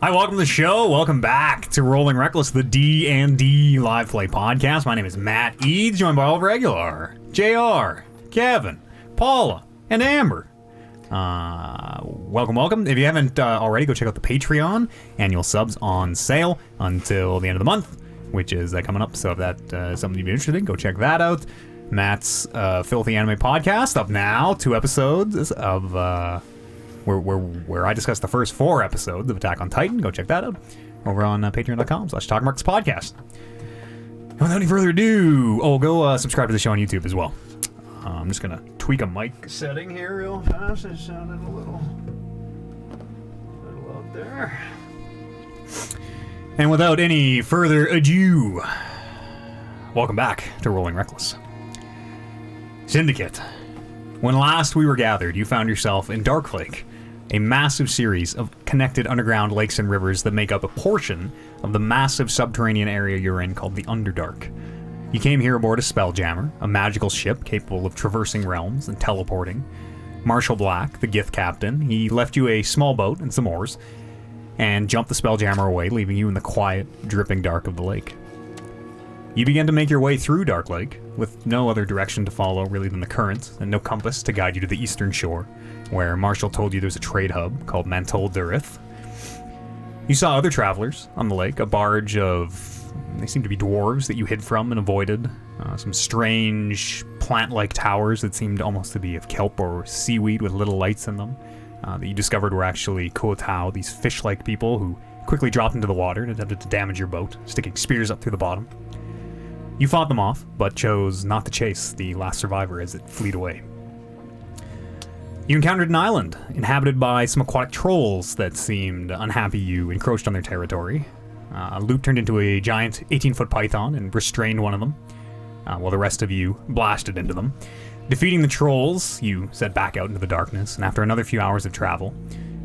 Hi, welcome to the show. Welcome back to Rolling Reckless, the D&D live play podcast. My name is Matt Eads, joined by all of regular JR, Kevin, Paula, and Amber. Welcome. If you haven't already, go check out the Patreon. Annual subs on sale until the end of the month, which is coming up. So if that's something you'd be interested in, go check that out. Matt's Filthy Anime Podcast up now. 2 episodes of where I discussed the first 4 episodes of Attack on Titan. Go check that out over on patreon.com/TalkMarksPodcast. And without any further ado, go subscribe to the show on YouTube as well. I'm just going to tweak a mic setting here real fast. It sounded a little out there. And without any further ado, welcome back to Rolling Reckless. Syndicate. When last we were gathered, you found yourself in Darklake, a massive series of connected underground lakes and rivers that make up a portion of the massive subterranean area you're in called the Underdark. You came here aboard a Spelljammer, a magical ship capable of traversing realms and teleporting. Marshall Black, the Gith captain, he left you a small boat and some oars, and jumped the Spelljammer away, leaving you in the quiet, dripping dark of the lake. You began to make your way through Darklake, with no other direction to follow really than the current, and no compass to guide you to the eastern shore, where Marshall told you there's a trade hub called Menzoberranzan. You saw other travelers on the lake, a barge of... they seemed to be dwarves that you hid from and avoided, some strange plant-like towers that seemed almost to be of kelp or seaweed with little lights in them, that you discovered were actually Kuotao, these fish-like people who quickly dropped into the water and attempted to damage your boat, sticking spears up through the bottom. You fought them off, but chose not to chase the last survivor as it fled away. You encountered an island, inhabited by some aquatic trolls that seemed unhappy you encroached on their territory. Loot turned into a giant 18-foot python and restrained one of them, while the rest of you blasted into them. Defeating the trolls, you set back out into the darkness, and after another few hours of travel,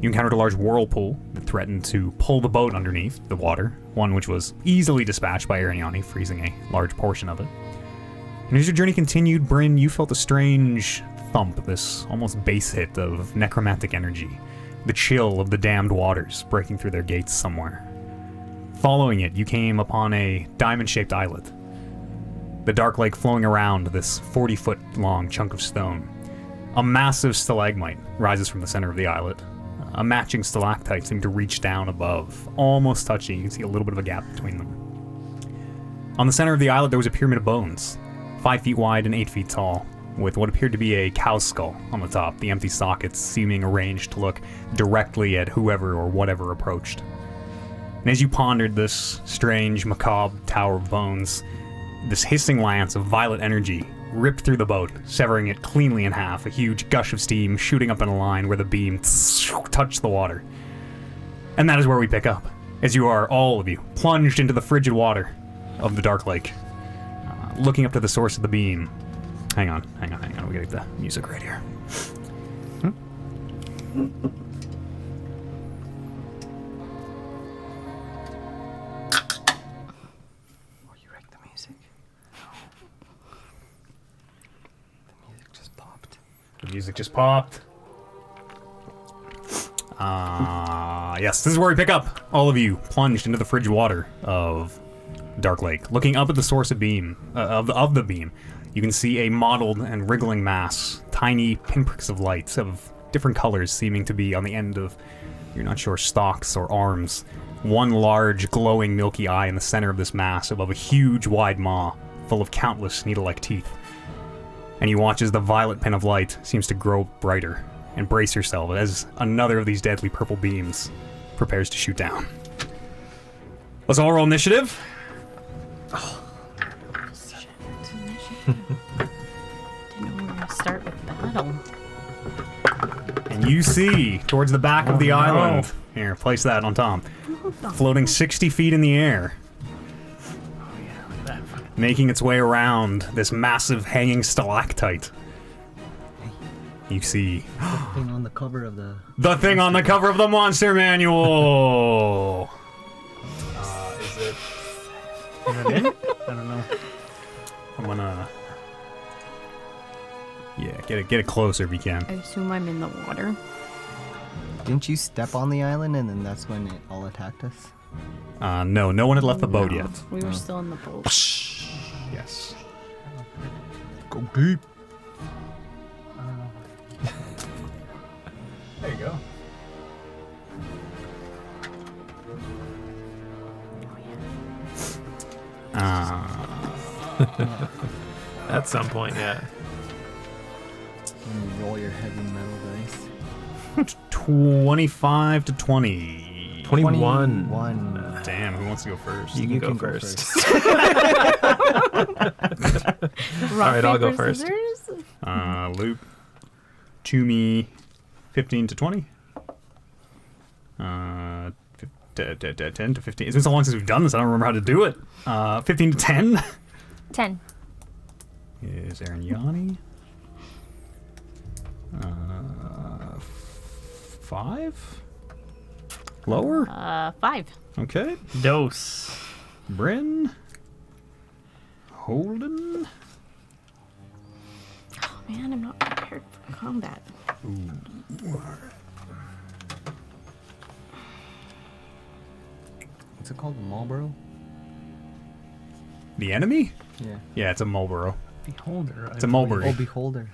you encountered a large whirlpool that threatened to pull the boat underneath the water, one which was easily dispatched by Ariane, freezing a large portion of it. And as your journey continued, Bryn, you felt a strange thump, this almost bass hit of necromantic energy, the chill of the damned waters breaking through their gates somewhere. Following it, you came upon a diamond-shaped islet. The dark lake flowing around this 40-foot-long chunk of stone. A massive stalagmite rises from the center of the islet. A matching stalactite seemed to reach down above, almost touching. You can see a little bit of a gap between them. On the center of the islet, there was a pyramid of bones, 5 feet wide and 8 feet tall, with what appeared to be a cow's skull on the top, the empty sockets seeming arranged to look directly at whoever or whatever approached. And as you pondered this strange, macabre tower of bones, this hissing lance of violet energy ripped through the boat, severing it cleanly in half, a huge gush of steam shooting up in a line where the beam touched the water. And that is where we pick up, as you are, all of you, plunged into the frigid water of the Dark Lake, looking up to the source of the beam. Hang on, we gotta get the music right here. The music just popped. Yes, this is where we pick up. All of you plunged into the frigid water of Dark Lake. Looking up at the source of beam, of the beam, you can see a mottled and wriggling mass, tiny pinpricks of light of different colors seeming to be on the end of, you're not sure, stalks or arms. One large, glowing, milky eye in the center of this mass above a huge, wide maw full of countless needle-like teeth. And you watch as the violet pin of light seems to grow brighter, and brace yourself as another of these deadly purple beams prepares to shoot down. Let's all roll initiative. Oh. Shit. Didn't know we were going to start with battle. And you see, towards the back of the island, here, place that on top, floating 60 feet in the air, making its way around this massive hanging stalactite. You see the thing on the cover of the thing on the cover of the monster manual. Is it in? I don't know. I'm gonna get it closer if you can. I assume I'm in the water. Didn't you step on the island and then that's when it all attacked us? No, no one had left the boat No, yet. We were still in the boat. Yes. Go deep. There you go. At some point, yeah. When you roll your heavy metal dice. 25 to 20. 21. 1. Damn, who wants to go first? You can go can first. Rock, right, I'll go paper, first. scissors? Loop. Chumi, 15 to 20. 10 to 15. It's been so long since we've done this, I don't remember how to do it. 15 to 10 10. is Aaron Yanni. 5? Lower? 5. Okay. Dose. Bryn. Holden. Oh man, I'm not prepared for combat. What's it called? Marlboro? The enemy? Yeah. Yeah, it's a Marlboro. Beholder. It's a mulberry. Oh, Beholder.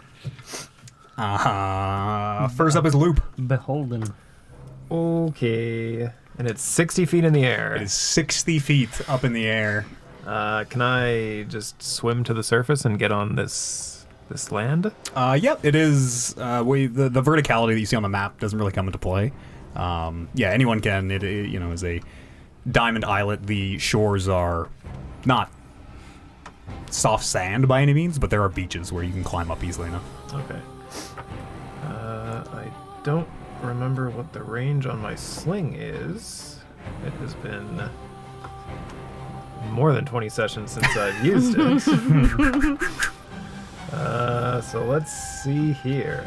First up is Loop. Beholden. Okay. And it's 60 feet in the air. It is 60 feet up in the air. Can I just swim to the surface and get on this land? Yep, it is. The verticality that you see on the map doesn't really come into play. Yeah, anyone can. It is a diamond islet. The shores are not soft sand by any means, but there are beaches where you can climb up easily enough. Okay. I don't remember what the range on my sling is. It has been more than 20 sessions since I've used it. So let's see here.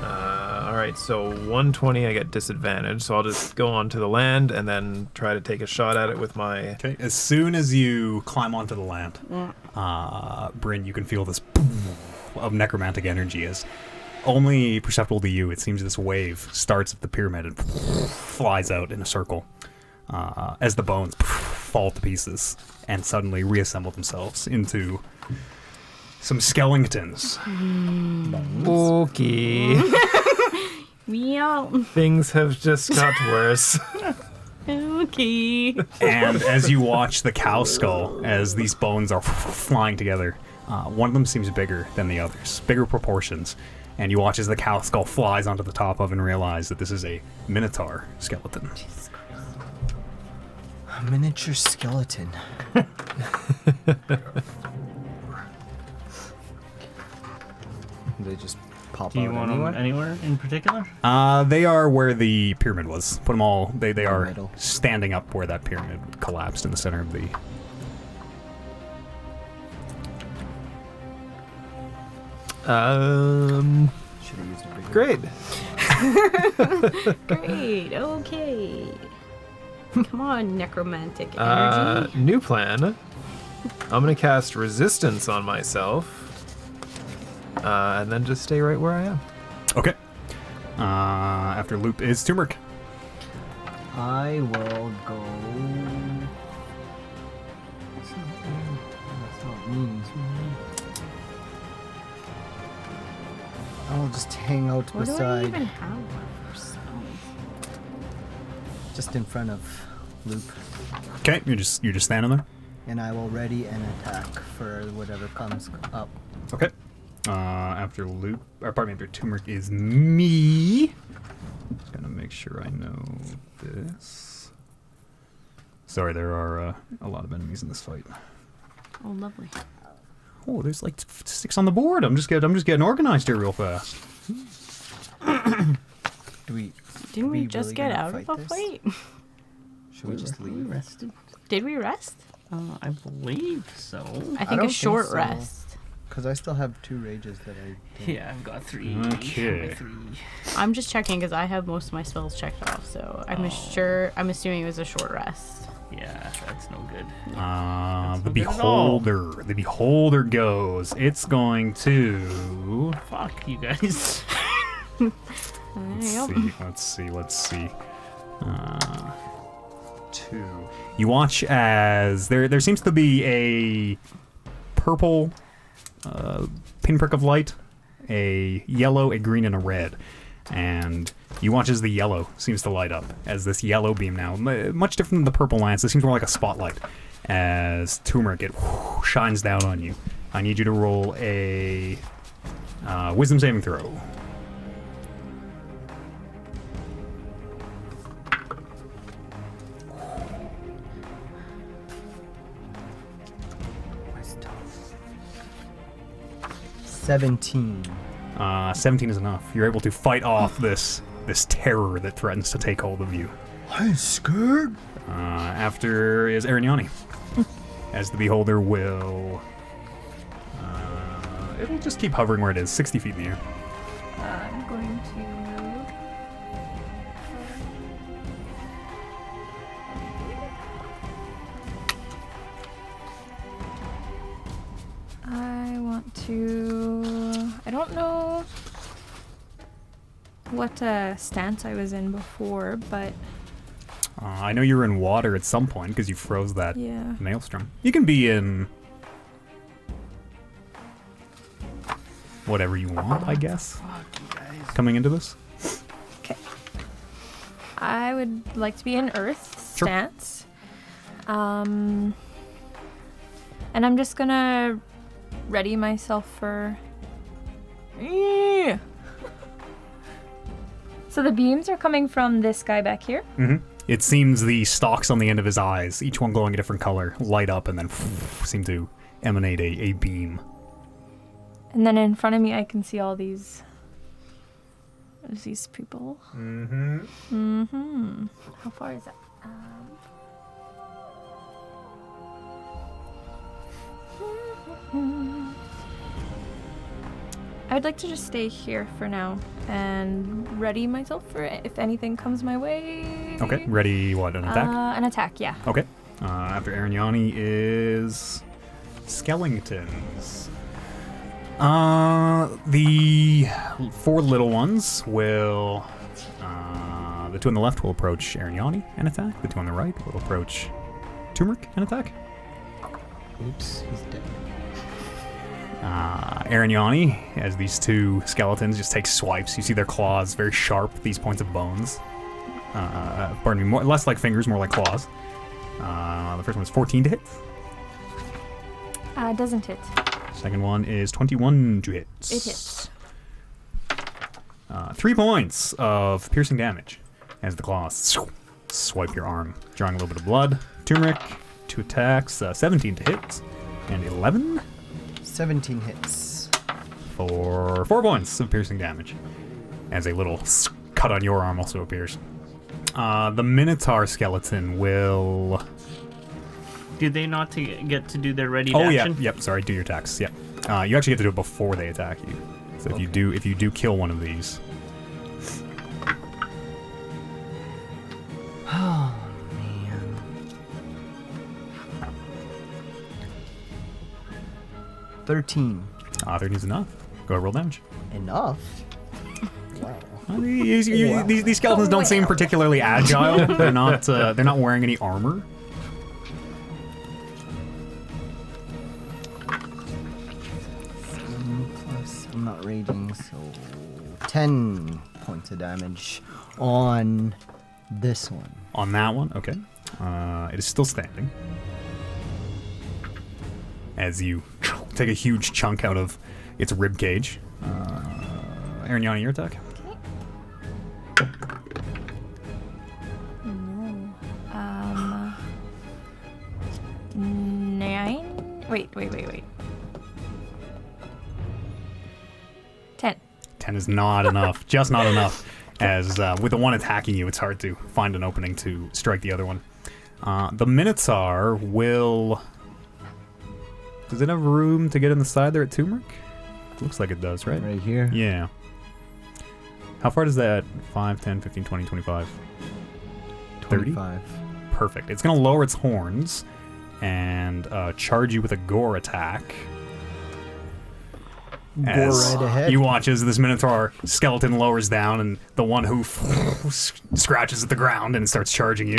Alright, so 120 I get disadvantage, so I'll just go onto the land and then try to take a shot at it with my... Okay, as soon as you climb onto the land, Bryn, you can feel this of necromantic energy as only perceptible to you. It seems this wave starts at the pyramid and flies out in a circle as the bones fall to pieces and suddenly reassemble themselves into some skeletons. Okay. Yeah. Things have just got worse. Okay. And as you watch the cow skull, as these bones are flying together, one of them seems bigger than the others, bigger proportions. And you watch as the cow skull flies onto the top of and realize that this is a minotaur skeleton. A miniature skeleton. They just pop Do you out want anywhere? them anywhere in particular? They are where the pyramid was. Put them all. They are middle. standing up where that pyramid collapsed in the center of the. Should have used a bigger. Great. Great. Okay. Come on, necromantic energy. New plan. I'm gonna cast resistance on myself, and then just stay right where I am. Okay. After Loop is Turmeric. I will go. That's not me. I'll just hang out What do I beside, even have for spells? just in front of Loop, Okay, you're just standing there. and I will ready an attack for whatever comes up. Okay. After Loop, or pardon me, after Turmeric is me. Just gonna make sure I know this. Sorry, there are a lot of enemies in this fight. Oh, lovely. Oh, there's like 6 on the board. I'm just getting organized here real fast. Do we? Didn't we we just really get gonna out of fight a this? fight? Should we just We leave? rested. Did we rest? I believe so. I think don't a think short so. rest. Because I still have 2 rages that I. Didn't. Yeah, I've got 3. Okay. 3. I'm just checking because I have most of my spells checked off, so I'm assuming it was a short rest. Yeah, that's no good. The not good at all. beholder. The beholder goes. It's going to. Fuck you guys. Let's see. 2. You watch as there seems to be a purple pinprick of light, a yellow, a green, and a red. And you watch as the yellow seems to light up, as this yellow beam now, much different than the purple lance. It seems more like a spotlight, as turmeric, it shines down on you. I need you to roll a wisdom saving throw. Wisdom. 17. 17 is enough. You're able to fight off this terror that threatens to take hold of you. I'm scared. After is Arignani. As the beholder will... it'll just keep hovering where it is, 60 feet in the air. I'm going to... I want to... I don't know what stance I was in before, but I know you were in water at some point because you froze that yeah. maelstrom. You can be in... whatever you want, I guess. Coming into this. Okay. I would like to be in Earth Sure. stance. And I'm just gonna ready myself for... So the beams are coming from this guy back here? Mm-hmm. It seems the stalks on the end of his eyes, each one glowing a different color, light up and then seem to emanate a beam. And then in front of me I can see all these... these people. Mm-hmm. Mm-hmm. How far is that? I would like to just stay here for now and ready myself for it if anything comes my way. Okay, ready, what, an attack? An attack, yeah. Okay. After Arignani is... skeletons. The 4 little ones will... the 2 on the left will approach Arignani and attack. The 2 on the right will approach Turmeric and attack. Oops, he's dead. Arignani, as these 2 skeletons just take swipes. You see their claws, very sharp, these points of bones. Pardon me, less like fingers, more like claws. The first one is 14 to hit. Doesn't hit. Second one is 21 to hit. It hits. 3 points of piercing damage as the claws swipe your arm, drawing a little bit of blood. Turmeric, 2 attacks, 17 to hit, and 11 17 hits. for 4 points of piercing damage as a little cut on your arm also appears. The Minotaur skeleton will... Do they not get to do their ready Oh yeah, action? yep. Sorry, do your attacks. Yep. You actually get to do it before they attack you. So Okay. if you do kill one of these, Oh, man. 13. 13 is enough. Go ahead, roll damage. Enough? Wow. These skeletons don't seem particularly agile. They're not wearing any armor. Plus, I'm not raging, so 10 points of damage on this one. On that one, okay. It is still standing. As you take a huge chunk out of its rib cage. Arignani, your attack. No. 9? Wait. 10. 10 is not enough. Just not enough. As with the one attacking you, it's hard to find an opening to strike the other one. The Minotaur will... Does it have room to get in the side there at Turmeric? Looks like it does, right? Right here? Yeah. How far does that? 5, 10, 15, 20, 25? 30? 25. Perfect. It's going to lower its horns and charge you with a gore attack. As right ahead. you watch as this Minotaur skeleton lowers down and the one hoof scratches at the ground and starts charging you.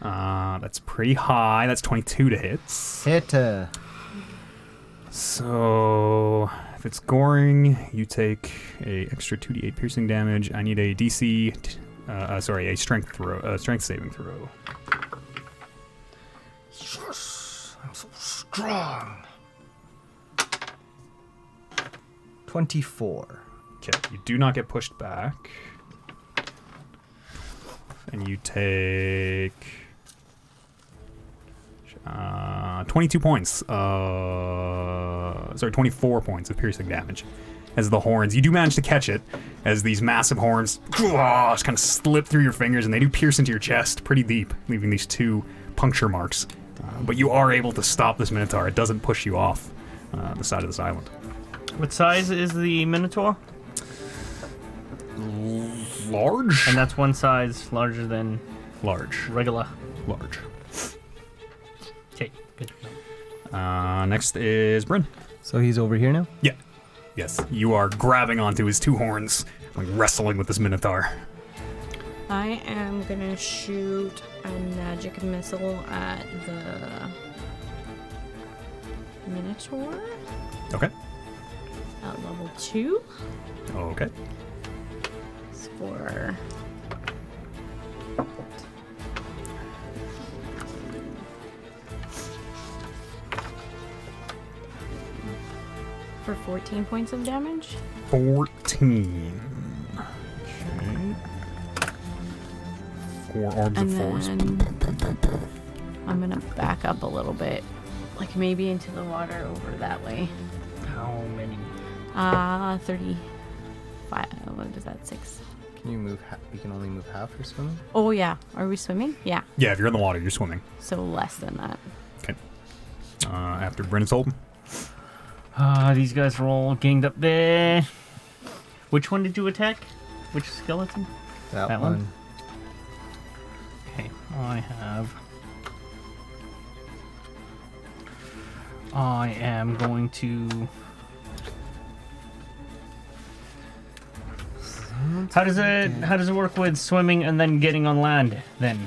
That's pretty high. That's 22 to hit. Hit. So if it's goring, you take a extra 2d8 piercing damage. I need a DC, a strength saving throw. Yes, I'm so strong. 24. Okay, you do not get pushed back. And you take 22 points. 24 points of piercing damage. As the horns, you do manage to catch it, as these massive horns just kind of slip through your fingers, and they do pierce into your chest pretty deep, leaving these 2 puncture marks. But you are able to stop this Minotaur. It doesn't push you off the side of this island. What size is the Minotaur? Large? And that's one size larger than Large. regular. Large. Okay, good. Next is Bryn. So he's over here now? Yeah. Yes, you are grabbing onto his 2 horns, like wrestling with this Minotaur. I am gonna shoot a magic missile at the Minotaur Okay. at level 2. Okay. It's for for 14 points of damage. 14. Okay. 4 orbs And of force. then I'm gonna back up a little bit, like maybe into the water over that way. How many? 35. What is that? 6. Can you move? You can only move half for swimming? Oh yeah. Are we swimming? Yeah. Yeah, if you're in the water, you're swimming. So less than that. Okay. After Bryn's Holden. These guys are all ganged up there. Which one did you attack? Which skeleton? That That one. one? Okay, I am going to... How does it work with swimming and then getting on land then?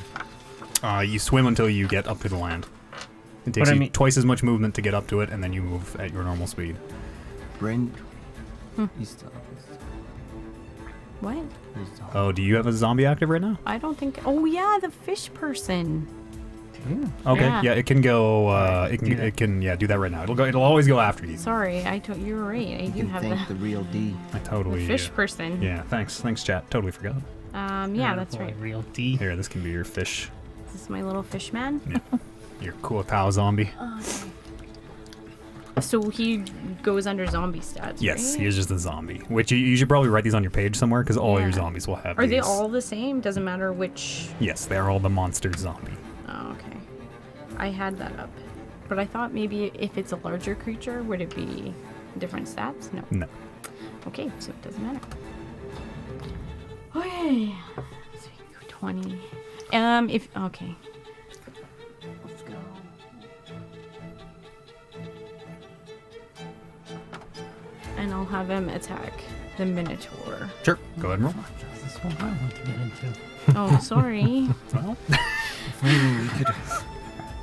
You swim until you get up to the land. It takes But I you mean- twice as much movement to get up to it, and then you move at your normal speed. Bryn. He's still. What? Oh, do you have a zombie active right now? I don't think. Oh yeah, the fish person. Okay, Yeah. yeah, it can go. do that. It can do that right now. It'll always go after you. Sorry, you were right. I You do can have thank the real D. I totally. the fish person. Yeah, thanks, chat. Totally forgot. Yeah, that's right. Real D. Here, this can be your fish. This is my little fish man. Yeah. Your cool cow zombie. So he goes under zombie stats. Yes, right? he is just a zombie. Which you should probably write these on your page somewhere, because all your Yeah. zombies will have Are they these. all the same? Doesn't matter which. Yes, they're all the monster zombie. Oh, okay. I had that up, but I thought maybe if it's a larger creature, would it be different stats? No. No. Okay, so it doesn't matter. Okay. 20. Okay. Let's go. And I'll have him attack the Minotaur. Sure. Go ahead and roll. This is what I want to get into. Oh, sorry. Well, If only we could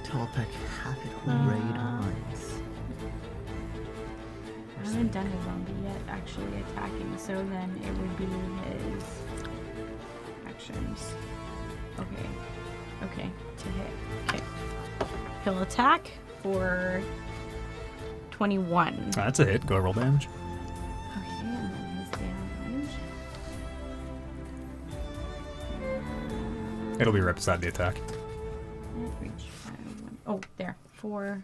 Tolpec have it right on. I haven't done a zombie yet actually attacking, so then it would be his actions. Okay. Okay, to hit. Okay. He'll attack for 21. that's a hit. Go ahead, roll damage. Okay, and then his damage. It'll be right beside the attack. Oh, there. 4,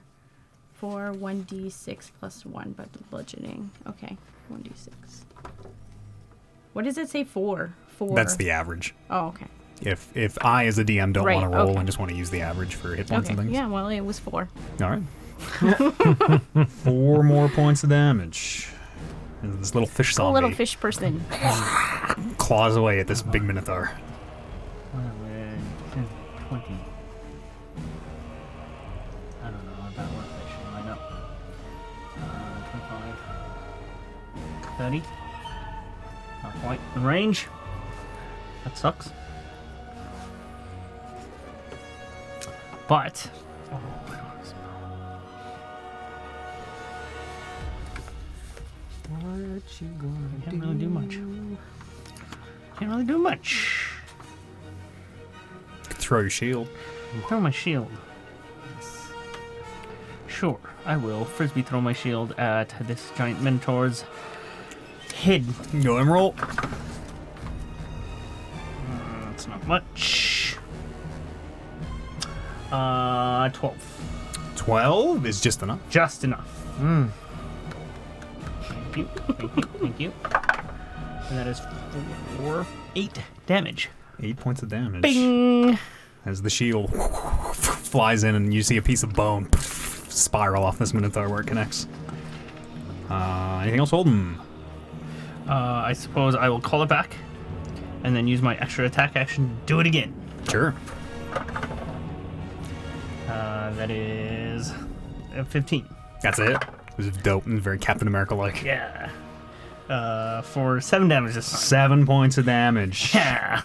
1d6 plus 1, but the bludgeoning. Okay, 1d6. What does it say? 4? 4. That's the average. Oh, okay. If I, as a DM, don't Right, want to roll okay. and just want to use the average for hit points Okay. and things. Yeah, well, it was 4. All right. 4 more points of damage. And this little fish A zombie little fish person. claws away at this big minotaur. 20. I don't know about what fish. I know. 25. 30. Not quite in range. That sucks. But. Oh, I don't have a spell. What you gonna Can't really do much. Can't really do much. Throw your shield. Throw my shield. Sure, I will. Frisbee throw my shield at this giant minotaur's head. Go and roll. That's not much. 12. 12 is just enough. Just enough. Mm. Thank you, thank you, thank you. And that is 8 damage. 8 points of damage. Bing! As the shield flies in and you see a piece of bone spiral off this minotaur where it connects. Anything else, Holden? I suppose I will call it back and then use my extra attack action to do it again. Sure. That is 15. That's it. It was dope and very Captain America-like. Yeah. For 7 damage this time. 7 points of damage. Yeah.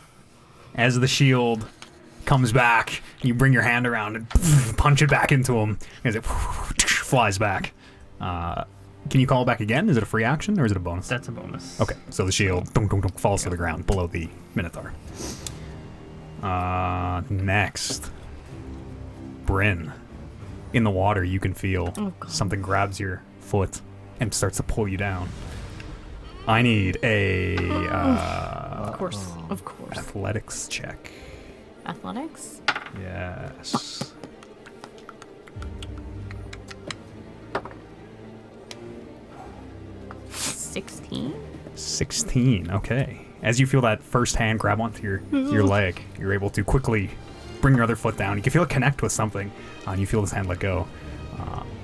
As the shield comes back, you bring your hand around and punch it back into him as it flies back. Can you call it back again? Is it a free action or is it a bonus? That's a bonus. Okay, so the shield falls to the ground below the Minotaur. Next. Bryn. In the water, you can feel something grabs your foot and starts to pull you down. I need a Of course. athletics check. Athletics? Yes. $16? 16. Okay. As you feel that first hand grab onto your leg, you're able to quickly bring your other foot down. You can feel it connect with something, and you feel this hand let go.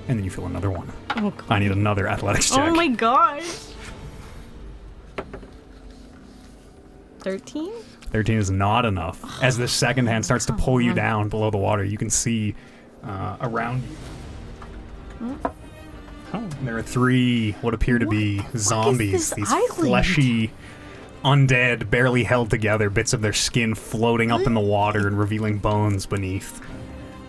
And then you feel another one. Oh, God. I need another athletics check. Oh my gosh. 13? 13 is not enough. As the second hand starts to pull you down below the water, you can see around you. There are 3 what appear to be zombies. this These island? fleshy, undead, barely held together, bits of their skin floating up in the water and revealing bones beneath.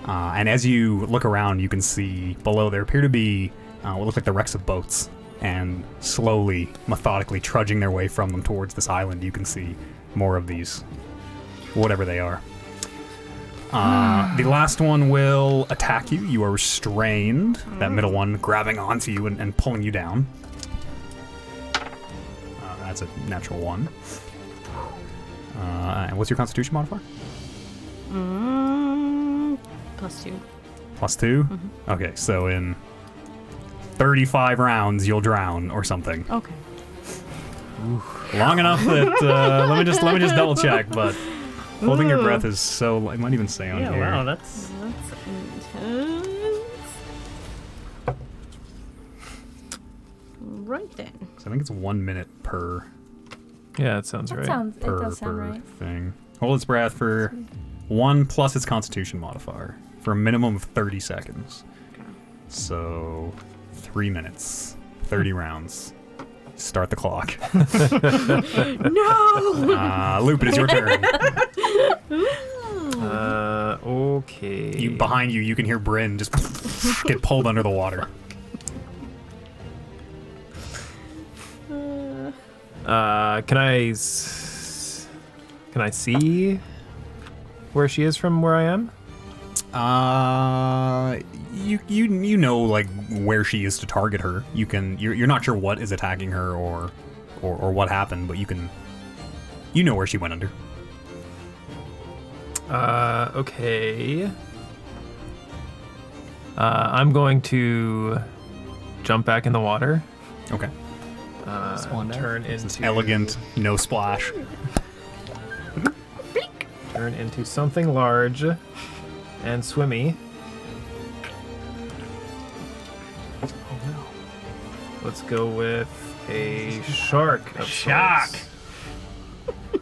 And as you look around, you can see below there appear to be what look like the wrecks of boats. And slowly, methodically trudging their way from them towards this island, you can see more of these, whatever they are. The last one will attack you. You are restrained. That middle one grabbing onto you and pulling you down. That's a natural 1. And what's your Constitution modifier? +2. +2? Okay, so in 35 rounds, you'll drown or something. Okay. Long enough that let me just double check. But holding your breath is so. I might even say on Yeah, here. wow, that's... That's intense. Right then. So I think it's 1 minute per Yeah, that sounds right. It does sound right. thing. Hold its breath for 1 plus its Constitution modifier for a minimum of 30 seconds. So 3 minutes, 30 rounds. Start the clock. No! Loop, it is your turn. Okay. Behind you, you can hear Bryn just get pulled under the water. Can I see where she is from where I am? You know like where she is to target her. You're not sure what is attacking her or what happened, but you know where she went under. Okay. I'm going to jump back in the water. Okay. Swan dive. Turn into Elegant, no splash. Turn into something large and swimmy. Oh no. Let's go with a shark. Of Shark.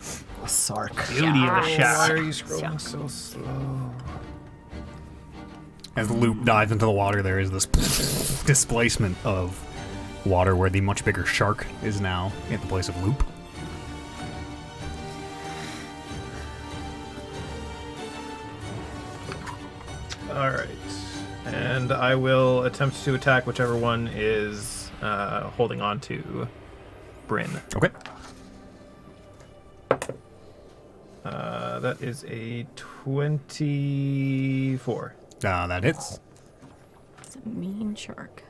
sorts. A sark. Beauty of a Why shark. are you scrolling so slow? As the loop dives into the water, there is this displacement of water where the much bigger shark is now at the place of Loop. All right, and I will attempt to attack whichever one is holding on to Bryn. Okay. That is a 24. That hits. It's a mean shark.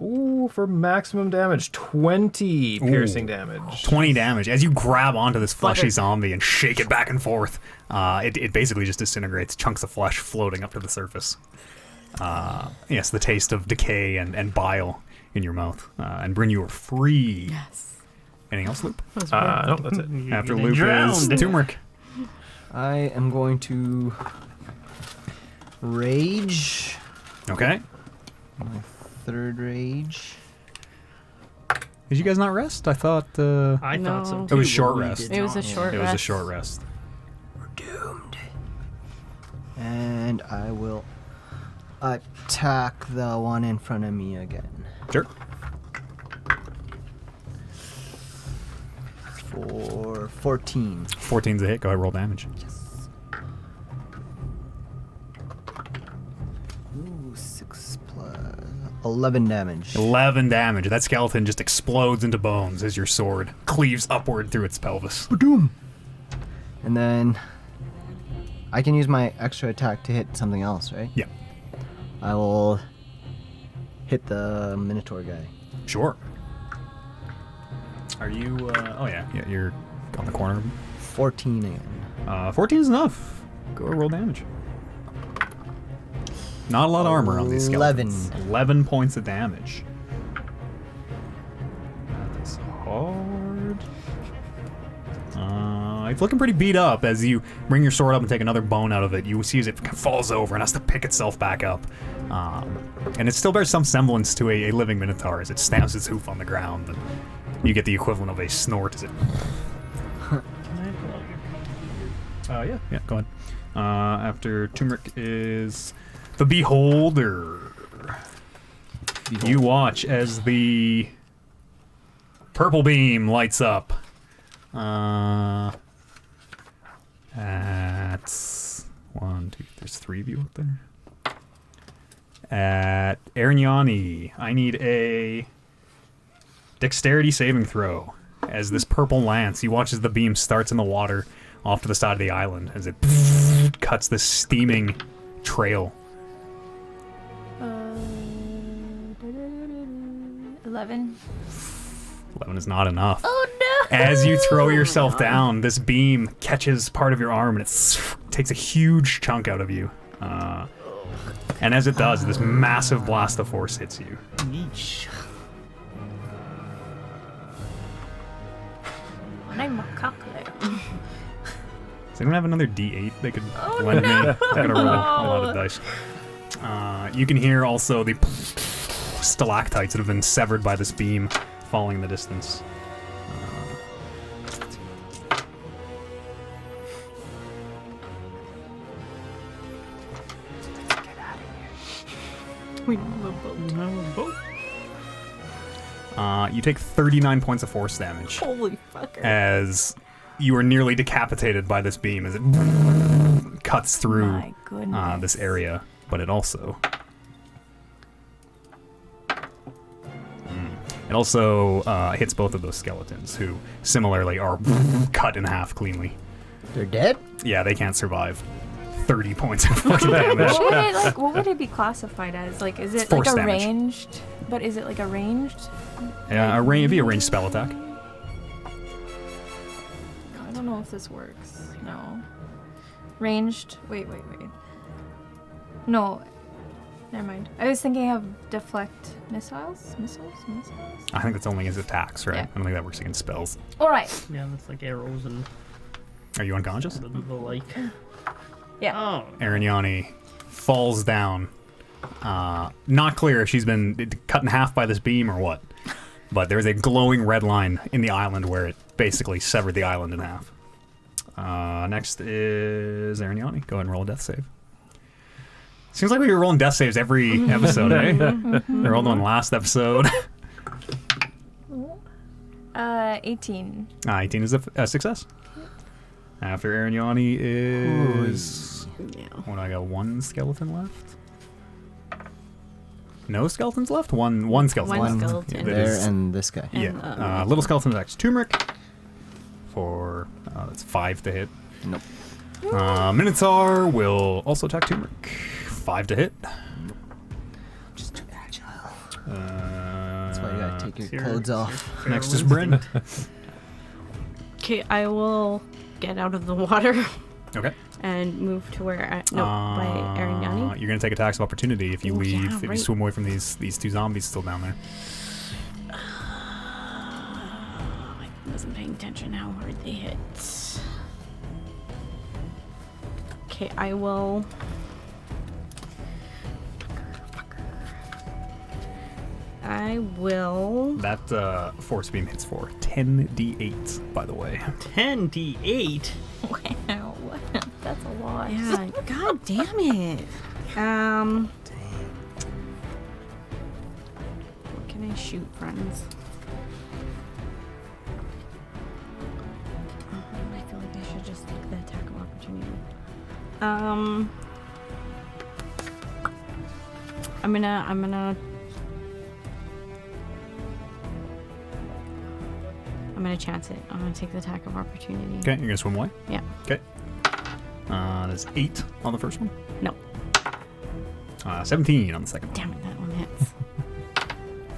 Ooh, for maximum damage, 20 piercing damage. 20 damage. As you grab onto this fleshy zombie and shake it back and forth, it basically just disintegrates, chunks of flesh floating up to the surface. Yes, the taste of decay and bile in your mouth. And Bryn, you are free. Yes. Anything else, Loop? No, that's it. After getting Loop drowned. is Turmeric. I am going to rage. Okay. My third rage. Did you guys not rest? I thought I thought so No. too. It was but short we rest. did It was a not. short it rest. was a short rest. We're doomed. And I will attack the one in front of me again. Sure. For 14. 14's a hit. Go ahead, roll damage. Ooh, 6 plus 11 damage. 11 damage. That skeleton just explodes into bones as your sword cleaves upward through its pelvis. Ba-doom. And then I can use my extra attack to hit something else, right? Yeah. I will hit the Minotaur guy. Sure. Are you, oh yeah, you're on the corner. 14 again. 14 is enough. Go roll damage. Not a lot of armor on these skeletons. 11 points of damage. That's hard. It's looking pretty beat up. As you bring your sword up and take another bone out of it, you see as it falls over and has to pick itself back up. And it still bears some semblance to a living Minotaur as it stamps its hoof on the ground. And you get the equivalent of a snort as it... yeah, go ahead. After Turmeric is the Beholder. You watch as the purple beam lights up. At 1, 2, there's 3 of you up there. At Arignani, I need a dexterity saving throw. As this purple lance, you watch as the beam starts in the water off to the side of the island as it cuts this steaming trail. 11. 11 is not enough. Oh no! As you throw yourself down, this beam catches part of your arm and it takes a huge chunk out of you. And as it does, this massive blast of force hits you. Yeesh. I'm a cockler. Does anyone have another D8 they could Oh, lend no. me? I gotta roll a lot of dice. You can hear also the stalactites that have been severed by this beam falling in the distance. We have a boat. You take 39 points of force damage Holy fucker. as you are nearly decapitated by this beam as it cuts through My goodness. this area, but it also... It also hits both of those skeletons, who similarly are cut in half cleanly. They're dead? Yeah, they can't survive 30 points of fucking damage. What would it be classified as? Like, is it Force like a damage. ranged? But is it like a ranged? Yeah, it'd be a ranged spell attack. I don't know if this works. No. Ranged. Wait. No. Never mind. I was thinking of deflect missiles. Missiles. I think that's only his attacks, right? Yeah. I don't think that works against spells. All right. Yeah, that's like arrows and Are you unconscious? the like. Yeah. Oh. Arignani falls down. Not clear if she's been cut in half by this beam or what. But there's a glowing red line in the island where it basically severed the island in half. Next is Arignani. Go ahead and roll a death save. Seems like we were rolling death saves every episode, eh? We rolled one last episode. 18. 18 is a success. After Arignani is... Yeah. What, I got one skeleton left? No skeletons left? One skeleton One left. skeleton. Yeah, that There is- and this guy. yeah. And, Little skeleton attacks turmeric for... that's 5 to hit. Nope. Minotaur will also attack turmeric. 5 to hit. Just too agile. That's That's why you gotta take your Here- clothes off. Next is Bryn. Okay, I will get out of the water Okay. and move to where by Arignani. You're gonna take attacks of opportunity if you Oh, leave. yeah, If you right. swim away from these two zombies still down there. I wasn't paying attention how hard they hit. Okay, I will. I will. That force beam hits for 10d8, by the way. 10d8. Wow. That's a lot. Yeah. God damn it. What can I shoot, friends? I feel like I should just take the attack of opportunity. I'm gonna chance it. I'm gonna take the attack of opportunity. Okay, you're gonna swim away. Yeah. Okay. There's 8 on the first one. No. 17 on the second one. Damn it, that one hits.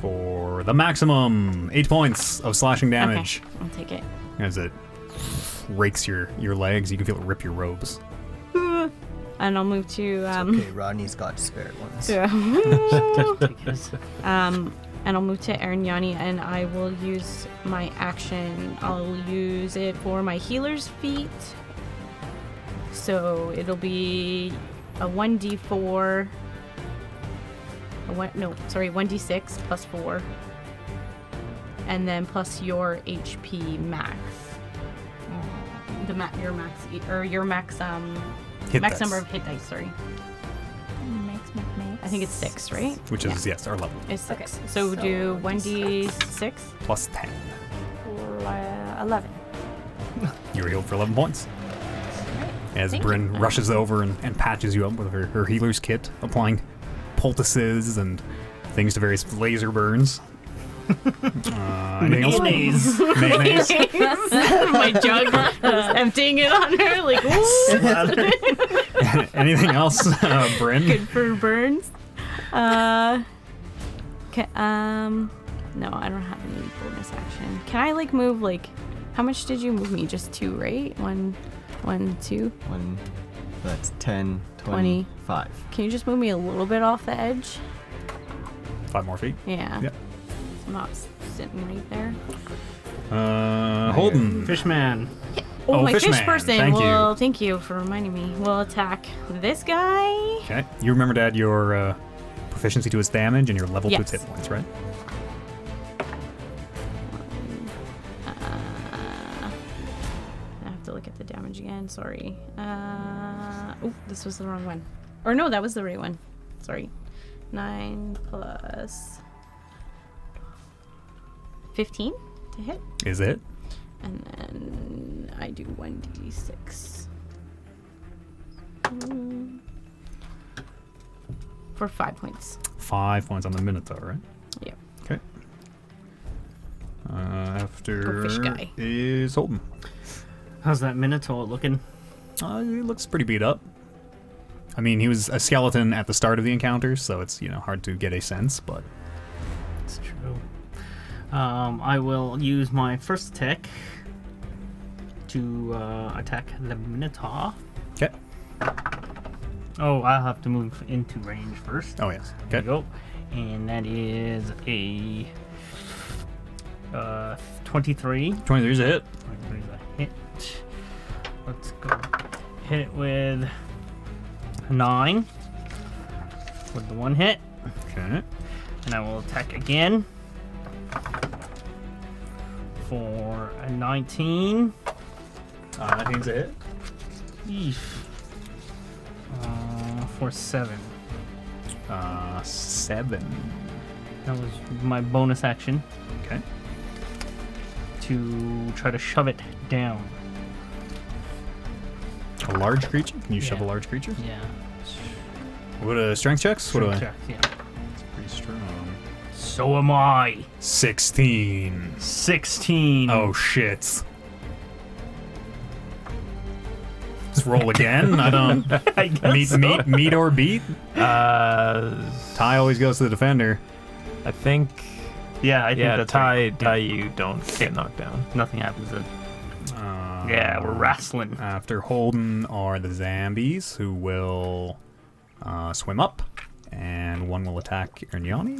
For the maximum 8 points of slashing damage. Okay, I'll take it. As it rakes your legs, you can feel it rip your robes. And I'll move to Okay, Rodney's got spare ones. and I'll move to Arignani and I will use my action. I'll use it for my healer's feat. So it'll be a 1d4. 1d6 plus 4. And then plus your HP max. Your max Hit max dice, number of hit dice, sorry. Makes. I think it's 6, right? which is, yes, our level. It's 6. Okay, So we'll so do 1d6. Plus 10. 11. You were healed for 11 points. As Thank Bryn you. rushes over and patches you up with her healer's kit, applying poultices and things to various laser burns. Anything else? Mayonnaise. Mayonnaise. My jug. I was emptying it on her, like, ooh, Anything else, Bryn? good for burns. Okay, no, I don't have any bonus action. Can I, like, move, like, how much did you move me? Just 2, right? 1, 2. One. That's 10, 20. 25. Can you just move me a little bit off the edge? 5 more feet. Yeah. Yep. I'm not sitting right there. Holden. Fishman. Oh, Oh, my fish Fishman, person. thank you. Well, thank you for reminding me. We'll attack this guy. Okay. You remember to add your proficiency to its damage and your level to its Yes. hit points, right? I have to look at the damage again. Sorry. Oh, this was the wrong one. Or no, that was the right one. Sorry. 9 plus 15 to hit. Is it? And then I do 1d6. For 5 points. 5 points on the Minotaur, right? Yep. Okay. After Go fish guy. is Holden. How's that Minotaur looking? He looks pretty beat up. I mean, he was a skeleton at the start of the encounter, so it's, hard to get a sense, but... It's true. I will use my first attack to attack the Minotaur. Okay. Oh, I'll have to move into range first. Oh, yes. There Okay. you go. And that is a 23. 23 is a hit. 23 is a hit. Let's go hit it with 9 with the one hit. Okay. And I will attack again for a 19. 19's a hit. Eesh. For 7. 7. That was my bonus action Okay. to try to shove it down. A large creature? Can you shove a Yeah. large creature? Yeah. What strength checks? What do I? Check, yeah. It's pretty strong. So am I. 16. 16. Oh shit. Just roll again. I don't. I guess so. meet or beat. I Ty always goes to the defender. think. Yeah, I think Yeah, that's Ty, right. Ty, you don't get knocked down. Nothing happens then. Yeah, we're wrestling. After Holden are the zombies who will swim up, and one will attack Erniani,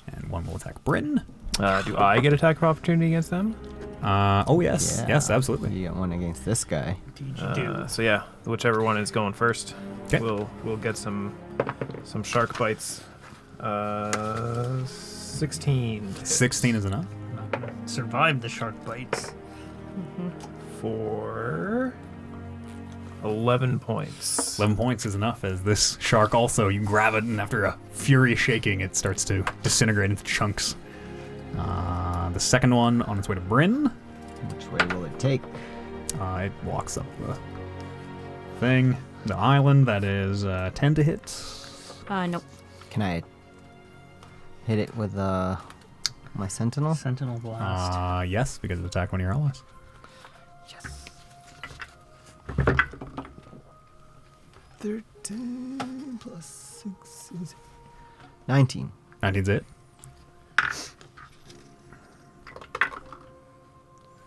and one will attack Bryn. Do I get attack of opportunity against them? Oh yes, Yeah. yes, absolutely. You got one against this guy. Indeed you do. So yeah, whichever one is going first, 'Kay. we'll get some shark bites. 16 to hit 16 is enough. Survive the shark bites. for 11 points. 11 points is enough, as this shark also, you grab it, and after a furious shaking, it starts to disintegrate into chunks. The second one on its way to Bryn. Which way will it take? It walks up the thing. The island, that is 10 to hit. Nope. Can I hit it with my sentinel? Sentinel blast. Yes, because it attacked one of your allies. Yes. 13 plus 6 is 19. 19's it.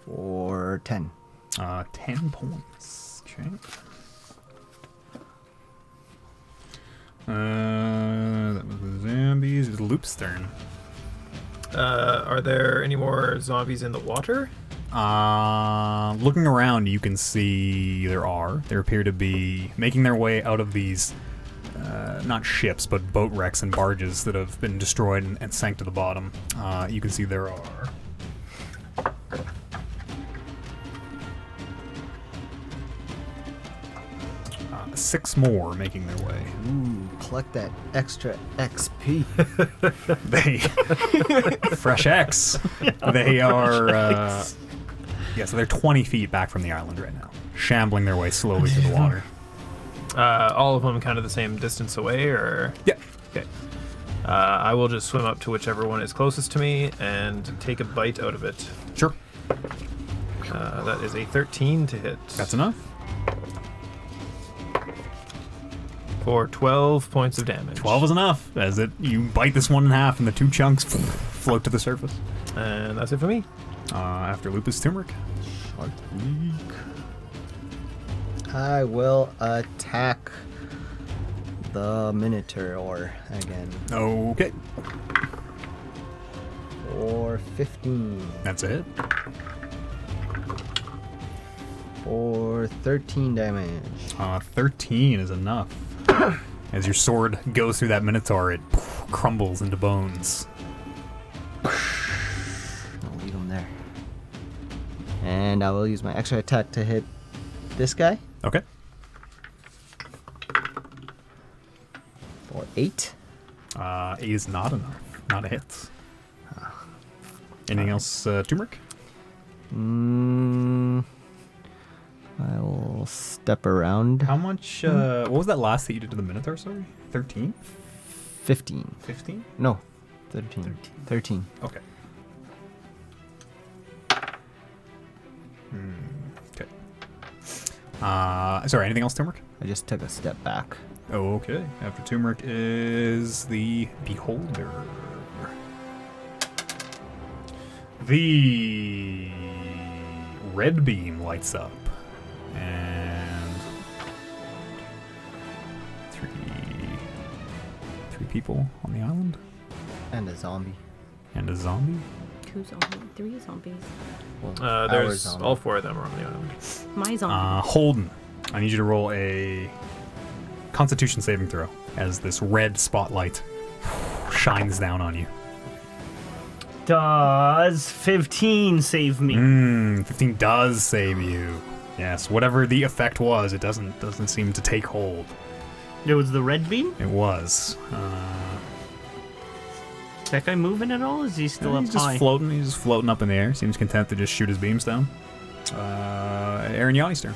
For 10. 10 points. Okay. That was the zombies. It was Loop's turn. Are there any more zombies in the water? Looking around, you can see there are. There appear to be making their way out of these, not ships, but boat wrecks and barges that have been destroyed and sank to the bottom. You can see there are 6 more making their way. Ooh, collect that extra XP. They fresh X. They are yeah, so they're 20 feet back from the island right now, shambling their way slowly to the water. All of them kind of the same distance away, or? Yeah. Okay. I will just swim up to whichever one is closest to me and take a bite out of it. Sure. That is a 13 to hit. That's enough. For 12 points of damage. 12 is enough, as you bite this one in half and the 2 chunks float to the surface. And that's it for me. After Lupus Turmeric. Shark Week. I will attack the Minotaur again. Okay. For 15. That's it. For 13 damage. 13 is enough. As your sword goes through that Minotaur, it crumbles into bones. I'll leave him there. And I will use my extra attack to hit this guy Okay. for 8. 8 is not enough. Not a hit. Anything else, Turmeric? I will step around. How much, what was that last that you did to the Minotaur, sorry? 13? 15. 15? No, 13. 13. Okay. Okay. Sorry, anything else, Turmeric? I just took a step back. Okay. After Turmeric is the Beholder. The red beam lights up. And three people on the island. And a zombie. And a zombie. 2 zombies. 3 zombies. Well, our There's zombie. all 4 of them are on the island. My zombie. Holden, I need you to roll a Constitution saving throw as this red spotlight shines down on you. Does 15 save me? 15 does save you. Yes, whatever the effect was, it doesn't seem to take hold. It was the red beam? It was. Is that guy moving at all? Is he still up He's just high? floating. He's just floating up in the air. Seems content to just shoot his beams down. Aaron Yanni's turn.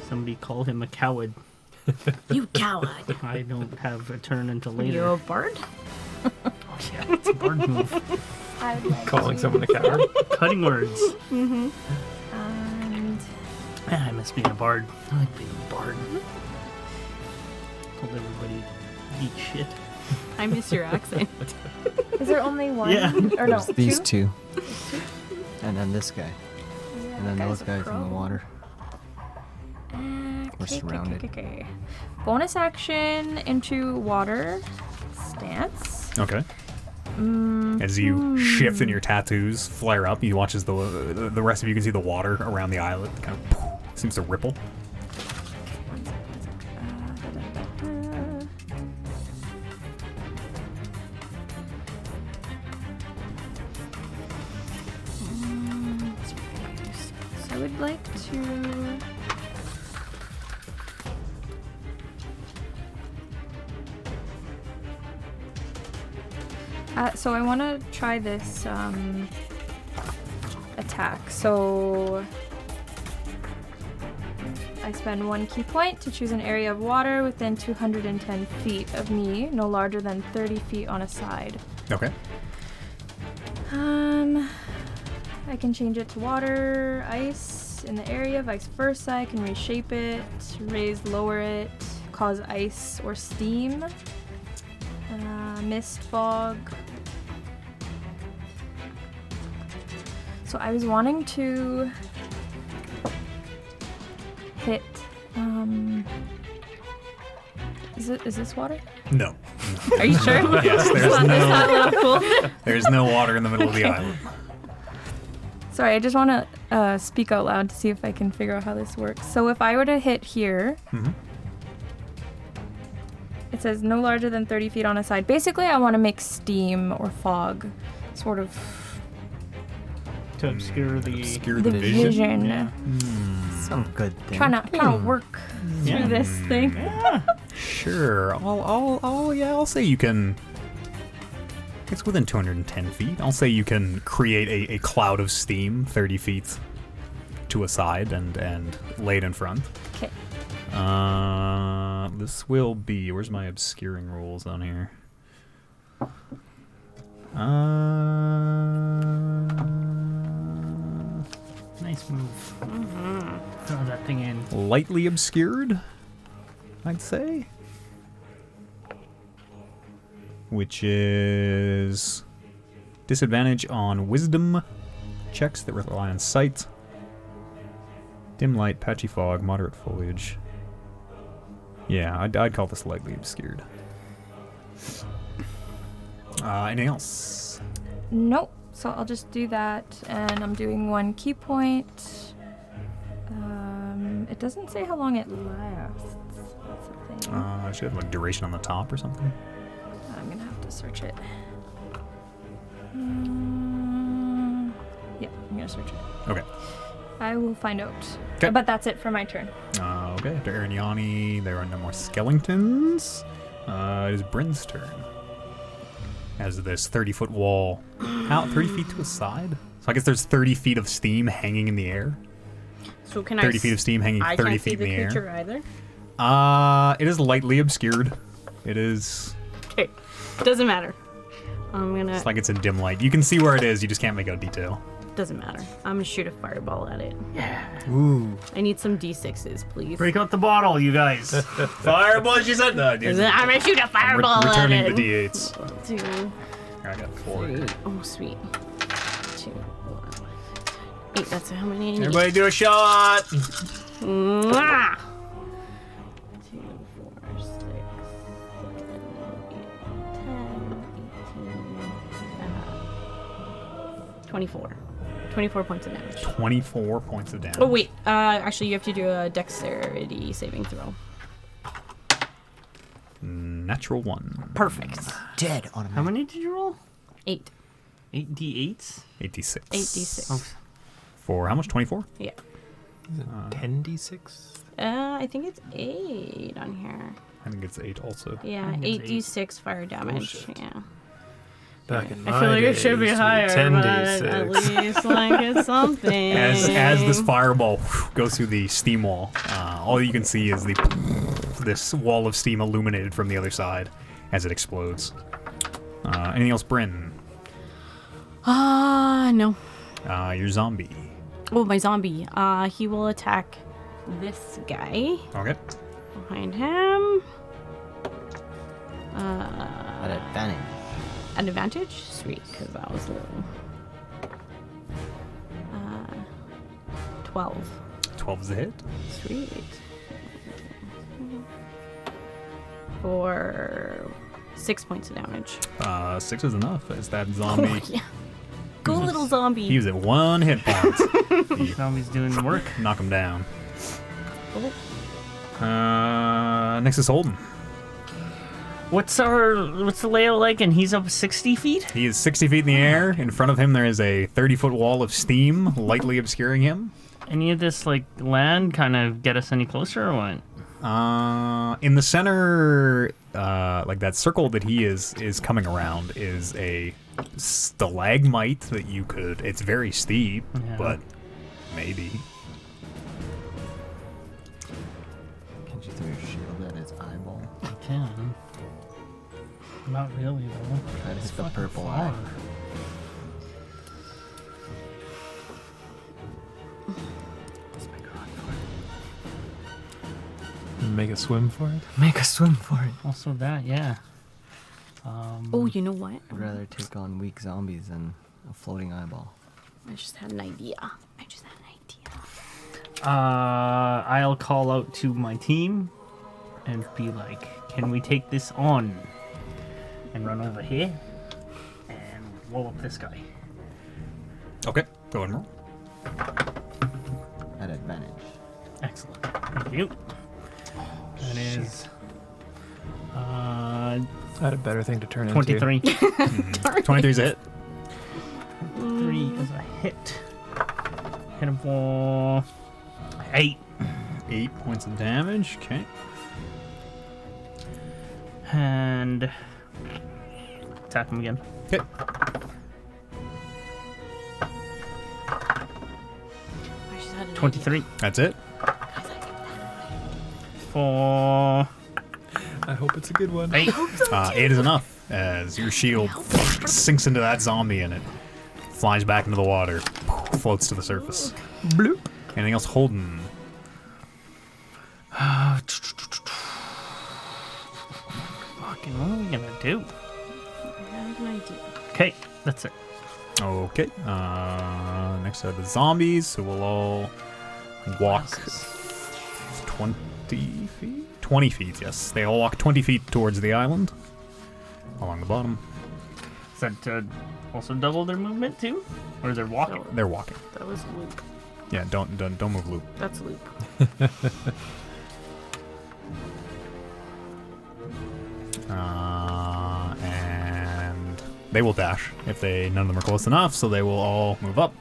Somebody call him a coward. You coward. I don't have a turn until Are you later. a bard? Oh, yeah, it's a bird move. I would like Calling to- someone a coward. Cutting words. And Ah, I miss being a bard. I like being a bard. Told everybody to eat shit. I miss your accent. is there only one? Yeah. Or no, There's these two? two. And then this guy. Yeah, And then that those guy's a guys in the pro. water. We're Okay, surrounded. okay. Bonus action into water stance. Okay. As you shift and your tattoos flare up, you watch as the rest of you can see the water around the islet kind of seems to ripple. So I would like to. So I want to try this attack. So I spend 1 key point to choose an area of water within 210 feet of me, no larger than 30 feet on a side. Okay. I can change it to water, ice in the area, vice versa. I can reshape it, raise, lower it, cause ice or steam. Mist, fog. So I was wanting to hit. Is this water? No. Are you sure? Yes, there's no water in the middle of the island. Sorry, I just want to speak out loud to see if I can figure out how this works. So if I were to hit here, it says no larger than 30 feet on a side. Basically, I want to make steam or fog sort of To obscure the... Obscure the vision. Yeah. Some good thing. Trying to work Yeah. through this thing. Sure. I'll say you can. It's within 210 feet. I'll say you can create a cloud of steam 30 feet to a side and lay it in front. Okay. This will be. Where's my obscuring rules on here? Nice move. Throw that thing in. Lightly obscured, I'd say. Which is disadvantage on wisdom checks that rely on sight. Dim light, patchy fog, moderate foliage. Yeah, I'd call this lightly obscured. Anything else? Nope. So I'll just do that, and I'm doing 1 key point. It doesn't say how long it lasts. That's the thing. I should have like duration on the top or something. I'm gonna have to search it. Yeah, I'm gonna search it. Okay. I will find out. 'Kay. But that's it for my turn. Okay, after Arignani, there are no more skeletons. It is Bryn's turn. As this 30-foot wall, out 30 feet to a side. So I guess there's 30 feet of steam hanging in the air. So can 30 feet of steam hanging I 30 can't see feet the in the creature air. either. It is lightly obscured. It is. Okay, doesn't matter. I'm gonna. It's like it's in dim light. You can see where it is. You just can't make out detail. Doesn't matter. I'm gonna shoot a fireball at it. Ooh. I need some d6s, please. Break out the bottle, you guys. Fireball, she said. No, dude. I'm gonna shoot a fireball Returning at the it. D8s. 2, I got 4. 3. Oh, sweet. 2, 1, 8. That's how many I need. Everybody do a shot. Mwah! 2, 4, 6, 7, 8, 10, 18, 24. 24 points of damage. 24 points of damage. Oh, wait. Actually, you have to do a dexterity saving throw. Natural 1. Perfect. Dead on a How many did you roll? 8. 8 d8s? 8d6. 8d6. Oh, For how much? 24? Yeah. Is it 10d6? I think it's 8 on here. I think it's 8 also. Yeah, I think it's 8d6 fire damage. Bullshit. Yeah. Back in I feel like it should be days, we higher, but at 10d6. least like it's something. As this fireball goes through the steam wall, all you can see is this wall of steam illuminated from the other side as it explodes. Anything else, Bryn? No. Your zombie. Oh, my zombie. He will attack this guy Okay. behind him. At advantage. An advantage? Sweet, because that was low. 12. 12 is a hit. Sweet. For 6 points of damage. 6 is enough, as that zombie... Yeah. Go, little zombie. He was at 1 hit point. You Zombie's doing the work. knock him down. Oh. Next is Holden. What's the layout like? And he's up 60 feet? He is 60 feet in the air. In front of him, there is a 30-foot wall of steam lightly obscuring him. Any of this like land kind of get us any closer or what? In the center, like that circle that he is coming around is a stalagmite that you could... It's very steep, Yeah. but maybe. Can't you throw your shield at his eyeball? I can. Not really though. Try to It's hit the fucking purple far. eye. Make a swim for it. Make a swim for it. Also that, yeah. Oh, you know what? I'd rather take on weak zombies than a floating eyeball. I just had an idea. I'll call out to my team and be like, can we take this on? And run over here and roll up this guy. Okay, go ahead and roll. At advantage. Excellent. Thank you. That is I had a better thing to turn into. 23. 23 is a hit. 3 is a hit. Hit him for 8. 8 points of damage. Okay. And attack him again. Okay. I just had an 23 That's it. for I hope it's a good one. 8. 8 is enough, as your shield sinks into that zombie and it flies back into the water, floats to the surface. Bloop. Anything else, Holden? Fucking what are we gonna do? I had an idea. Okay, that's it. Okay. Next are the zombies, so we'll all walk 20 feet? 20 feet, yes. They all walk 20 feet towards the island, along the bottom. Is that also double their movement too? Or they're walking? They're walking. That was loop. Yeah, don't move, Loop. That's loop. And they will dash if none of them are close enough, so they will all move up.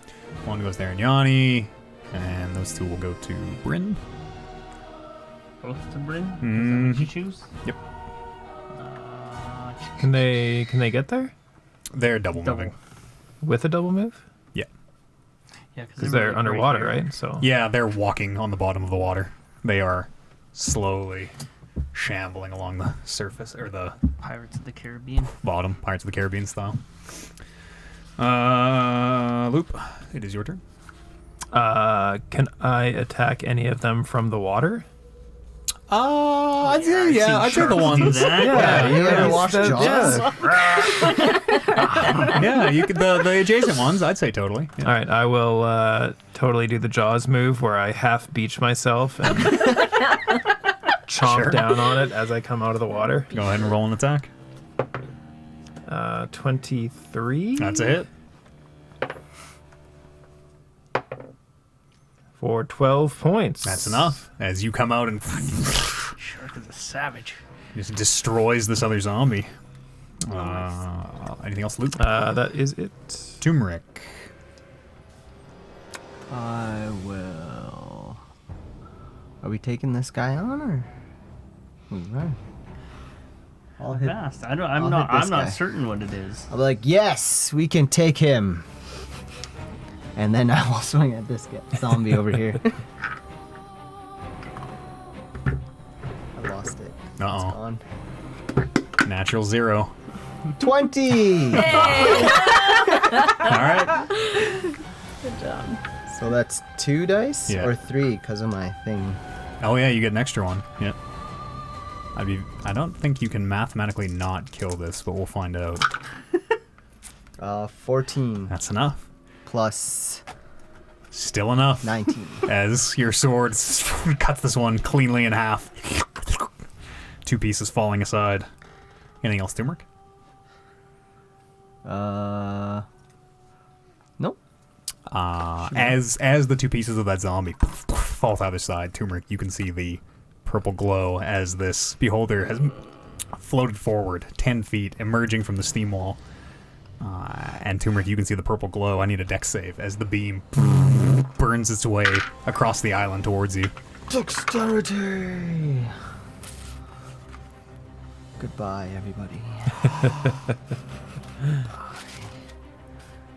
One goes there and Yanni, and those two will go to Bryn. Both to Bryn? Is that Mhm. what you choose? Yep. Can they get there They're double Double. moving. with a double move? Yeah. Yeah, Because they're underwater, right? So Yeah, they're walking on the bottom of the water. They are slowly shambling along the surface, or the Pirates of the Caribbean. bottom, Pirates of the Caribbean style. Loop, it is your turn. can I attack any of them from the water? I'd say, I'd say the Do ones. that. Yeah, you ever watched Jaws? Yeah, you could the adjacent ones. I'd say totally. Yeah. All right, I will totally do the Jaws move where I half beach myself and chomp Sure. down on it as I come out of the water. Go ahead and roll an attack. 23. That's a hit. For 12 points. That's enough. As you come out and Shark is a savage. just destroys this other zombie. Anything else, Luke? That is it. Turmeric. I will. Are we taking this guy on or? Right. I'll hit. Fast. I'm I'll not. hit this I'm not guy. certain what it is. I'll be like, yes, we can take him. And then I will swing at this guy, zombie over here. I lost it. It's Uh-oh. gone. Natural 0. 20! All right. Good job. So that's 2 dice? Yeah. Or 3 because of my thing. Oh yeah, you get an extra one. Yep. I don't think you can mathematically not kill this, but we'll find out. 14 That's enough. plus Still enough. 19. As your sword cuts this one cleanly in half. 2 pieces falling aside. Anything else, Turmeric? Nope. As the 2 pieces of that zombie fall to either side, Turmeric, you can see the purple glow as this beholder has floated forward 10 feet, emerging from the steam wall. And Turmeric, you can see the purple glow. I need a dex save as the beam burns its way across the island towards you. Dexterity! Goodbye, everybody.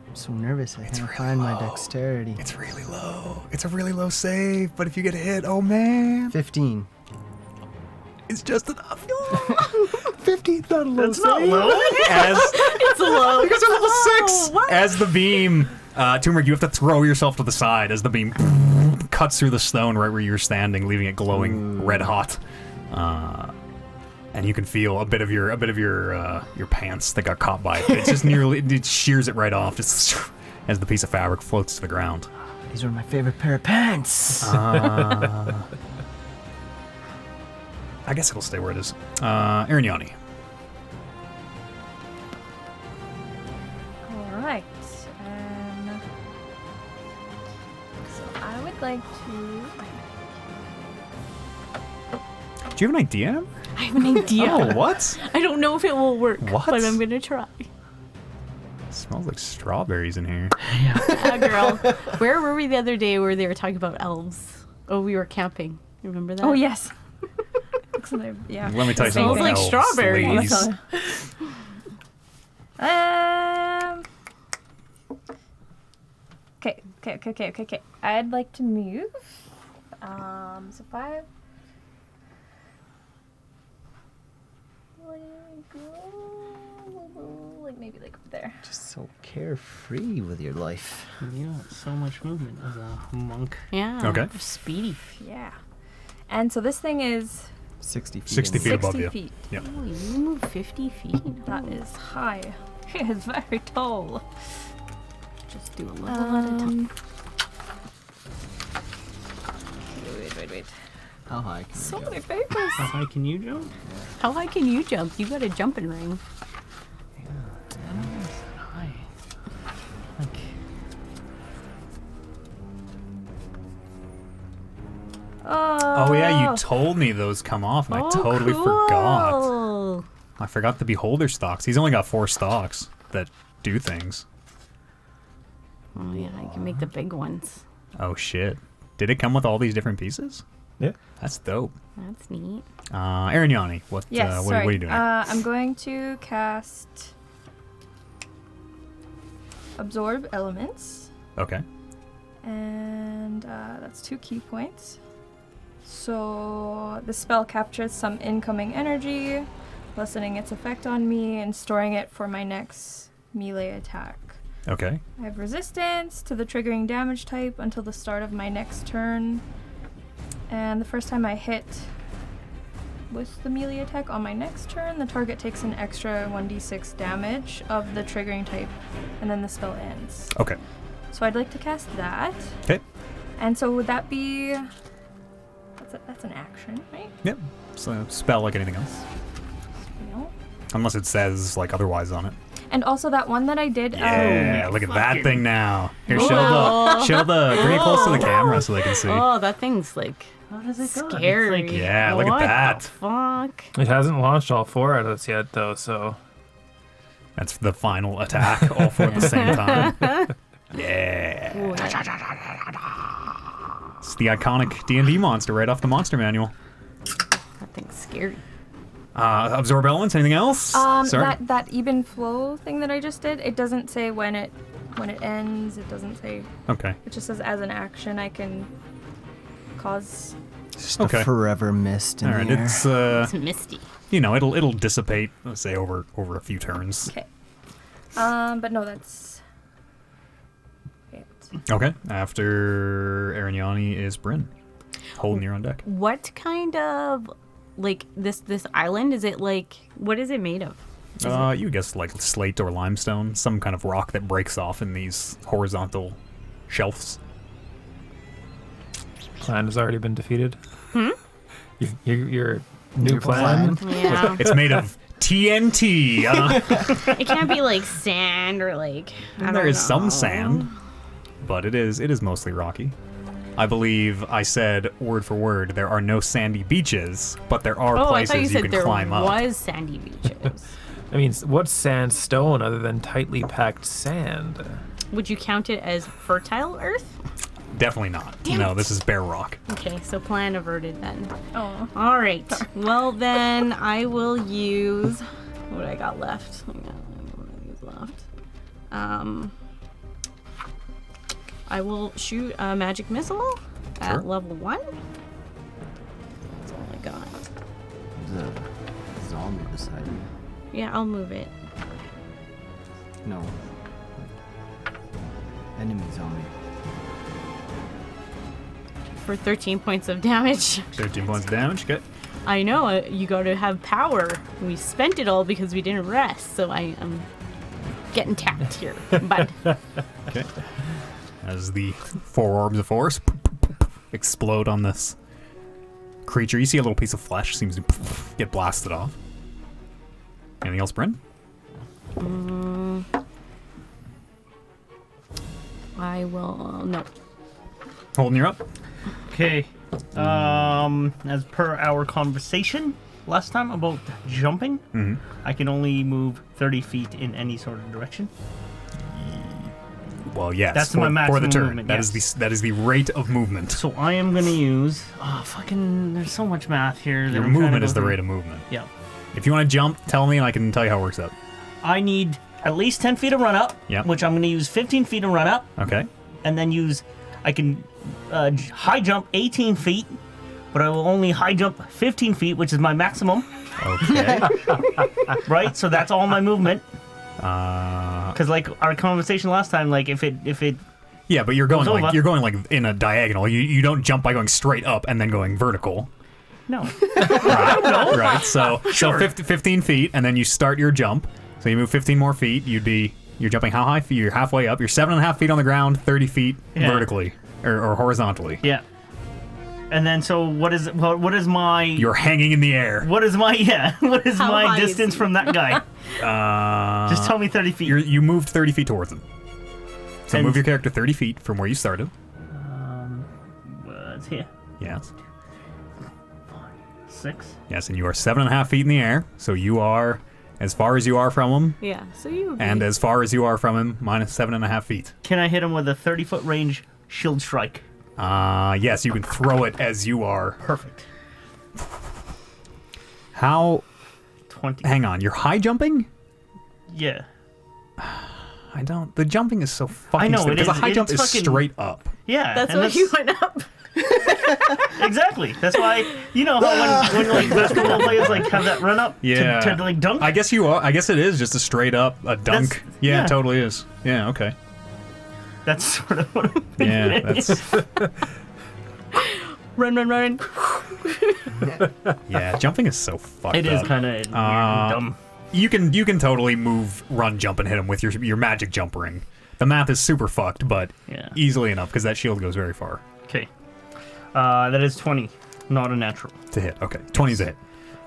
I'm so nervous. I can't find my dexterity. It's really low. It's a really low save, but if you get hit, oh man. 15. It's just enough. 15's not a low That's not low. As It's low. you guys are level 6. Oh, what? As the beam, Turmeric, you have to throw yourself to the side as the beam cuts through the stone right where you're standing, leaving it glowing red hot. And you can feel a bit of your pants that got caught by it. It just it shears it right off, just as the piece of fabric floats to the ground. These are my favorite pair of pants. I guess it'll stay where it is. Arignani. All right. So I would like to. Do you have an idea? I have an idea. Oh, what? I don't know if it will work, What? but I'm gonna try. Smells like strawberries in here. Girl, where were we the other day where they were talking about elves? Oh, we were camping. You remember that? Oh yes. Excellent. Yeah. Let me tell you Smells something. like strawberries. Okay. I'd like to move. So 5. Like maybe like over there. Just so carefree with your life. Yeah, so much movement as a monk. Yeah. Okay. They're speedy. Yeah. And so this thing is 60 feet. 60 feet above 60 you. feet. Yep. Oh, you move 50 feet. That is high. It is very tall. Just do a little at a time. Wait. How high can So you go? many papers. How high can you jump? How high can you jump? You got a jumping ring. I don't know if it's that high. Like, Oh yeah, you told me those come off, and I totally forgot. Cool. I forgot the beholder stalks. He's only got 4 stalks that do things. Oh yeah, you can make the big ones. Oh shit! Did it come with all these different pieces? Yeah. That's dope. That's neat. Arignani, what? Yes, what are you doing? I'm going to cast Absorb Elements, Okay. and that's 2 key points. So the spell captures some incoming energy, lessening its effect on me and storing it for my next melee attack. Okay. I have resistance to the triggering damage type until the start of my next turn. And the first time I hit with the melee attack on my next turn, the target takes an extra 1d6 damage of the triggering type, and then the spell ends. Okay. So I'd like to cast that. Okay. And so would that be... That's an action, right? Yep. So spell like anything else, No. unless it says like otherwise on it. And also that one that I did... Yeah, look at that fucking- thing now. Here, Whoa. show the, bring it close to the camera so they can see. Oh, that thing's like how does it go? scary. It's like, Yeah, look at What that. the fuck? It hasn't launched all 4 of us yet, though, so. That's the final attack, all 4 at the same time. Yeah. Ooh, that- It's the iconic D&D monster right off the monster manual. That thing's scary. Absorb elements. Anything else? Sorry. That even flow thing that I just did, it doesn't say when it ends. It doesn't say. Okay. It just says as an action I can cause. Just Okay. a forever mist in All right. the air. It's It's misty. it'll dissipate. Let's say over a few turns. Okay. But no, that's it. Okay. After Arignani is Bryn. Holding your own deck. What kind of like this island is it like? What is it made of? You guess like slate or limestone, some kind of rock that breaks off in these horizontal shelves. Plan has already been defeated. Your new Your plan? Yeah. It's made of TNT. It can't be like sand or like. I There don't is some know. sand, but it is mostly rocky. I believe I said word for word. There are no sandy beaches, but there are Oh, I thought you places said can there climb up. was sandy beaches. I mean, what's sandstone other than tightly packed sand? Would you count it as fertile earth? Definitely not. Damn No, it. this is bare rock. Okay, so plan averted then. Oh. All right. Well, then I will use what do I got left. I got what do I use left. I will shoot a magic missile at Sure. level 1. That's all I got. There's a zombie beside you. Yeah, I'll move it. No. Enemy zombie. For 13 points of damage. 13 points of damage. Okay. I know, you gotta have power. We spent it all because we didn't rest, so I am getting tapped here. But Okay. As the four orbs of force explode on this creature, you see a little piece of flesh seems to get blasted off. Anything else, Bryn? I will. No. Holding you up. Okay. As per our conversation last time about jumping, I can only move 30 feet in any sort of direction. Well, yes. That's for, my for the maximum turn. movement, That is yes. that is the rate of movement. So I am gonna use. Oh, fucking! There's so much math here. that Your I'm trying to movement go is the through. rate of movement. Yeah. If you want to jump, tell me and I can tell you how it works out. I need at least 10 feet of run up. Yep. Which I'm gonna use 15 feet of run up, Okay. and then use. I can high jump 18 feet, but I will only high jump 15 feet, which is my maximum. Okay. Right. So that's all my movement. uh, Because like our conversation last time, like if it yeah, but you're going Goes like over. you're going like in a diagonal. You don't jump by going straight up and then going vertical. no. Right. So Sure. 15 feet, and then you start your jump. So you move 15 more feet. You're jumping how high? You're halfway up. You're 7.5 feet on the ground, 30 feet Yeah. vertically or horizontally. Yeah. And then so what is my You're hanging in the air. what is my what is How my high is distance he? from that guy? Just tell me 30 feet. You moved 30 feet towards him. So And- move your character 30 feet from where you started. It's here. Yes. 6. Yes, and you are 7.5 feet in the air. So you are as far as you are from him, Yeah, so you would be- and as far as you are from him, minus 7.5 feet. Can I hit him with a 30-foot range shield strike? Yes, you can throw it as you are. Perfect. How? 20. Hang on, you're high jumping? Yeah. I don't. The jumping is so fucking. know, stupid, it because is- a high jump it's is fucking- straight up. Yeah. That's and why you went up. Exactly. That's why you know how when like basketball players like have that run up Yeah. to like dunk. I guess you are. I guess it is just a straight up a dunk. That's- Yeah, yeah. it totally is. Yeah. Okay. That's sort of what I'm thinking. Yeah. That's. Run. Yeah. Jumping is so fucked It is up. kind of dumb. You can totally move, run, jump, and hit him with your magic jump ring. The math is super fucked, but Yeah. easily enough because that shield goes very far Okay. That is 20, not a natural. to hit. Okay, 20's a hit.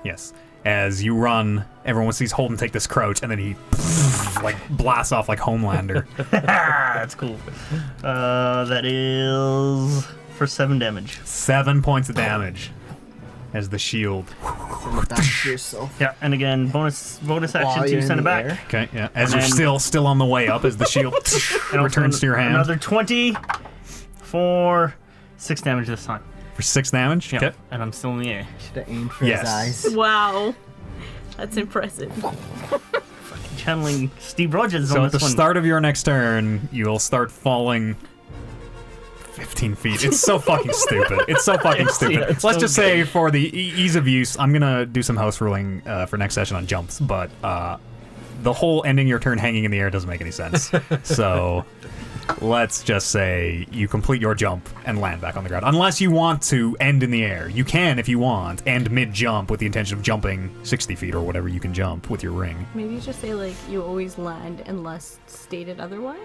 Yes. As you run, everyone sees Holden take this crouch, and then he like blasts off like Homelander. That's cool. That is for 7 damage. 7 points of damage as the shield. Send it back to yourself. Yeah, and again, bonus While action you're to in send it the back. air. Okay, yeah. As And you're then- still on the way up, as the shield And also returns to your hand Another 20 for 6 damage this time. for 6 damage. Yeah, Okay. and I'm still in the air. Should have aimed for Yes. his eyes. Wow. That's impressive. Channeling Steve Rogers So on at the this one. start of your next turn, you'll start falling 15 feet. It's so fucking stupid. It's so fucking stupid. it's Let's so just good. say for the ease of use, I'm gonna do some house ruling for next session on jumps, but the whole ending your turn hanging in the air doesn't make any sense. So let's just say you complete your jump and land back on the ground. Unless you want to end in the air. You can, if you want, end mid-jump with the intention of jumping 60 feet or whatever you can jump with your ring. Maybe you just say, like, you always land unless stated otherwise?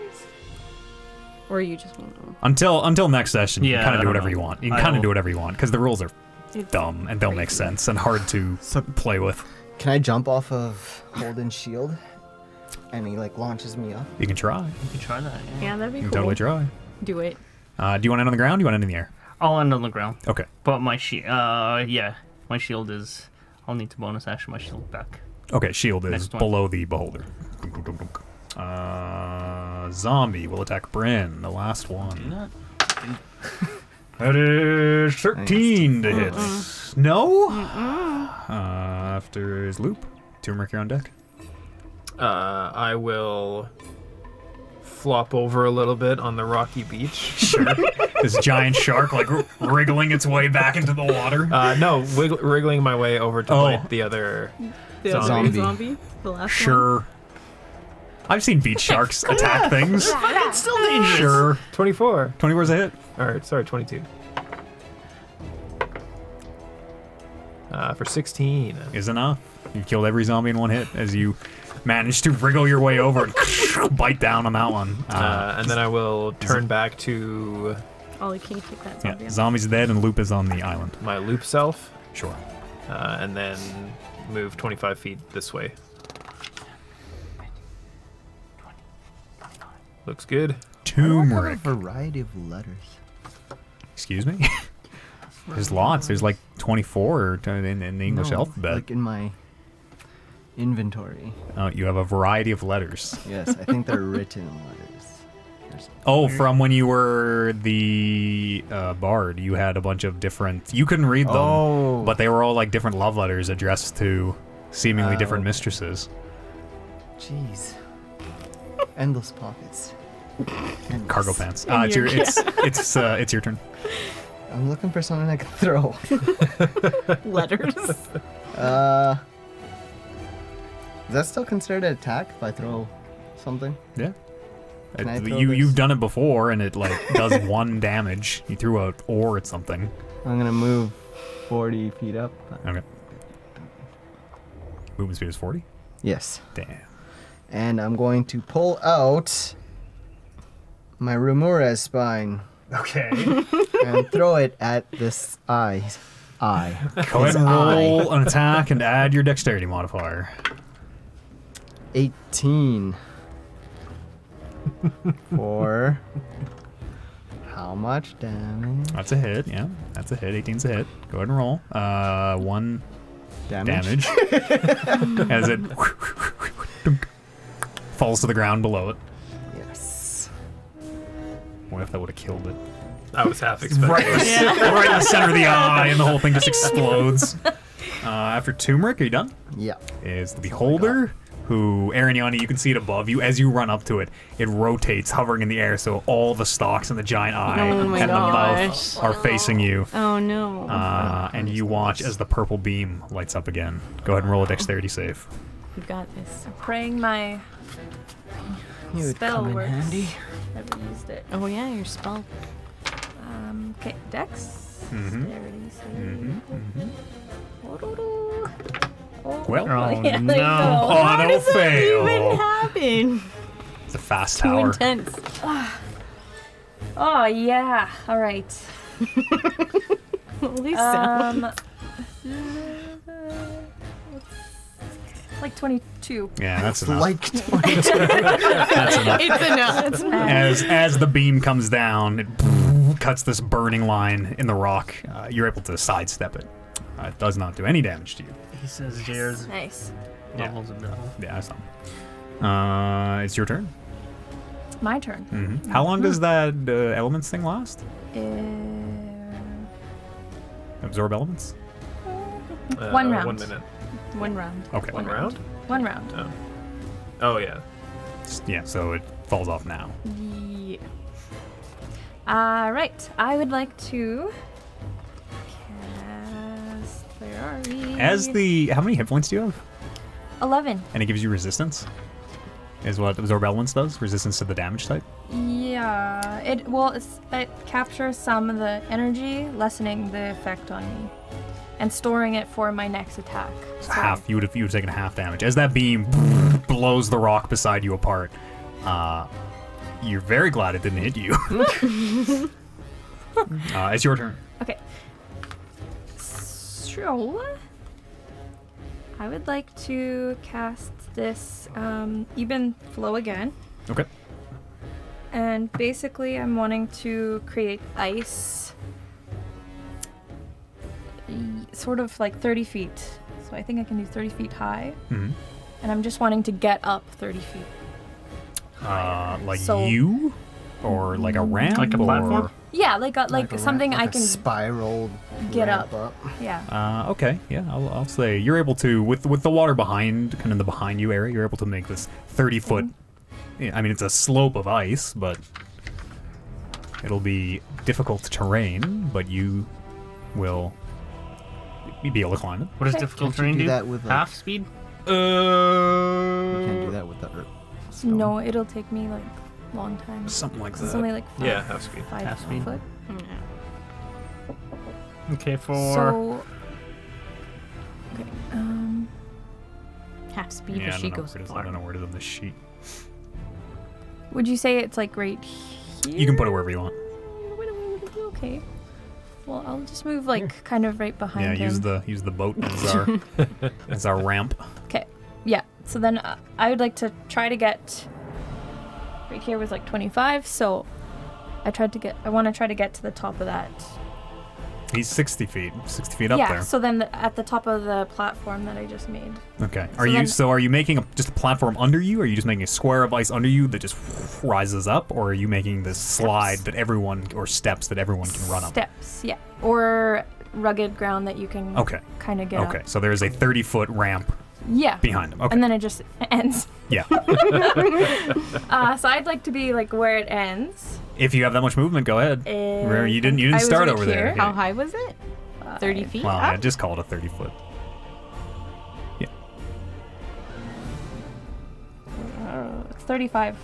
Or you just won't know. Until next session, you Yeah, can kind I of do don't whatever know. you want. You can I kind of will- do whatever you want, because the rules are It's dumb and don't make crazy. sense and hard to play with. Can I jump off of Holden's shield? And he like launches me up. You can try. You can try that. Yeah. Yeah, that'd be You can cool. totally try. Do it. Do you want to end on the ground? Or do you want to end in the air? I'll end on the ground. Okay. But my shield, yeah, my shield is. I'll need to bonus action my shield back. Okay, shield is Next one. below the beholder. Zombie will attack Bryn, the last one. That is 13 to hit. No? After his loop, turmeric, you're on deck. I will flop over a little bit on the rocky beach. Sure. This giant shark, like, wriggling its way back into the water. No, wriggling my way over to bite the other The other Zombie. zombie. The last one. Sure. I've seen beach sharks attack things. It's still dangerous. Sure. 24. 24's a hit. Alright, sorry, 22. For 16. Is enough. You've killed every zombie in one hit as you manage to wriggle your way over and bite down on that one. And then I will turn back to Ollie, can you take that zombie Yeah, out? zombie's dead and Loop is on the island. my loop self, Sure. and then move 25 feet this way. Looks good. Turmeric. A variety of letters. Excuse me? There's lots. There's like 24 in the English No, alphabet. Like in my inventory. Oh, you have a variety of letters. Yes, I think they're written letters. There's- Oh, from when you were the bard, you had a bunch of different... You couldn't read them, Oh. but they were all like different love letters addressed to seemingly different okay. mistresses. Jeez. Endless pockets. Endless. Cargo pants. In It's your- it's your turn. I'm looking for something I can throw. Letters. Is that still considered an attack if I throw something? Yeah. Can I throw You've this? done it before, and it like does 1 damage. You threw a ore at something. I'm gonna move 40 feet up. Okay. Movement speed is 40. Yes. Damn. And I'm going to pull out my Remura's spine Okay. and throw it at this eye. Go ahead and roll an attack and add your dexterity modifier. 18. For how much damage? That's a hit. Yeah, that's a hit. 18's a hit. Go ahead and roll. 1 damage as it falls to the ground below it. Yes. What if that would have killed it? I was half expecting. Right in the center of the eye, and the whole thing just explodes. After Turmeric, are you done? Yeah. Is the Beholder, who, Arignani, you can see it above you. As you run up to it, it rotates, hovering in the air, so all the stalks in the giant eye Oh my and the gosh. mouth are facing you. Oh no. And you watch as the purple beam lights up again. Go ahead and roll a dexterity save. You got this. Praying my You would spell come in works. handy. Never used it. Oh yeah, your spell. Okay, Dex. Mhm. Dexterity save. Oh, Well, Oh, Yeah, no. like, Oh, how no does that fail. even happen? it's a fast Too tower. intense. Oh yeah. All right. Holy sound. Like 22. Yeah, that's enough. Like 22. That's enough. It's enough. That's nice. As the beam comes down, it cuts this burning line in the rock. You're able to sidestep it. It does not do any damage to you. He says Jared's Nice. levels of devil. Yeah, that's not. It's your turn. My turn. How long does that elements thing last? Absorb elements? 1 round. 1 minute. 1 round. Okay. One round? 1 round. Oh yeah. Yeah, so it falls off now. Yeah. Right. I would like to cast. Where are we? How many hit points do you have? 11. And it gives you resistance? Is what Zorbelwins does? Resistance to the damage type? Yeah. It captures some of the energy, lessening the effect on me, and storing it for my next attack. So half. You would have taken half damage. As that beam blows the rock beside you apart, you're very glad it didn't hit you. It's your turn. Okay. So, I would like to cast this even flow again. Okay. And basically, I'm wanting to create ice sort of like 30 feet. So I think I can do 30 feet high. Mm-hmm. And I'm just wanting to get up 30 feet. Like So- you? Or like a ramp? Like a or- platform? Yeah, like a something ramp, I like a can spiral get ramp up. Yeah. Okay, yeah, I'll say you're able to, with the water behind, kind of the behind you area, you're able to make this 30-foot. I mean, it's a slope of ice, but it'll be difficult terrain. But you will be able to climb it. What does Okay. difficult Can't you terrain do do? that with, like- half speed? You can't do that with the stone. No, it'll take me like a long time. Something like It's that. only like Yeah, half speed. 5 Half speed. foot. Okay, for So. Okay. Half speed, Yeah, but I she don't know goes where it is. I far. don't know where it is on the sheet. Would you say it's like right here? You can put it wherever you want. Okay. Well, I'll just move like kind of right behind Yeah, him. use the boat as our ramp. Okay. Yeah. So then I would like to try to get right here was like 25. So I want to try to get to the top of that. He's 60 feet up yeah. there. So then at the top of the platform that I just made. Okay. So Are you making just a platform under you? Or are you just making a square of ice under you that just rises up? Or are you making this slide that everyone, or steps that everyone can run up? Steps. Yeah. Or rugged ground that you can Okay. kind of get Okay. up. So there's a 30-foot ramp Yeah. behind him. Okay. And then it just ends. Yeah. So I'd like to be like where it ends. If you have that much movement, go ahead. You didn't I was start right over here. there. How high was it? 30 feet Well, up? yeah, just call it a 30-foot. Yeah. It's 35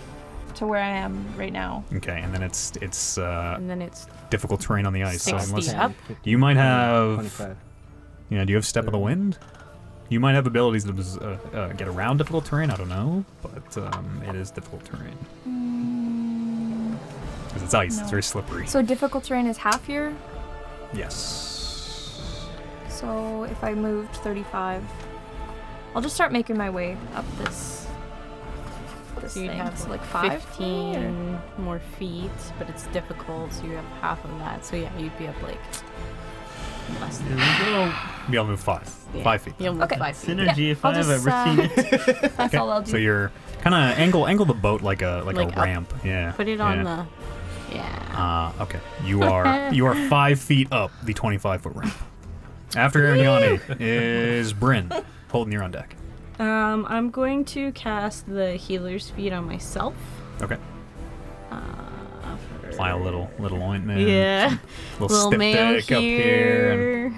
to where I am right now. Okay, and then it's And then it's difficult terrain on the ice. So 60 unless up. you might have, 25. do you have Step of the Wind? You might have abilities to get around difficult terrain. I don't know, but it is difficult terrain because it's ice. No. It's very slippery. So difficult terrain is half here. Yes. So if I moved 35, I'll just start making my way up this So you'd thing. have So like like 5 15 more feet, but it's difficult, so you have half of that. So yeah, you'd be up like less Here than we go. Maybe I'll move 5. yeah. 5 feet. You'll move Okay. 5 feet. Synergy, Yeah, if I'll I've just, ever seen it. That's all I'll do. So you're kind of angle the boat like a Like up. ramp. Yeah. Put it on yeah. the. Yeah. Okay. You are 5 feet up the 25-foot ramp. After Ariane is Bryn. Holden, you're on deck. I'm going to cast the healer's feet on myself. Okay. For- Apply a little ointment. Yeah. Little mayo styptic up here. And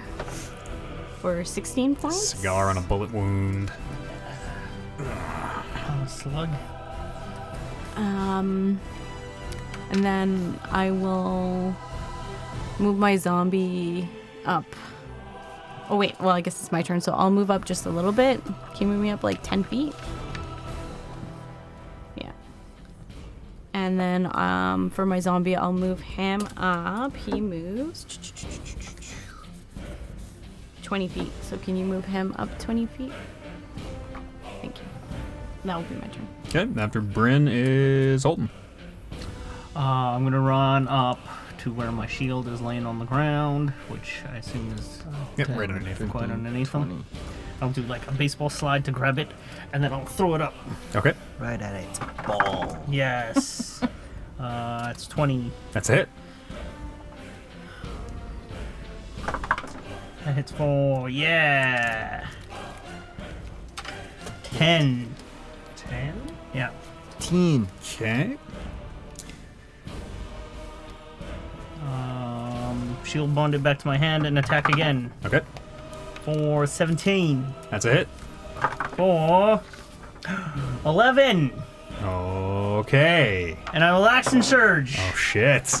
for 16 points. cigar on a bullet wound. Oh, slug. And then I will move my zombie up. Oh wait, well I guess it's my turn, so I'll move up just a little bit. Can you move me up like 10 feet? Yeah. And then for my zombie, I'll move him up. He moves 20 feet. So can you move him up 20 feet? Thank you. That will be my turn. Okay. After Bryn is Holden. I'm gonna run up to where my shield is laying on the ground, which I assume is Yep, 10, right underneath him. quite 15, underneath 20. him. I'll do like a baseball slide to grab it, and then I'll throw it up. Okay. Right at its ball. Yes. It's 20. That's a hit. That hits for, yeah. 10. 10? Yeah. Teen. Okay. Shield bond it back to my hand and attack again. Okay. For 17. That's a hit. For 11. Okay. And I will action surge. Oh, shit.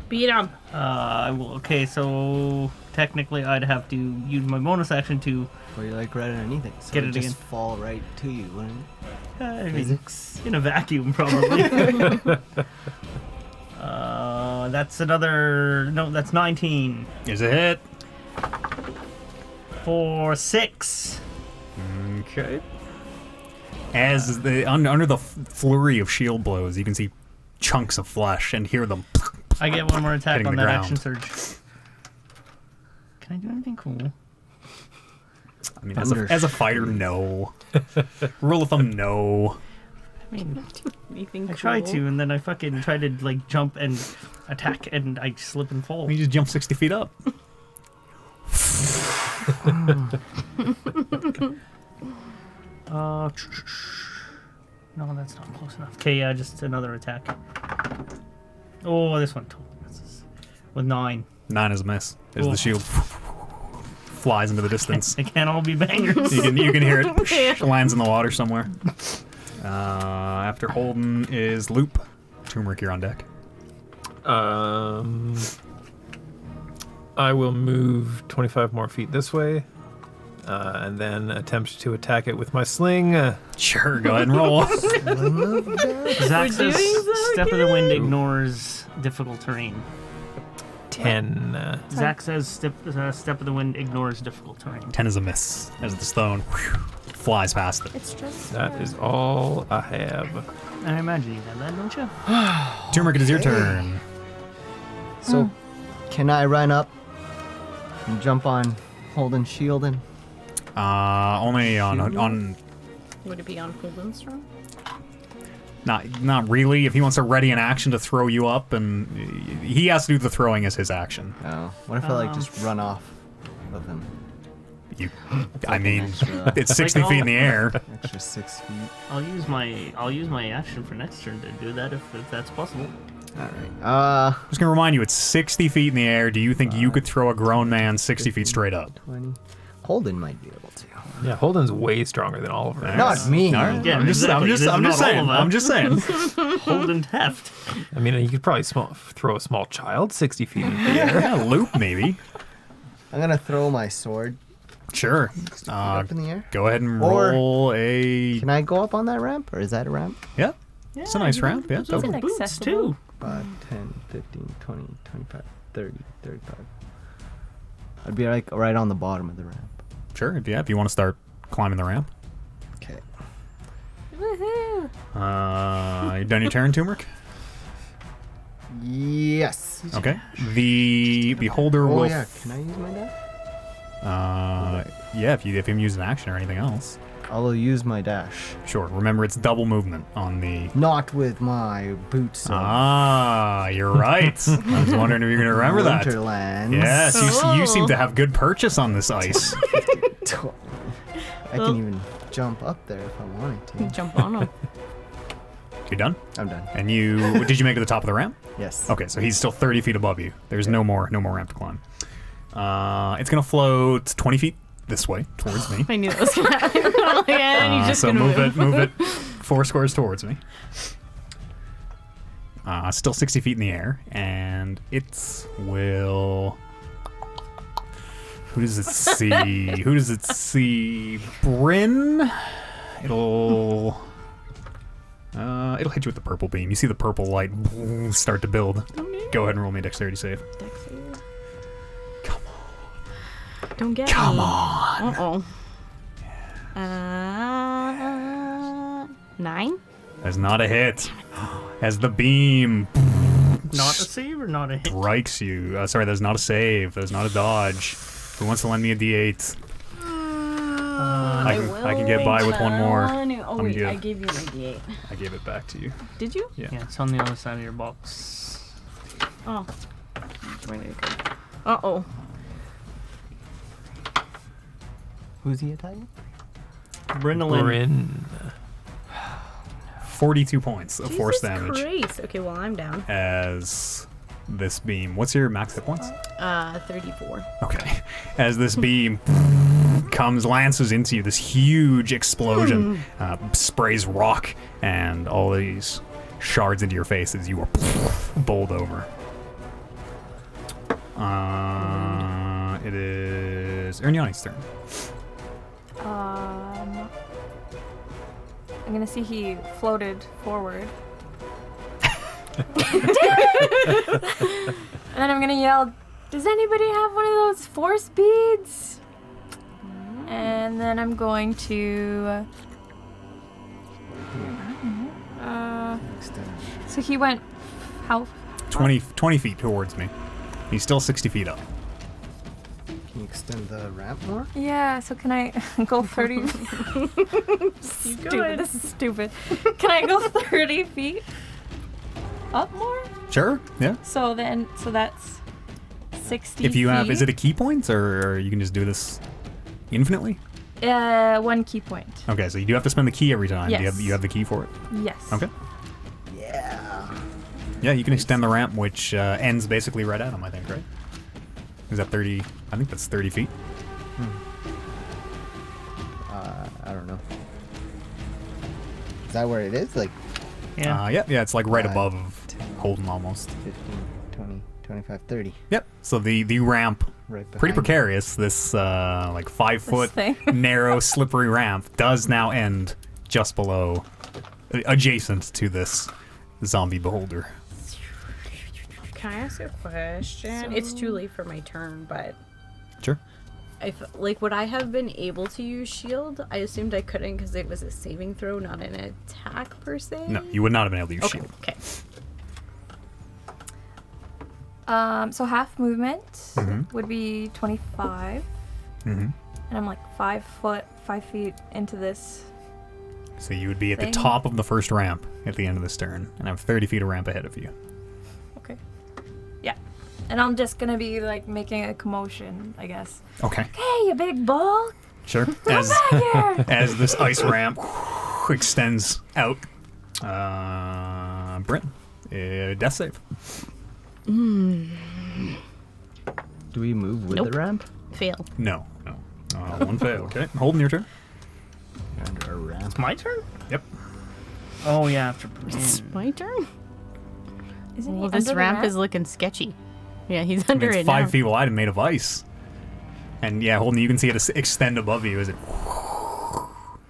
Beat him. I will. Okay, so technically I'd have to use my bonus action to. Or you like right underneath it. So Get it'd it just again. fall right to you, wouldn't it? I mean, Physics. in a vacuum, probably. That's another. No, that's 19. Is a hit. For 6. Okay. As the under the flurry of shield blows, you can see chunks of flesh and hear them. I get one more attack Hitting on the that ground. action surge. Can I do anything cool? I mean, as a fighter, no. Rule of thumb, no. I mean, Anything I try cool? to, and then I fucking try to like jump and attack, and I slip and fall. You just jump 60 feet up. No, that's not close enough. Okay, yeah, just another attack. Oh, this one totally misses. With 9. 9 is a miss. As the Cool. shield flies into the distance. They can't all be bangers. You can hear it lands in the water somewhere. After Holden is Loop. Turmeric, you're on deck. I will move 25 more feet this way, and then attempt to attack it with my sling. Sure, go ahead and roll. Zach says Step of the Wind ignores difficult terrain. 10. Zach says Step of the Wind ignores difficult terrain. 10 is a miss as the stone flies past it. It's just That is all I have. I imagine you have that, don't you? Turmeric, it is your turn. So, can I run up and jump on Holden's shield and Only on Would it be on Holden's turn? not really. If he wants to ready an action to throw you up, and he has to do the throwing as his action. oh, what if I like just run off of him? You, I mean, Extra, it's 60 Like, feet in the air. extra 6 feet. I'll use my action for next turn to do that if that's possible. All right. I'm just gonna remind you, it's 60 feet in the air. Do you think you could throw a grown man 60 feet straight up? 20. Holden might be able to. Yeah, Holden's way stronger than Oliver. Not me. All right. Yeah, I'm just exactly. saying. Not all of them. I'm just saying. Holden heft. I mean, you could probably throw a small child 60 feet in the air. Yeah, Loop maybe. I'm gonna throw my sword Sure. up in the air. Go ahead and Or- roll a. Can I go up on that ramp, or is that a ramp? Yeah. It's a nice ramp. Yeah. Keep it Double boots accessible. too. 5, 10, 15, 20, 25, 30, 35. I'd be like right on the bottom of the ramp. Sure. Yeah. If you want to start climbing the ramp. Okay. Woohoo! You done your turn, Turmeric? Yes. Okay. The beholder Oh will. yeah. Can I use my dash? Yeah. If you use an action or anything else. I'll use my dash. Sure. Remember, it's double movement on the. Not with my boots. Ah, you're right. I was wondering if you're going to remember that. Winterlands. Yes, you seem to have good purchase on this ice. I can even jump up there if I wanted to. Jump on him. You done? I'm done. And did you make it to the top of the ramp? Yes. Okay, so he's still 30 feet above you. There's no more ramp to climb. It's gonna float 20 feet this way towards me. I knew that was gonna happen. And you just So gonna move it 4 squares towards me. Still 60 feet in the air, and it will. Who does it see? Bryn. It'll hit you with the purple beam. You see the purple light start to build. Go ahead and roll me a dexterity save. Come on. Don't get Come me. on. Uh-oh. 9? That's not a hit. As the beam Not a save or not a hit? strikes you. Sorry, that's not a save. That's not a dodge. Who wants to lend me a d8? I can get by with one more. Oh, I'm wait, good. I gave you my D8. I gave it back to you. Did you? Yeah. Yeah, it's on the other side of your box. Oh. Where did it go? Uh-oh. Who's he attacking? Adrenaline. Bryn. 42 points of force damage Christ. Okay, well, I'm down. as this beam. What's your max hit points? 34. Okay. As this beam lances into you, this huge explosion sprays rock and all these shards into your face as you are bowled over. It is Erniani's turn. I'm gonna see he floated forward. And then I'm gonna yell, "Does anybody have one of those force beads?" And then I'm going to. So he went how? 20 feet towards me. He's still 60 feet up. Can you extend the ramp more? Yeah, so can I go 30? Stupid. This is stupid. Can I go 30 feet up more? Sure. Yeah. So that's 60 If you have, feet. is it a key point or you can just do this infinitely? 1 key point. Okay, so you do have to spend the key every time. Yes. You have the key for it? Yes. Okay. Yeah. Yeah, you can extend the ramp, which ends basically right at him, I think, right? Is that 30? I think that's 30 feet. I don't know. Is that where it is? Like Yeah. Yeah, it's like right 5, above 10, Holden almost. 15, 20, 25, 30. Yep. So the ramp, Right behind pretty you. precarious. This like 5 foot thing. narrow slippery ramp does now end just below, adjacent to this zombie beholder. Can I ask a question? It's too late for my turn, but Sure. if would I have been able to use shield? I assumed I couldn't because it was a saving throw, not an attack per se. No, you would not have been able to use Okay. shield. Okay. So half movement Mhm. would be 25, Mm-hmm. and I'm like 5 feet into this. So you would be at the Thing. top of the first ramp at the end of this turn, and have 30 feet of ramp ahead of you. Okay. Yeah. And I'm just gonna be like making a commotion, I guess. Okay. Hey, you big ball! Sure. Come back here! As this ice ramp extends out, Brent, death save. Do we move with Nope. the ramp? Fail. No. One fail. Okay. Holden, your turn. Under a ramp. My turn? Yep. Oh, yeah, after It's my turn. Isn't he Well, this under the ramp is looking sketchy. Yeah, he's I under mean, it it's 5 now. feet wide and made of ice. And yeah, Holden, you can see it extend above you as it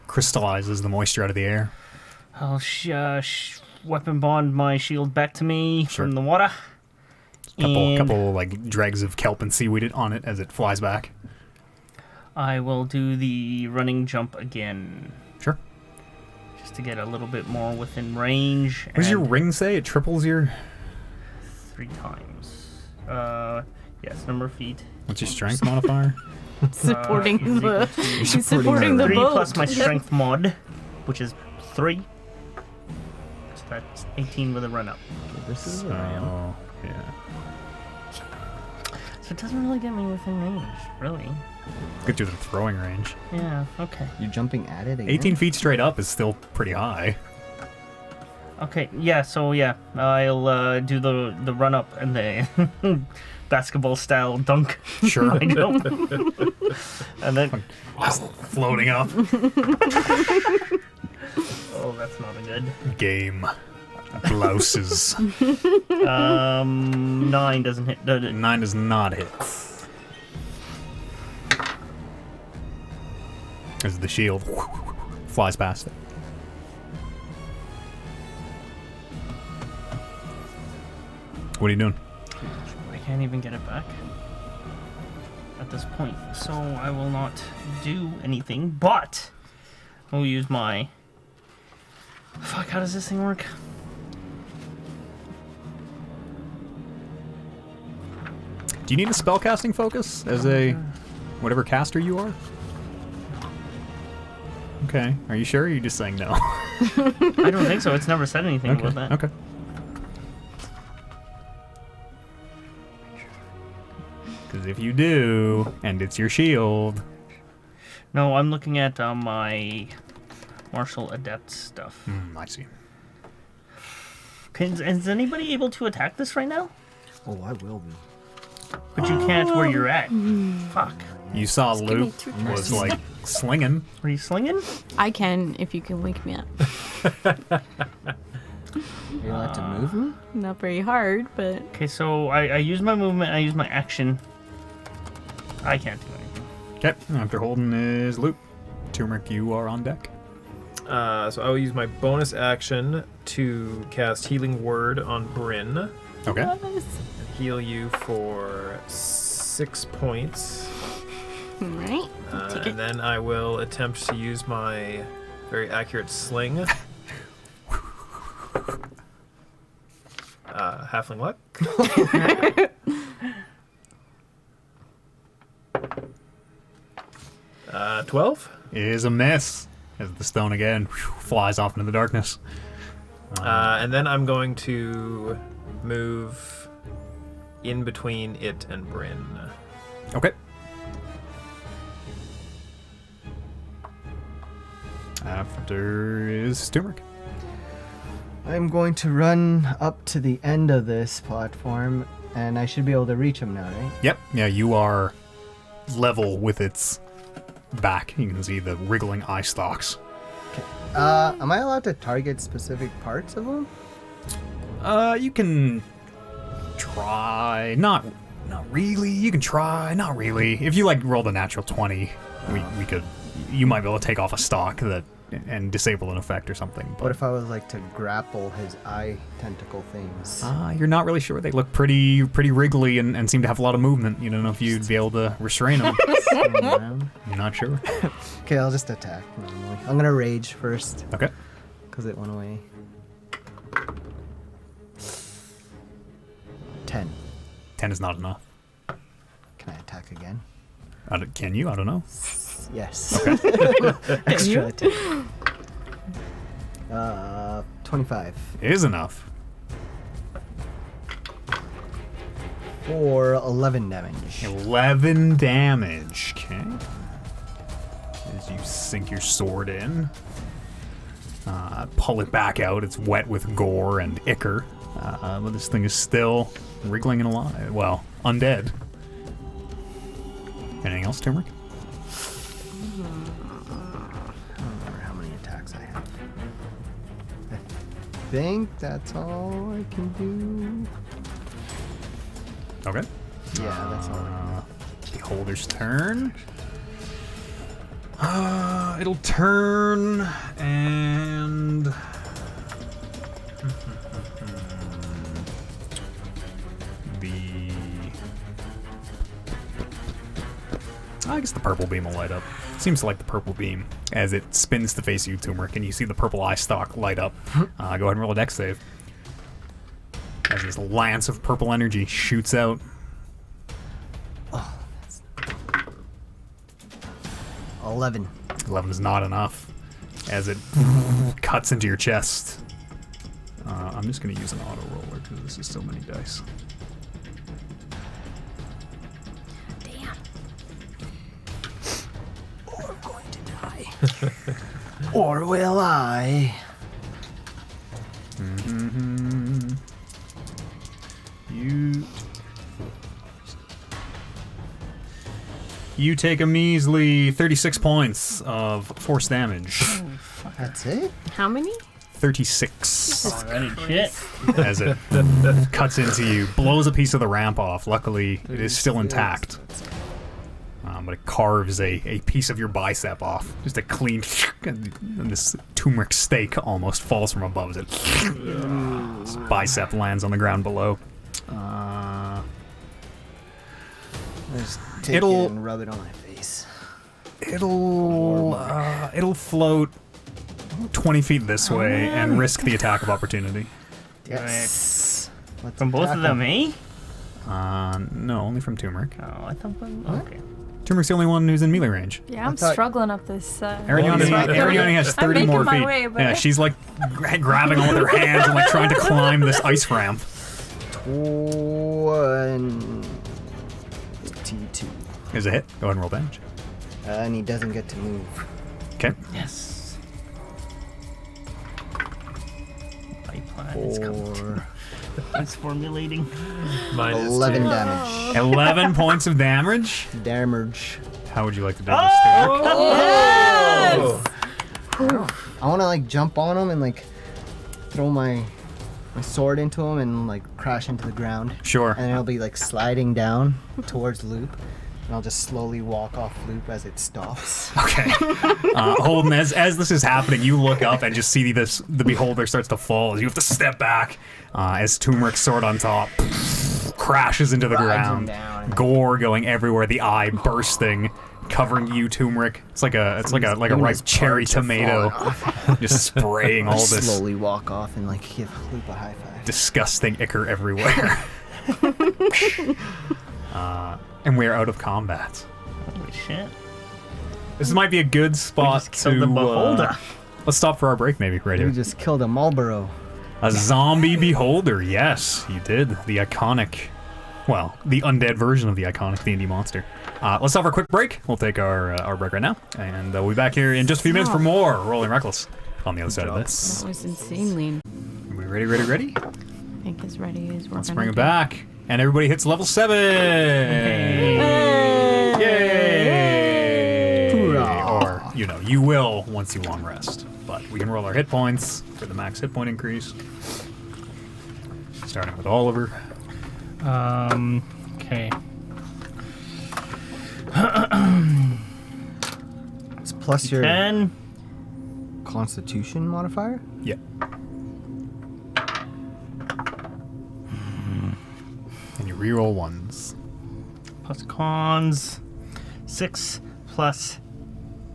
crystallizes the moisture out of the air. I'll weapon bond my shield back to me Sure. from the water. Couple like dregs of kelp and seaweed on it as it flies back. I will do the running jump again, Sure. just to get a little bit more within range. What does your and ring say? It triples your... 3 times. Yes, number of feet. What's your strength modifier? Supporting is the equal to he's supporting the 3 boat. plus my strength mod, which is 3. So that's 18 with a run up. This is So, where I am. yeah. So it doesn't really get me within range, really. Get you to the throwing range. Yeah, okay. You're jumping at it again? 18 feet straight up is still pretty high. Okay, yeah, so yeah, I'll do the run up and the basketball style dunk. Sure. I jump. And then Floating up. oh, that's not a good. Game. Blouses. 9 doesn't hit. 9 does not hit. As the shield flies past it. What are you doing? I can't even get it back at this point, so I will not do anything, but I'll use my... Fuck, how does this thing work? Do you need a spellcasting focus as a whatever caster you are? Okay. Are you sure? Or are you just saying no? I don't think so, it's never said anything Okay. about that. Okay. Because if you do, and it's your shield, No, I'm looking at my martial adept stuff. I see. Is anybody able to attack this right now? Oh, I will be. But you can't where you're at. Fuck. You saw give me Luke 2 was like slinging. Are you slinging? I can if you can wake me up. Are you allowed to move me? Not very hard, but Okay, so I use my movement, I use my action. I can't do anything. Okay, after holding his loop, Turmeric, you are on deck. So I will use my bonus action to cast Healing Word on Bryn. Okay. yes. Heal you for 6 points. All right. Take it. And then I will attempt to use my very accurate sling. Halfling luck. Uh, 12. Is a miss. As the stone again flies off into the darkness. And then I'm going to move in between it and Bryn. Okay. After is Turmeric. I'm going to run up to the end of this platform, and I should be able to reach him now, right? Yep. Yeah, you are level with its back. You can see the wriggling eye stalks. Am I allowed to target specific parts of him? You can try. Not really. You can try. Not really. If you like rolled a natural 20, we could. You might be able to take off a stalk and disable an effect or something. What if I was like to grapple his eye tentacle things? You're not really sure. They look pretty wriggly and seem to have a lot of movement. You don't know if you'd be able to restrain them. You're not sure. Okay, I'll just attack normally. I'm gonna rage first, Okay. because it went away. 10. 10 is not enough. Can I attack again? Can you? I don't know. Yes. Extra attack. 25. It is enough. For 11 damage. 11 damage. Okay. As you sink your sword in, pull it back out. It's wet with gore and ichor, but this thing is still wriggling and alive. Well, undead. Anything else, Turmeric? I don't remember how many attacks I have. I think that's all I can do. Okay. Yeah, that's all I can do. Beholder's turn. It'll turn and I guess the purple beam will light up. Seems to like the purple beam as it spins to face you, Turmeric, and you see the purple eye stalk light up. Go ahead and roll a dex save. As this lance of purple energy shoots out. 11. 11 is not enough as it cuts into your chest. I'm just going to use an auto roller because this is so many dice. Damn. Or I'm going to die. Or will I? You take a measly 36 points of force damage. That's it? How many? 36. Alrighty, shit. As it cuts into you, blows a piece of the ramp off. Luckily, it is still intact. But it carves a piece of your bicep off. Just a clean, and this turmeric steak almost falls from above as its bicep lands on the ground below. Just take it and rub it on my face. It'll float 20 feet this way and risk the attack of opportunity. Yes. Let's From both attack of them, him. No, only from Turmeric. Oh, I thought. Okay. Turmeric's the only one who's in melee range. Yeah, I'm thought- struggling up this. Ariane has 30 making more my feet. way, but- Yeah, she's like grabbing on with her hands and like trying to climb this ice ramp. 22. Is a hit. Go ahead and roll damage. And he doesn't get to move. Okay. Yes. My plan is coming. 4, It's formulating. Mine is 11 2. damage. 11 points of damage. Damage. How would you like to do this, Stuart? Oh! I want to like jump on him and like throw my sword into him and like crash into the ground. Sure. And it'll be like sliding down towards Loop. And I'll just slowly walk off Loop as it stops. Okay. Holden, as this is happening, you look up and just see the beholder starts to fall. You have to step back as Turmeric's sword on top crashes into the Rides him ground. down. Gore going everywhere, the eye bursting, covering you, Turmeric. It's like a Even ripe his cherry parts are tomato, falling off. just spraying all this Slowly walk off and like give Loop a high five. disgusting ichor everywhere. And we're out of combat. Holy shit. This might be a good We spot just killed the to. beholder. Let's stop for our break, maybe, right You here. just killed a Marlboro. A zombie beholder, yes, you did. The iconic, well, the undead version of the iconic D&D monster. Let's stop for a quick break. We'll take our break right now, and we'll be back here in just a few minutes for more Rolling Reckless on the other side of this. That was insanely. Are we ready? I think it's ready. Let's bring it back. And everybody hits level 7! Yay! Or, you will once you long rest. But we can roll our hit points for the max hit point increase. Starting with Oliver. Okay. It's plus your 10. Constitution modifier? Yeah. And you reroll ones. Plus cons. 6 plus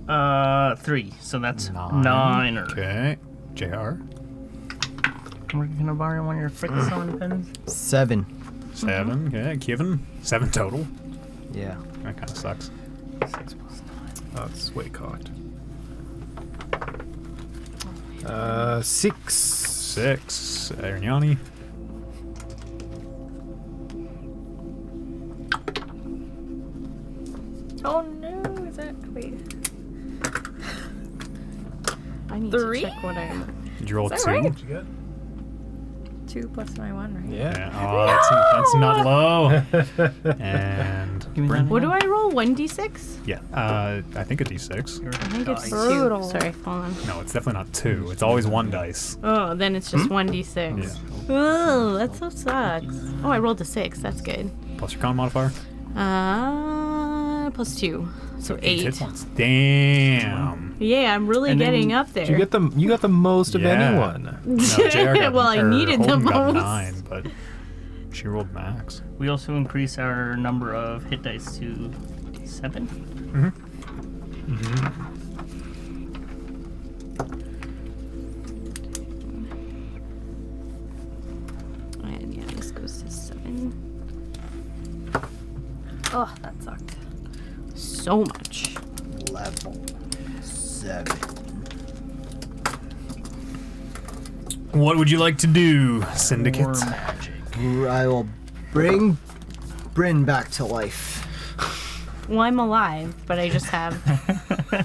3. So that's 9. Okay. JR. Can I borrow one of your frickin' sewing pens? 7. 7. Okay. Kevin. 7 total. Yeah. That kind of sucks. 6 plus 9. That's way caught. 6. 6. Arignani. Oh no, is that wait? I need 3? to check what I'm. Did you roll Is 2? that right? What'd you get? 2 plus my 1, right? Yeah. Yeah. Oh, that's not low. And Give me Bryn. that. What do I roll? 1d6? Yeah. I think a d6. I think it's Brutal. 2. Sorry, hold on. No, it's definitely not 2. It's always 1 dice. Oh, then it's just 1d6. Yeah. Oh, that so sucks. Oh, I rolled a 6. That's good. Plus your con modifier. Plus 2. So 8 hit 8. points. Damn. Yeah, I'm really And then getting up there. You got the most of Yeah. anyone. No, JR got, Well, I needed the Holden got most. 9, but she rolled max. We also increase our number of hit dice to 7. And yeah, this goes to 7. Oh, that sucked. So much. Level 7. What would you like to do, Syndicate? Or magic. I will bring Bryn back to life. Well, I'm alive, but I just have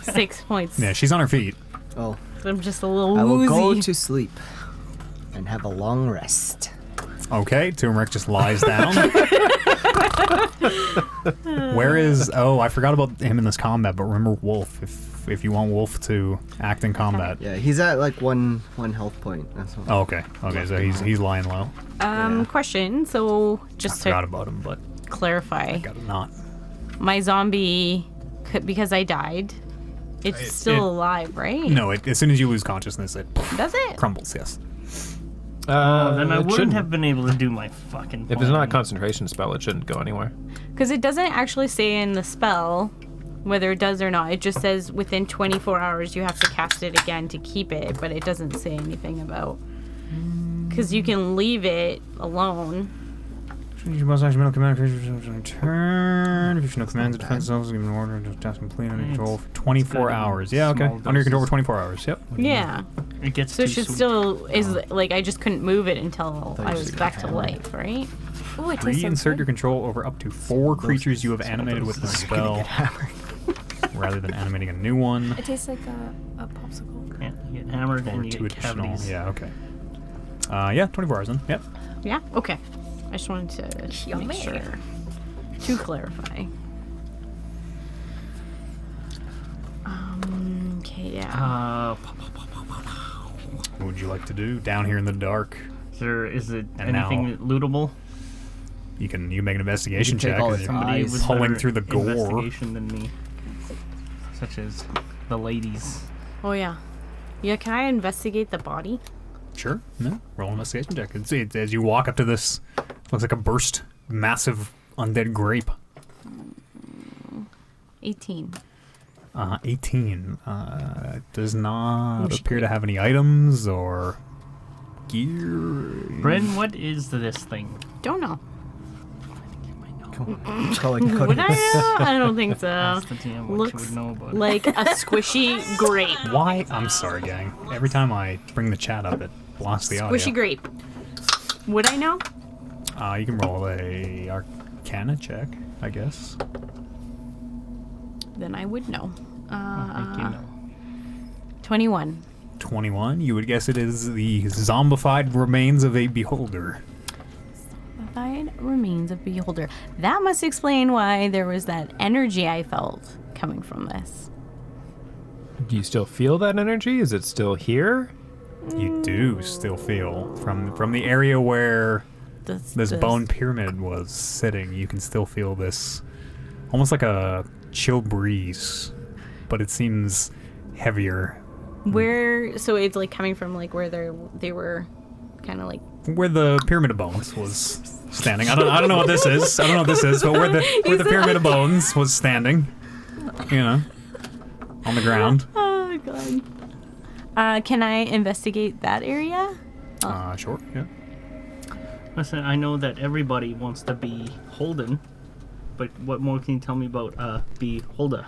6 points. Yeah, she's on her feet. Oh, I'm just a little I will go woozy. to sleep and have a long rest. Okay, Turmeric just lies down. Where is... Oh, I forgot about him in this combat, but remember Wolf, if you want Wolf to act in combat. Yeah, he's at like one health point. That's all. Oh, okay. Okay, so he's lying low. Question. So I just forgot to about him, but clarify, got it not. my zombie, because I died, it's still alive, right? No, as soon as you lose consciousness, it Does it? crumbles, yes. Then I it wouldn't shouldn't. have been able to do my fucking If it's not a plan. concentration spell, it shouldn't go anywhere. Because it doesn't actually say in the spell whether it does or not. It just says within 24 hours you have to cast it again to keep it, but it doesn't say anything about... Because you can leave it alone. You must actually command creatures in turn. If you no commands, defense themselves, give an order to task complete under control for 24 hours. Yeah, okay. small Under your control for doses. 24 hours, yep. Yeah. It gets So it too should sweet. still... is like, I just couldn't move it until you I was said back to hammer. life, right? Oh, it tastes so Reinsert your good. control over up to 4 creatures you have animated with the spell. rather than animating a new one. It tastes like a popsicle. Yeah, you get hammered Or and you 2 get additional. cavities. Yeah, okay. Yeah, 24 hours then. Yep. Yeah? Okay. I just wanted to Yummy. make sure. To clarify. Okay, yeah. What would you like to do? Down here in the dark, Is it And anything lootable? you can make an investigation take check. all as its you're Somebody eyes. with pulling better through the gore. investigation than me, such as the ladies. Oh, yeah. Yeah, can I investigate the body? Sure. No. Roll an investigation check. It's as you walk up to this, looks like a burst, massive undead grape. 18. 18. Does not Oosh. appear to have any items or gear. Bryn, what is this thing? Don't know. Call it Would cooking. I know? I don't think so. Ask the DM what you Looks would know about it. like a squishy grape. Why? I'm sorry, gang. Every time I bring the chat up, it blocks the audio. Squishy grape. Would I know? You can roll a Arcana check, I guess. Then I would know. I think you know. 21. 21. You would guess it is the zombified remains of a beholder. Zombified remains of beholder. That must explain why there was that energy I felt coming from this. Do you still feel that energy? Is it still here? You do still feel from the area where this bone pyramid was sitting. You can still feel this, almost like a chill breeze, but it seems heavier. Where? So it's like coming from like where they were, kind of like. Where the pyramid of bones was standing. I don't know what this is. I don't know what this is, but where the pyramid of bones was standing, you know, on the ground. Oh god. Can I investigate that area? Sure. Yeah. Listen, I know that everybody wants to be Holden, but what more can you tell me about Beholder?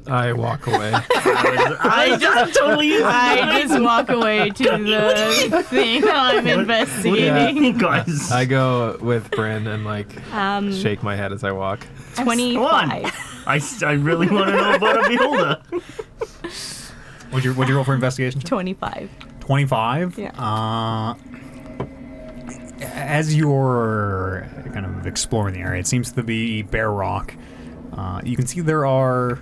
I walk away. I just totally. I just walk away to the thing I'm investigating. Guys. I go with Bryn and like shake my head as I walk. 25. I really want to know about a Beholder. What'd you roll for investigation? 25. 25. Yeah. As you're kind of exploring the area, it seems to be bare rock. You can see there are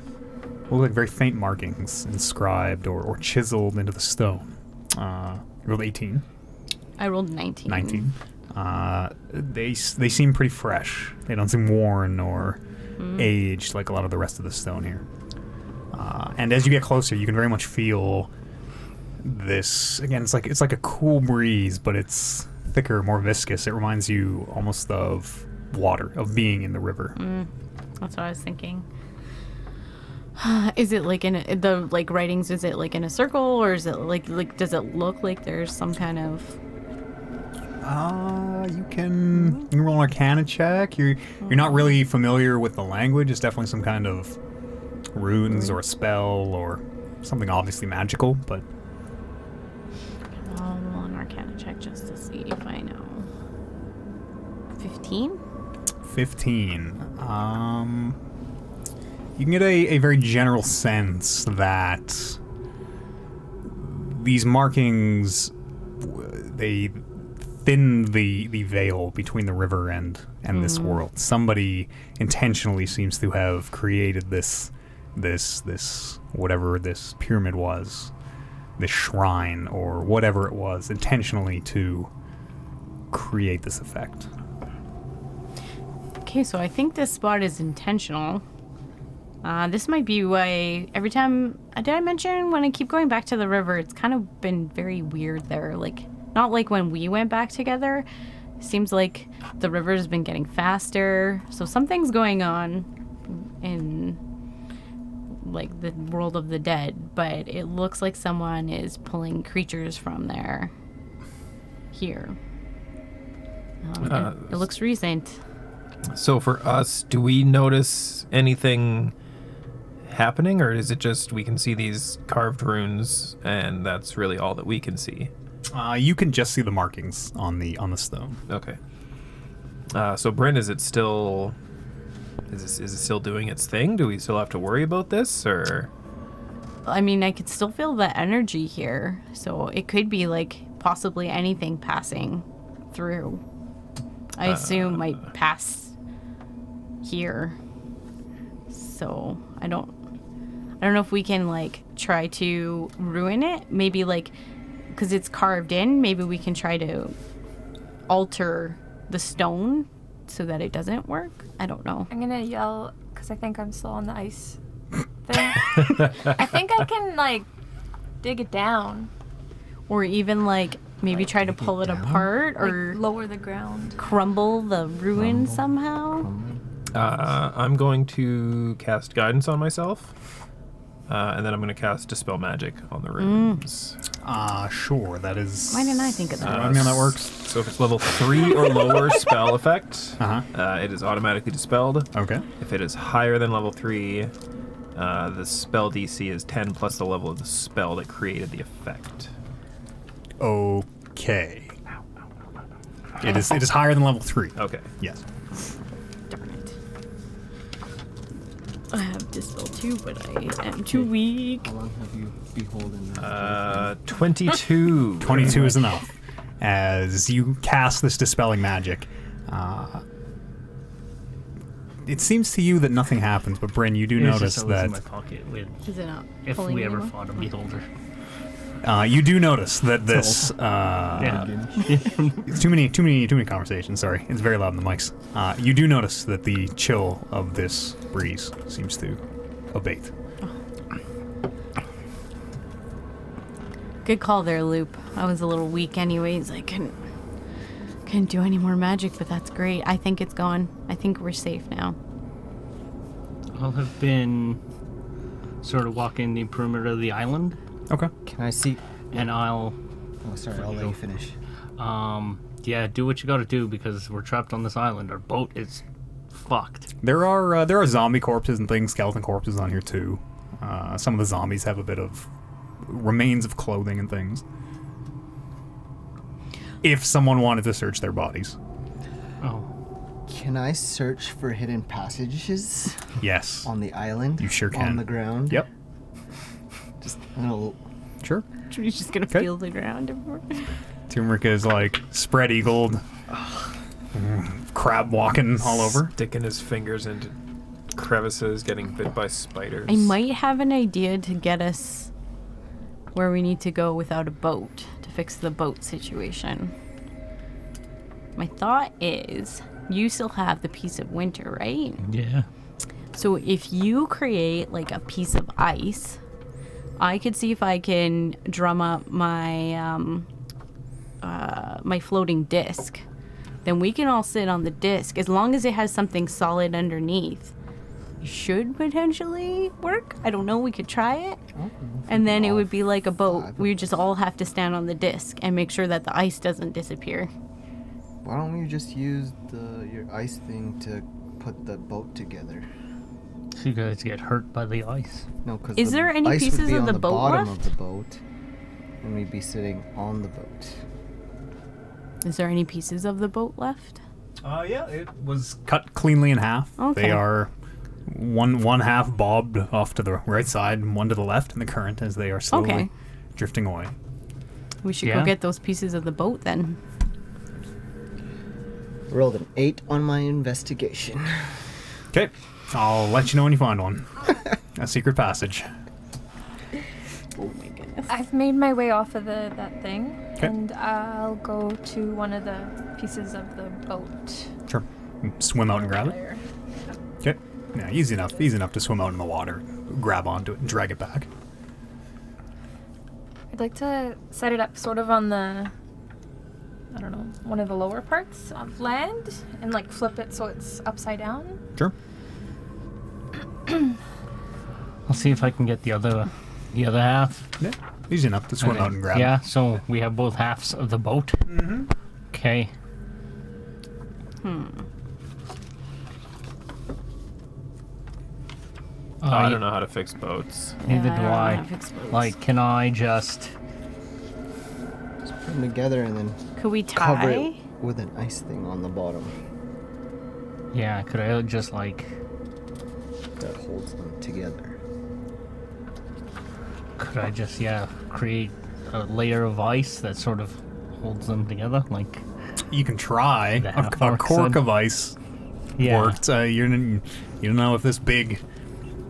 look like very faint markings inscribed or chiseled into the stone. You rolled 18. I rolled 19. 19. They seem pretty fresh. They don't seem worn or aged like a lot of the rest of the stone here. And as you get closer, you can very much feel this. Again, it's like a cool breeze, but it's thicker, more viscous. It reminds you almost of water, of being in the river. That's what I was thinking. Is it like in the like writings? Is it like in a circle, or is it like does it look like there's some kind of? You can roll an Arcana check. You're not really familiar with the language. It's definitely some kind of runes or a spell or something obviously magical, but I'll roll an Arcana check just to see if I know. 15. 15. You can get a very general sense that these markings, they thin the veil between the river and this world. Somebody intentionally seems to have created this whatever this pyramid was, this shrine or whatever it was, intentionally to create this effect. Okay, so I think this spot is intentional. This might be why every time, did I mention when I keep going back to the river, it's kind of been very weird there. Like, not like when we went back together. Seems like the river's been getting faster. So something's going on in, like, the world of the dead. But it looks like someone is pulling creatures from there. Here. It looks recent. So for us, do we notice anything happening, or is it just we can see these carved runes and that's really all that we can see? You can just see the markings on the stone. Okay. So Bryn, is it still Is it still doing its thing? Do we still have to worry about this, or? I mean, I could still feel the energy here, so it could be like possibly anything passing through. I assume might pass here. So I don't know if we can like try to ruin it. Maybe like because it's carved in, maybe we can try to alter the stone so that it doesn't work. I don't know. I'm gonna yell because I think I'm still on the ice thing. I think I can like dig it down, Or even like maybe try to dig it pull it down? apart like or lower the ground. crumble the ruin somehow. I'm going to cast guidance on myself, and then I'm going to cast dispel magic on the runes. Sure, that is... Why didn't I think of that? I mean, that works. So if it's level 3 or lower spell effect, Uh-huh. it is automatically dispelled. Okay. If it is higher than level 3, the spell DC is 10 plus the level of the spell that created the effect. Okay. It is higher than level 3. Okay. Yes. Darn it. I have dispel too, but I am too weak. How long have you beholden? 22. 22 is enough. As you cast this dispelling magic, it seems to you that nothing happens, but Bryn, you do It's notice just always in that my pocket with Is it not? if pulling we ever anymore? fought a beholder. you do notice that this Yeah. it's too many conversations. Sorry, it's very loud in the mics. You do notice that the chill of this breeze seems to abate. Good call there, Loop. I was a little weak anyways. I couldn't do any more magic, but that's great. I think it's gone. I think we're safe now. I'll have been sort of walking the perimeter of the island, Okay. Can I see? and I'll Oh, sorry. I'll let you finish. yeah, do what you gotta do because we're trapped on this island. Our boat is fucked. There are zombie corpses and things, skeleton corpses on here too. Some of the zombies have a bit of remains of clothing and things. If someone wanted to search their bodies, Oh, Can I search for hidden passages yes. on the island? You sure On can. the ground? Yep. Just a little. Sure. We're just gonna Okay. feel the ground. Turmeric is like spread eagled, crab walking all over. Sticking his fingers into crevices, getting bit by spiders. I might have an idea to get us where we need to go without a boat to fix the boat situation. My thought is, you still have the piece of winter, right? yeah. So if you create like a piece of ice, I could see if I can drum up my my floating disc. Then we can all sit on the disc as long as it has something solid underneath. Should potentially work. I don't know. We could try it, and then it would be like a boat. We would just all have to stand on the disc and make sure that the ice doesn't disappear. Why don't you just use your ice thing to put the boat together? So you guys get hurt by the ice. No, because Is there any ice pieces would be of on the the boat bottom left? of the boat, and we'd be sitting on the boat. Is there any pieces of the boat left? Yeah, it was cut cleanly in half. Okay. They are one half bobbed off to the right side and one to the left in the current as they are slowly Okay. drifting away. We should Yeah. go get those pieces of the boat then. Rolled an 8 on my investigation. Okay, I'll let you know when you find one. A secret passage. Oh my goodness. I've made my way off of that thing, 'Kay. and I'll go to one of the pieces of the boat. Sure. Swim out and grab it. There. Okay. Yeah, easy enough to swim out in the water, grab onto it, and drag it back. I'd like to set it up sort of on the, I don't know, one of the lower parts of land, and like flip it so it's upside down. Sure. I'll see if I can get the other half. Yeah, easy enough to swim Okay. out and grab Yeah, it. so we have both halves of the boat. Mm-hmm. Okay. I don't know how to fix boats. Neither Yeah, do don't know I. how to fix boats. Like, can I just... Just put them together and then Could we cover tie? it with an ice thing on the bottom. Yeah, could I just, like, that holds them together. Could I just, create a layer of ice that sort of holds them together? Like, You can try. The A half-orc cork said. of ice yeah. worked. You don't know if this big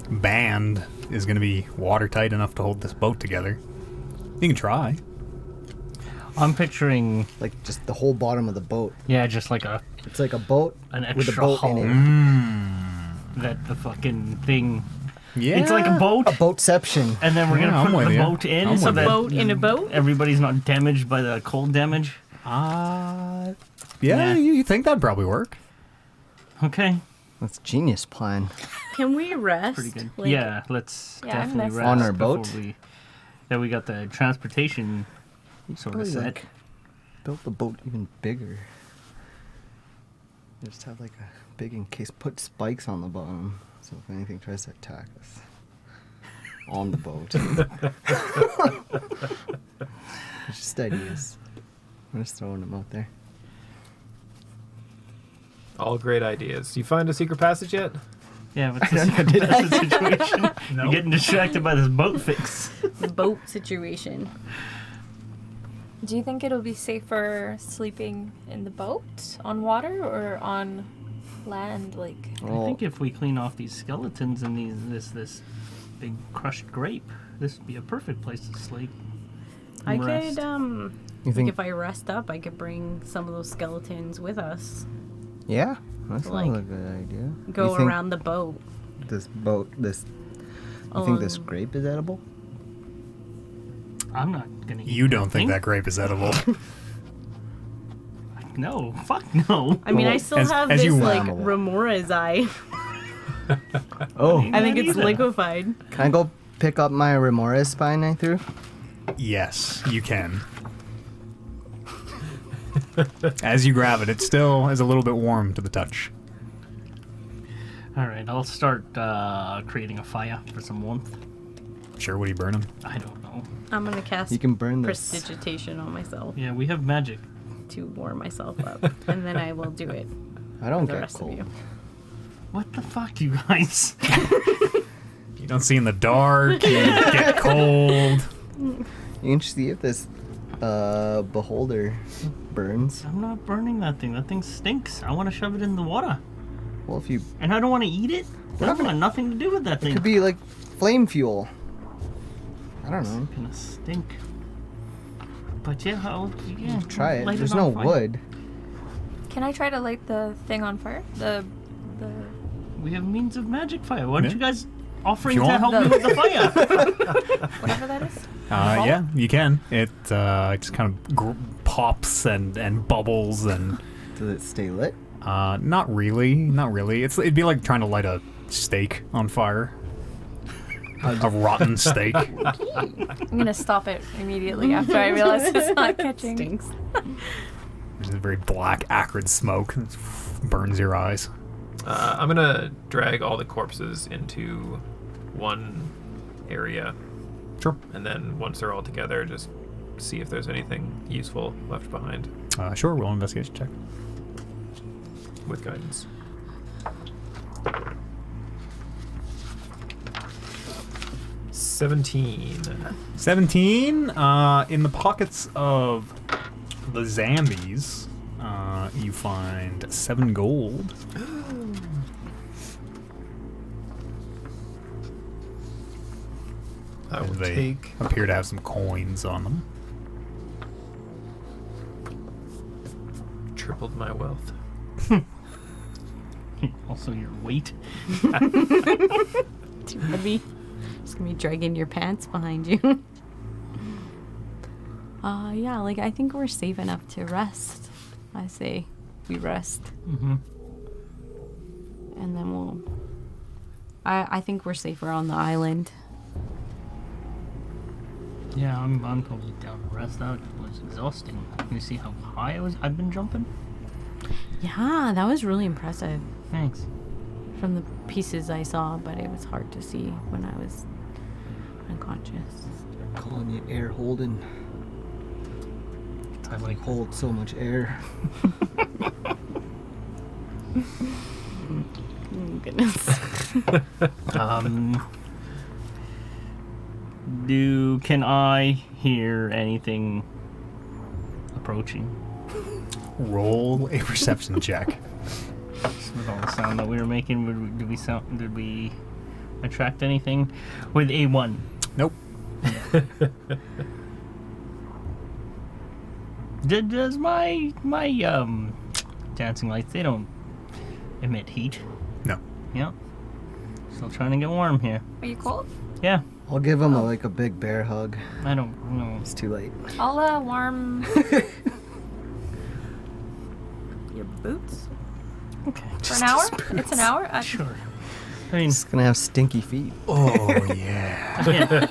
band is going to be watertight enough to hold this boat together. You can try. I'm picturing, Like just the whole bottom of the boat. just like It's like a boat an with a extra boat hull in it. that the fucking thing. Yeah. It's like a boat, A boatception. and then we're Yeah, gonna I'm put with the you. boat in I'm so with that you. Boat in a boat? everybody's not damaged by the cold damage. Yeah, Yeah. you think that'd probably work. Okay, That's a genius plan. Can we rest? pretty good. Like, Yeah, let's Yeah, I'm definitely messing. rest On our before boat? we got the transportation sort of Probably, set. like, built the boat even bigger. Just have like a big encase. Put spikes on the bottom, so if anything tries to attack us on the boat. Just ideas. I'm just throwing them out there. All great ideas. You find a secret passage yet? Yeah, what's the situation? You're getting distracted by this boat fix. The boat situation. Do you think it'll be safer sleeping in the boat on water or on land? Like, I think if we clean off these skeletons and this big crushed grape, this would be a perfect place to sleep. I Rest. could You like think? if I rest up, I could bring some of those skeletons with us. Yeah, that sounds like, like a good idea. Go You think around the boat. this boat. You think this Um, grape is edible? I'm not gonna eat You don't think anything. that grape is edible. No, fuck no. I mean, I Well, still as- have as this you- like Flammable. Remora's eye. Oh, I think it's either. liquefied. can I go pick up my remora spine I threw? Yes, you can. As you grab it, it still is a little bit warm to the touch. All right, I'll start creating a fire for some warmth. Sure, what are you burning? I don't know. I'm gonna cast You can burn this. prestidigitation on myself Yeah, we have magic. to warm myself up, and then I will do it I don't for the get rest of cold. you. What the fuck, you guys? You don't see in the dark, you get cold. You can see if this beholder burns. I'm not burning that thing. That thing stinks. I want to shove it in the water. Well, if you, And I don't want to eat it. We're I not gonna- want nothing to do with that it thing. could be like flame fuel. I don't know. It's gonna stink. But yeah, I'll Try it. light There's on no fire. wood. can I try to light the thing on fire? The We have means of magic fire. Why don't Yeah. you guys offering If to you help want. me with the fire? whatever that is. Yeah, you can. It just kind of pops and bubbles and Does it stay lit? not really. It'd be like trying to light a steak on fire. A rotten steak. I'm gonna stop it immediately after I realize it's not catching. Stinks. There's a very black, acrid smoke that burns your eyes. I'm gonna drag all the corpses into one area, Sure. and then once they're all together, just see if there's anything useful left behind Sure, roll an investigation check. with guidance. $17. 17. In the pockets of the Zambies, you find 7 gold. I will They take. appear to have some coins on them. Tripled my wealth. Also, your weight. Too heavy. Just gonna be dragging your pants behind you. Yeah, like I think we're safe enough to rest. I say we rest, Mm-hmm. and then we'll. I think we're safer on the island. Yeah, I'm totally down to rest. That was exhausting. You see how high I've been jumping? Yeah, that was really impressive Thanks. from the pieces I saw, but it was hard to see when I was unconscious. Calling you air Holden. I like Hold so much air. Oh, goodness. Can I hear anything approaching? Roll a perception check. With all the sound that we were making, did we attract anything? With a 1. Nope. Does my dancing lights, they don't emit heat? No. Yeah. Still trying to get warm here. Are you cold? Yeah. I'll give him a big bear hug. I don't know. It's too late. I'll warm your boots Okay. for an hour. It's an hour. Sure. I mean, It's gonna have stinky feet. Oh, yeah. yeah.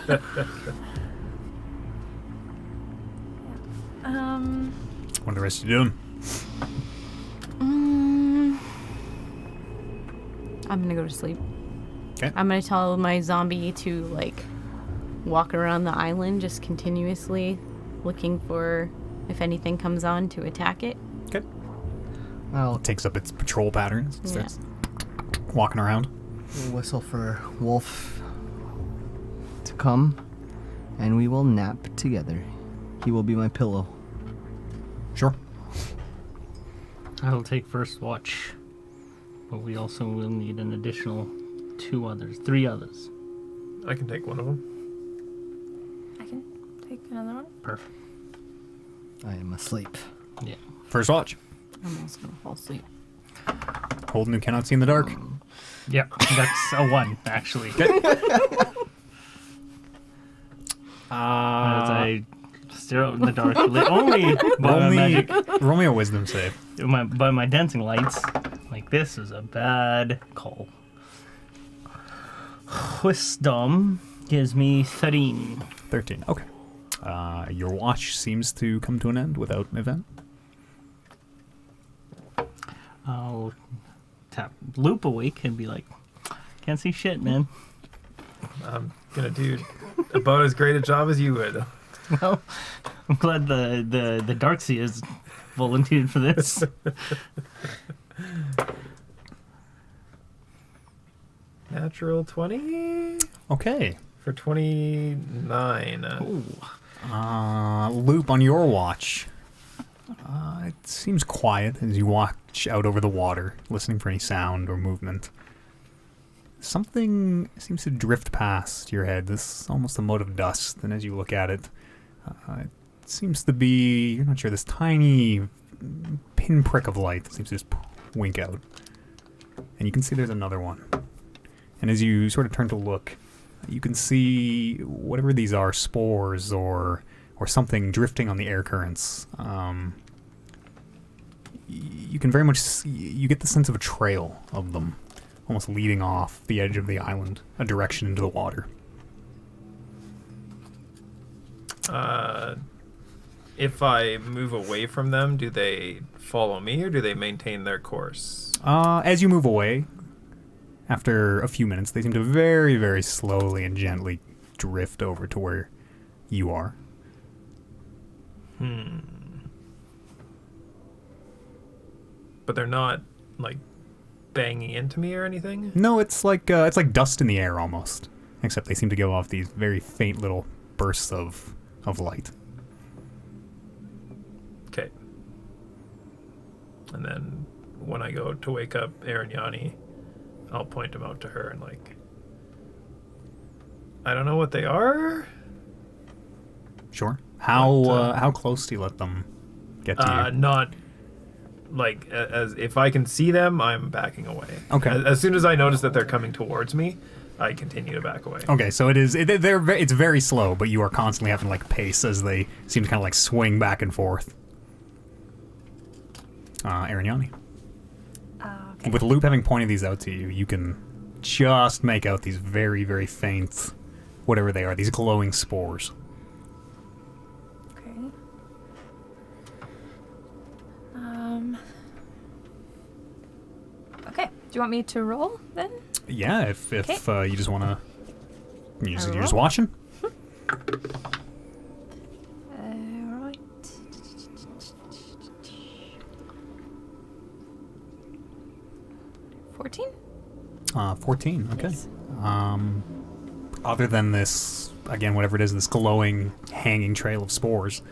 What are the rest of you doing? I'm gonna go to sleep. Okay. I'm gonna tell my zombie to like walk around the island just continuously looking for if anything comes on to attack it. Okay. I'll Takes up its patrol patterns. Yeah. Starts walking around. whistle for Wolf to come, and we will nap together. He will be my pillow. Sure. I'll take first watch. But we also will need an additional 3 others. I can take one of them. I can take another one. Perfect. I am asleep. Yeah. First watch. I'm also gonna fall asleep. Holden, who cannot see in the dark. Yeah, that's a 1, actually. As I stare out in the dark, lit only by my magic, roll me a wisdom save. by my dancing lights. Like, this is a bad call. Wisdom gives me 13. 13. Okay. Your watch seems to come to an end without an event. I'll tap Loop awake and be like, can't see shit, man. I'm gonna do about as great a job as you would. Well, I'm glad the Darkseer has volunteered for this. Natural 20 Okay. for 29. Loop, on your watch. It seems quiet as you watch out over the water, listening for any sound or movement. Something seems to drift past your head. This is almost a mote of dust, and as you look at it, it seems to be, you're not sure, this tiny pinprick of light that seems to just wink out. And you can see there's another one. And as you sort of turn to look, you can see whatever these are, spores or something drifting on the air currents. You can very much see, you get the sense of a trail of them, almost leading off the edge of the island, a direction into the water. If I move away from them, do they follow me or do they maintain their course? As you move away, after a few minutes, they seem to very, very slowly and gently drift over to where you are. But they're not, like, banging into me or anything? No, it's like dust in the air almost, except they seem to give off these very faint little bursts of light. Okay. And then when I go to wake up Arignani, I'll point them out to her and, like, I don't know what they are. Sure. How close do you let them get to you? Not like as if I can see them, I'm backing away. Okay. As soon as I notice that they're coming towards me, I continue to back away. Okay, so it's very slow, but you are constantly having to like pace as they seem to kind of like swing back and forth. Arignani. Okay. With Loop having pointed these out to you, you can just make out these very, very faint, whatever they are, these glowing spores. Okay. Okay. Do you want me to roll then? Yeah, if you just want to, you're just roll? watching. Right. 14? 14. Okay. Yes. Other than this, again, whatever it is, this glowing, hanging trail of spores,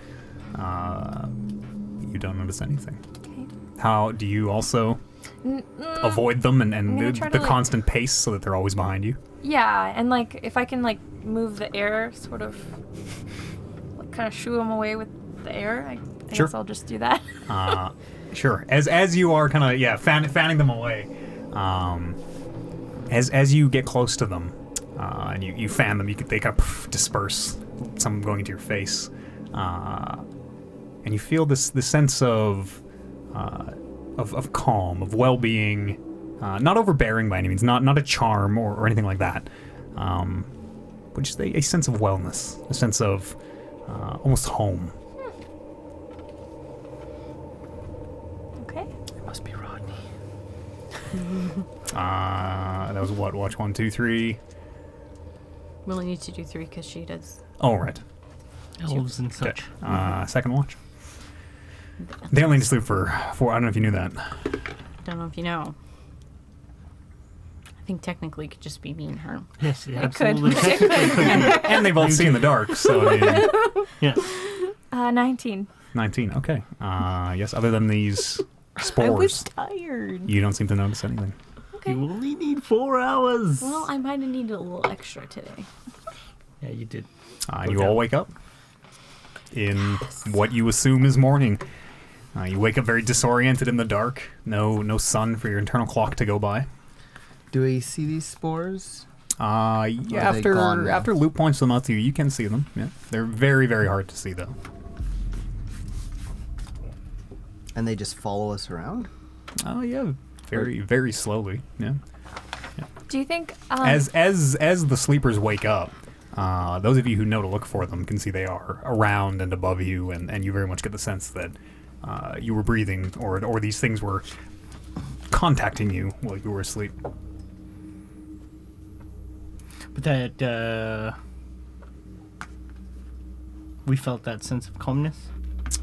you don't notice anything. Okay. How do you also avoid them and gonna the, try the to, like- constant pace so that they're always behind you? Yeah, and like if I can like move the air, sort of, like, kind of shoo them away with the air. I Sure. guess I'll just do that. Sure. As you are kind of fanning them away, as you get close to them, and you fan them, they kind of disperse. Some going into your face, and you feel this sense of calm, of well-being, not overbearing by any means, not a charm or anything like that, but just a sense of wellness, a sense of almost home. Okay. It must be Rodney. That was what? Watch 1, 2, 3. We only need to do 3 because she does. Oh, right. Elves and such. Second watch. They only need to sleep for 4. I don't know if you knew that. Don't know if you know. I think technically it could just be me and her. Yes, it It could. absolutely could be. And they both see in the dark, so I mean, Yeah. 19. 19. Okay. Yes. Other than these I was spores, tired. you don't seem to notice anything. Okay. You only need 4 hours. Well, I might have needed a little extra today. Yeah, you did. You all wake up in what you assume is morning. You wake up very disoriented in the dark. No sun for your internal clock to go by. Do we see these spores? Yeah, Are they gone now? after Luke points them out to you, you can see them. Yeah, they're very, very hard to see though. And they just follow us around? Oh yeah, very, very slowly. Yeah. Do you think As the sleepers wake up, those of you who know to look for them can see they are around and above you, and you very much get the sense that you were breathing, or these things were contacting you while you were asleep. But that, we felt that sense of calmness.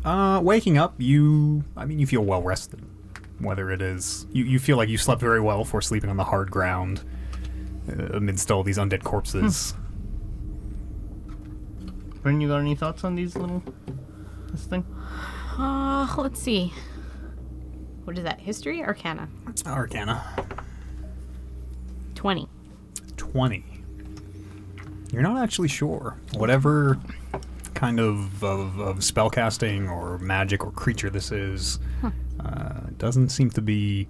Waking up, you feel well rested. Whether it is you feel like you slept very well for sleeping on the hard ground amidst all these undead corpses. Bryn, you got any thoughts on this thing? Let's see. What is that? History? Arcana? Arcana 20. 20. You're not actually sure. Whatever kind of spellcasting or magic or creature this is, doesn't seem to be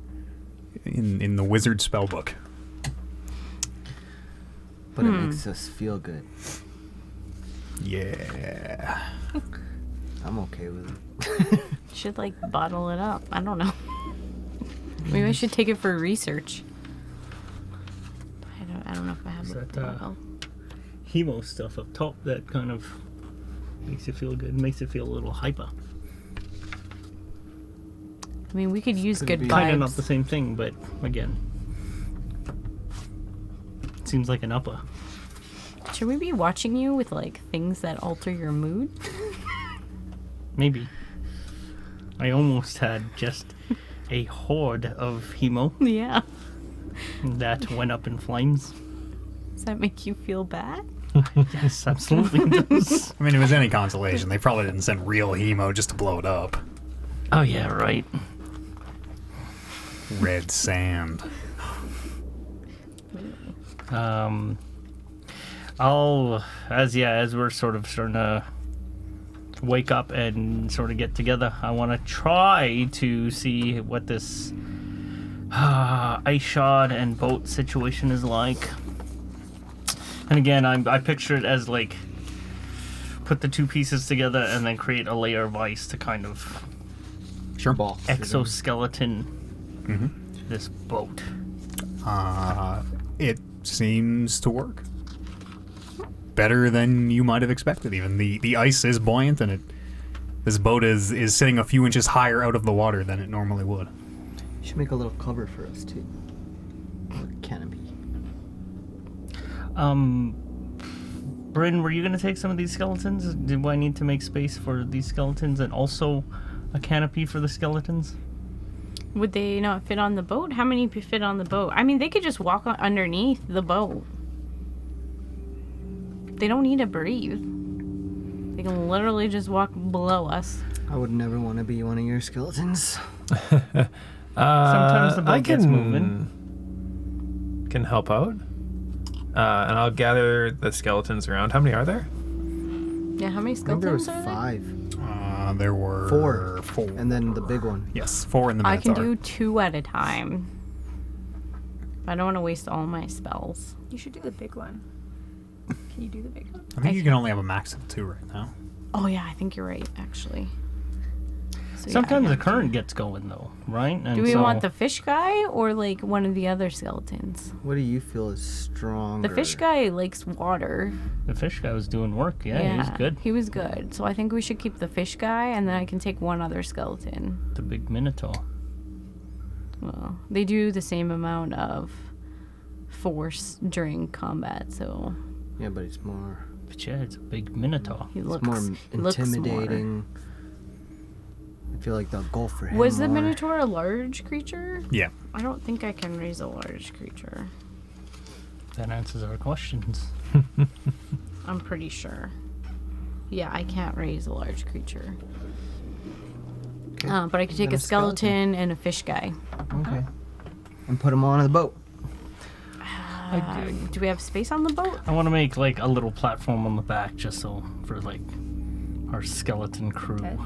in the wizard spellbook. But it makes us feel good. Yeah. I'm okay with it. Should like bottle it up. I don't know. Maybe I should take it for research. I don't know if I have Is it. that, hemo stuff up top that kind of makes you feel good, makes you feel a little hyper. I mean, we could use Could good be. Kind of vibes. not the same thing, but again, it seems like an upper. Should we be watching you with like things that alter your mood? Maybe. I almost had just a horde of hemo Yeah. that went up in flames. Does that make you feel bad? Yes, absolutely it does. I mean, if it was any consolation, they probably didn't send real hemo just to blow it up. Oh yeah, right. Red sand. As we're sort of starting to wake up and sort of get together, I want to try to see what this ice shard and boat situation is like. And again, I picture it as like put the two pieces together and then create a layer of ice to kind of Sure. Box. exoskeleton this boat. It seems to work. Better than you might have expected, even. The ice is buoyant, and this boat is sitting a few inches higher out of the water than it normally would. You should make a little cover for us, too. Or canopy. Bryn, were you going to take some of these skeletons? Do I need to make space for these skeletons and also a canopy for the skeletons? Would they not fit on the boat? How many fit on the boat? I mean, they could just walk underneath the boat. They don't need to breathe. They can literally just walk below us. I would never want to be one of your skeletons. Sometimes the boat I gets moving. Can help out. And I'll gather the skeletons around. How many are there? Yeah, how many I think there was skeletons are there? 5. There were 4. And then the big one. Yes, 4 in the I Minotaur. can do 2 at a time. I don't want to waste all my spells. You should do the big one. Can you do the big one? I think you can only have a max of 2 right now. Oh yeah, I think you're right, actually. So, yeah, Sometimes I the have current gets going though, right? And Do we so- want the fish guy or like one of the other skeletons? What do you feel is stronger? The fish guy likes water. The fish guy was doing work. Yeah, he's good. He was good. So I think we should keep the fish guy and then I can take one other skeleton. The big Minotaur. Well, they do the same amount of force during combat, so Yeah, but it's more. But yeah, it's a big Minotaur. he It's looks more he looks more- intimidating. I feel like they'll go for him. Was the more. Minotaur a large creature? Yeah. I don't think I can raise a large creature. That answers our questions. I'm pretty sure. Yeah, I can't raise a large creature. Okay. But I could take Then a skeleton and a fish guy. Okay. And put him on the boat. Do we have space on the boat? I want to make like a little platform on the back, just so for like our skeleton crew. Okay.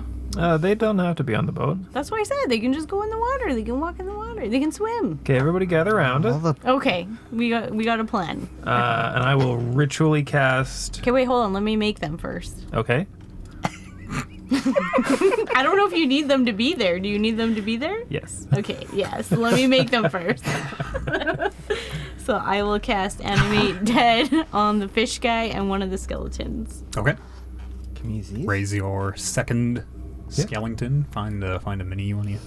They don't have to be on the boat. That's why I said they can just go in the water. They can walk in the water. They can swim. Okay, everybody gather around. All the Okay, we got a plan. And I will ritually cast. Okay, wait, hold on. Let me make them first. Okay. I don't know if you need them to be there. Do you need them to be there? Yes. Okay, yes. Let me make them first. So I will cast Animate Dead on the fish guy and one of the skeletons. Okay. Can you use these? Raise your second skeleton. Find a mini you want to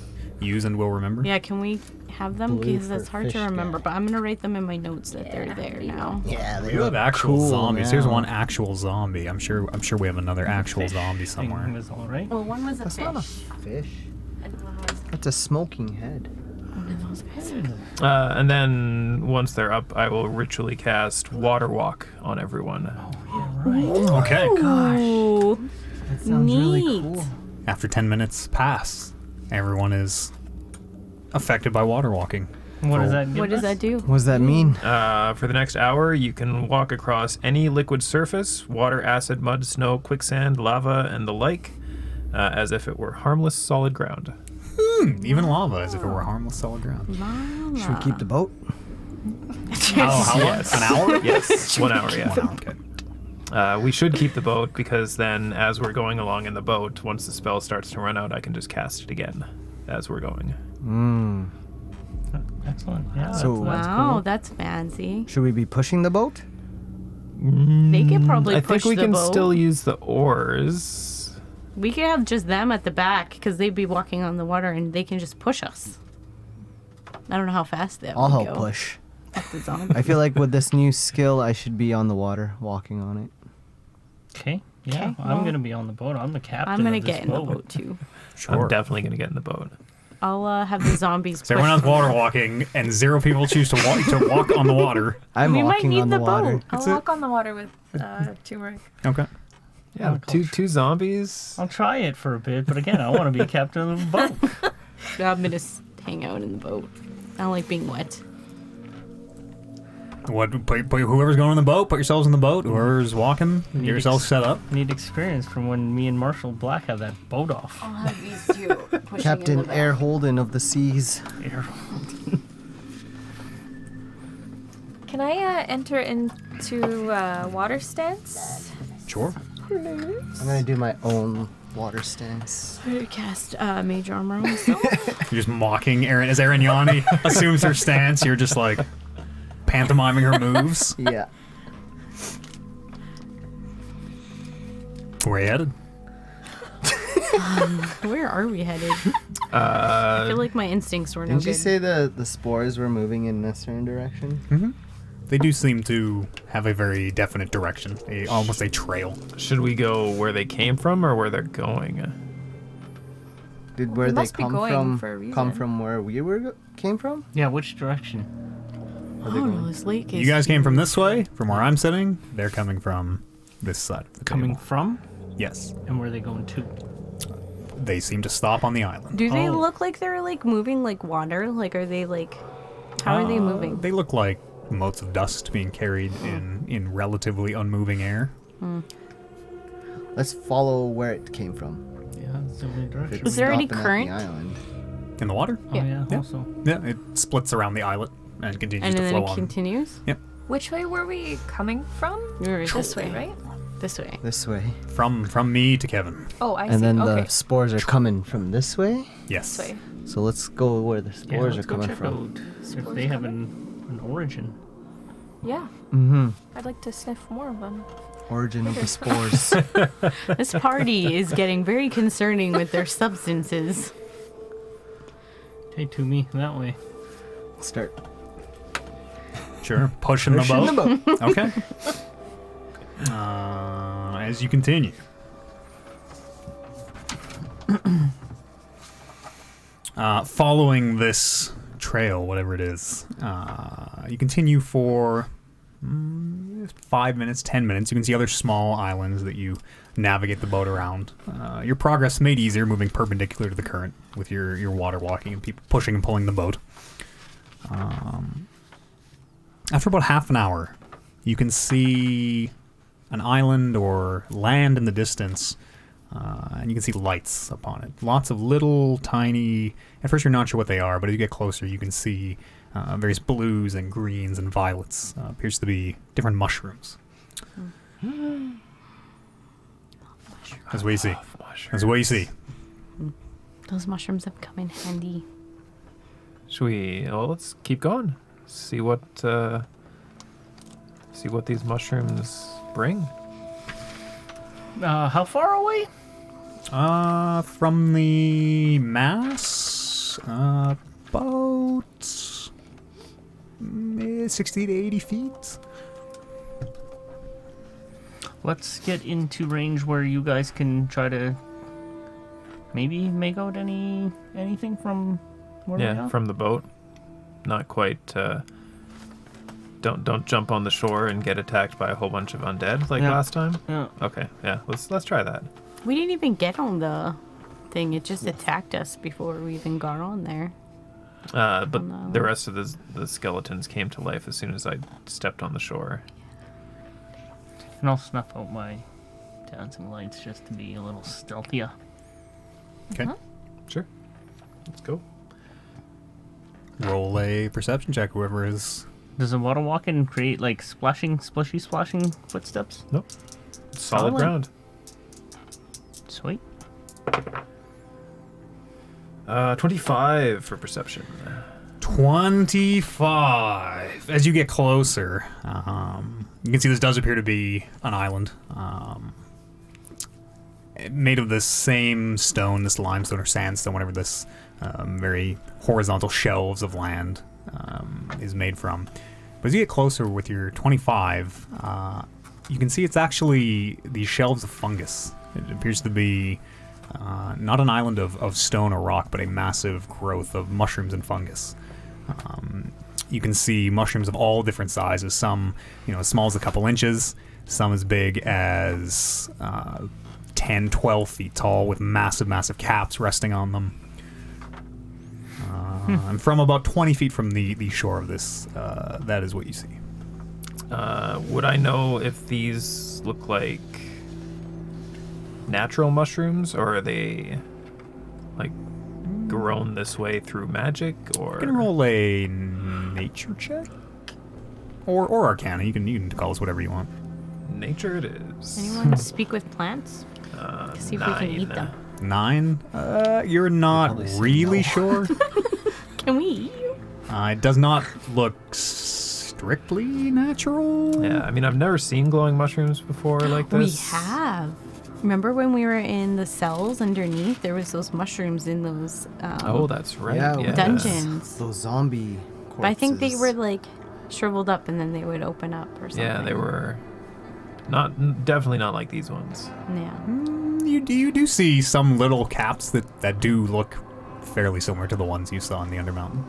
use and will remember. Yeah, can we have them? Blue Because that's for hard to fish remember, guy. but I'm going to write them in my notes that they're there now. Yeah, they We have look actual cool zombies. There's now. one actual zombie. I'm sure we have another actual zombie Thing somewhere. was all right. Well, one was a That's fish. not a fish. I don't know how it's That's a smoking head. one of those guys. And then once they're up, I will ritually cast Water Walk on everyone. Okay. Ooh, That sounds really Neat. cool. After 10 minutes pass, everyone is affected by water walking. What does that give what does us? that do? What does that mean? For the next hour, you can walk across any liquid surface, water, acid, mud, snow, quicksand, lava, and the like, as if it were harmless solid ground. Even lava, as if it were harmless solid ground. Should we keep the boat? How long? Yes. An hour? Yes, 1 hour, yeah. 1 hour, okay. We should keep the boat because then, as we're going along in the boat, once the spell starts to run out, I can just cast it again as we're going. Excellent. Yeah. So- that's Wow, cool. that's fancy. Should we be pushing the boat? They could probably I push think we the can boat. still use the oars. We could have just them at the back because they'd be walking on the water and they can just push us. I don't know how fast that I'll would help go. push. That's the zombie. I feel like with this new skill, I should be on the water, walking on it. Okay. Yeah, Okay, I'm well, gonna be on the boat. I'm the captain. I'm gonna of this get in the boat. boat too. Sure. I'm definitely going to get in the boat. I'll have the zombies. So everyone push else water walking, and 0 people choose to walk on the water. I'm We might walking need on the the water. boat. I'll walk on the water with turmeric. Okay. Yeah, two zombies. I'll try it for a bit, but again, I want to be captain of the boat. I'm gonna hang out in the boat. I don't like being wet. Put whoever's going on the boat, put yourselves in the boat. Whoever's walking, get Need yourselves set up. Need experience from when me and Marshall Black had that boat off. I'll have these two pushing Captain Air Holden of the seas. Can I enter into water stance? Sure. I'm gonna do my own water stance. I'm gonna cast Mage Armor on myself. You're just mocking Erin as Arignani assumes her stance. You're just like pantomiming her moves. Yeah. Where you headed? Where are we headed? I feel like my instincts were no Didn't good. you say the spores were moving in a certain direction? They do seem to have a very definite direction, almost a trail. Should we go where they came from or where they're going? Did where They they must be come going for a from come reason. from where we came from? Yeah, which direction? Are they Oh, going- this lake is. You guys came from this way, from where I'm sitting. They're coming from this side of the Coming table. from? Yes. And where are they going to? They seem to stop on the island. Do they Oh. look like they're like moving like water? Like, are they like? How are they moving? They look like motes of dust being carried in relatively unmoving air. Let's follow where it came from. Yeah, that's the only If direction. it's Is there any stopping at current? the island. In the water? Oh, yeah, Yeah. also. Yeah, it splits around the islet and continues And to then flow it on. continues. Which way were we coming from? We were This way, right? This way. This way. From me to Kevin. Oh, I see. And then Okay. the spores are coming from this way. Yes. This way. So let's go where the Yeah, spores let's are go coming check from. out if Spores they have coming? an origin. Yeah. Mm-hmm. I'd like to sniff more of them. Origin of the spores. This party is getting very concerning with their substances. Okay, to me, that way. Start Sure. Pushing the pushing boat. the boat. Okay. As you continue. Following this trail, whatever it is, you continue for 5 minutes, 10 minutes. You can see other small islands that you navigate the boat around. Your progress made easier moving perpendicular to the current with your water walking and people pushing and pulling the boat. After about half an hour, you can see an island or land in the distance, and you can see lights upon it. Lots of little, tiny... At first you're not sure what they are, but as you get closer you can see various blues and greens and violets. Appears to be different mushrooms. That's what you see. That's what you see. Those mushrooms have come in handy. Should we? Well, let's keep going. See what these mushrooms bring. How far away? From the mass, about 60 to 80 feet. Let's get into range where you guys can try to maybe make out anything from where we Yeah, are. from the boat. Not quite. Don't jump on the shore and get attacked by a whole bunch of undead like Yeah. last time. Yeah. Okay, yeah. Let's try that. We didn't even get on the thing. It just attacked us before we even got on there. But no. the rest of the skeletons came to life as soon as I stepped on the shore. And I'll snuff out my dancing lights just to be a little stealthier. Okay. Sure. Let's go. Roll a perception check, whoever is. Does the water walking create like splashing footsteps? Nope. Solid Solid. ground. Sweet. 25 for perception. 25. As you get closer, you can see this does appear to be an island. Made of the same stone, this limestone or sandstone, whatever this very horizontal shelves of land is made from. But as you get closer with your 25, you can see it's actually these shelves of fungus. It appears to be not an island of stone or rock, but a massive growth of mushrooms and fungus. You can see mushrooms of all different sizes, some as small as a couple inches, some as big as 10, 12 feet tall with massive caps resting on them. And from about 20 feet from the shore of this, that is what you see. Would I know if these look like natural mushrooms, or are they like grown this way through magic, or You can roll a nature check. Or Arcana. You can call us whatever you want. nature? It is. Anyone speak with plants? See if we can eat 9. them. 9? You're not Probably say really no. sure. Can we eat you? It does not look strictly natural. Yeah, I mean, I've never seen glowing mushrooms before like this. We have. Remember when we were in the cells underneath? There was those mushrooms in those Oh, that's right. Yeah, Yeah, dungeons. Those zombie corpses. But I think they were like shriveled up and then they would open up or something. Yeah, they were definitely not like these ones. Yeah. you do see some little caps that do look fairly similar to the ones you saw in the Undermountain.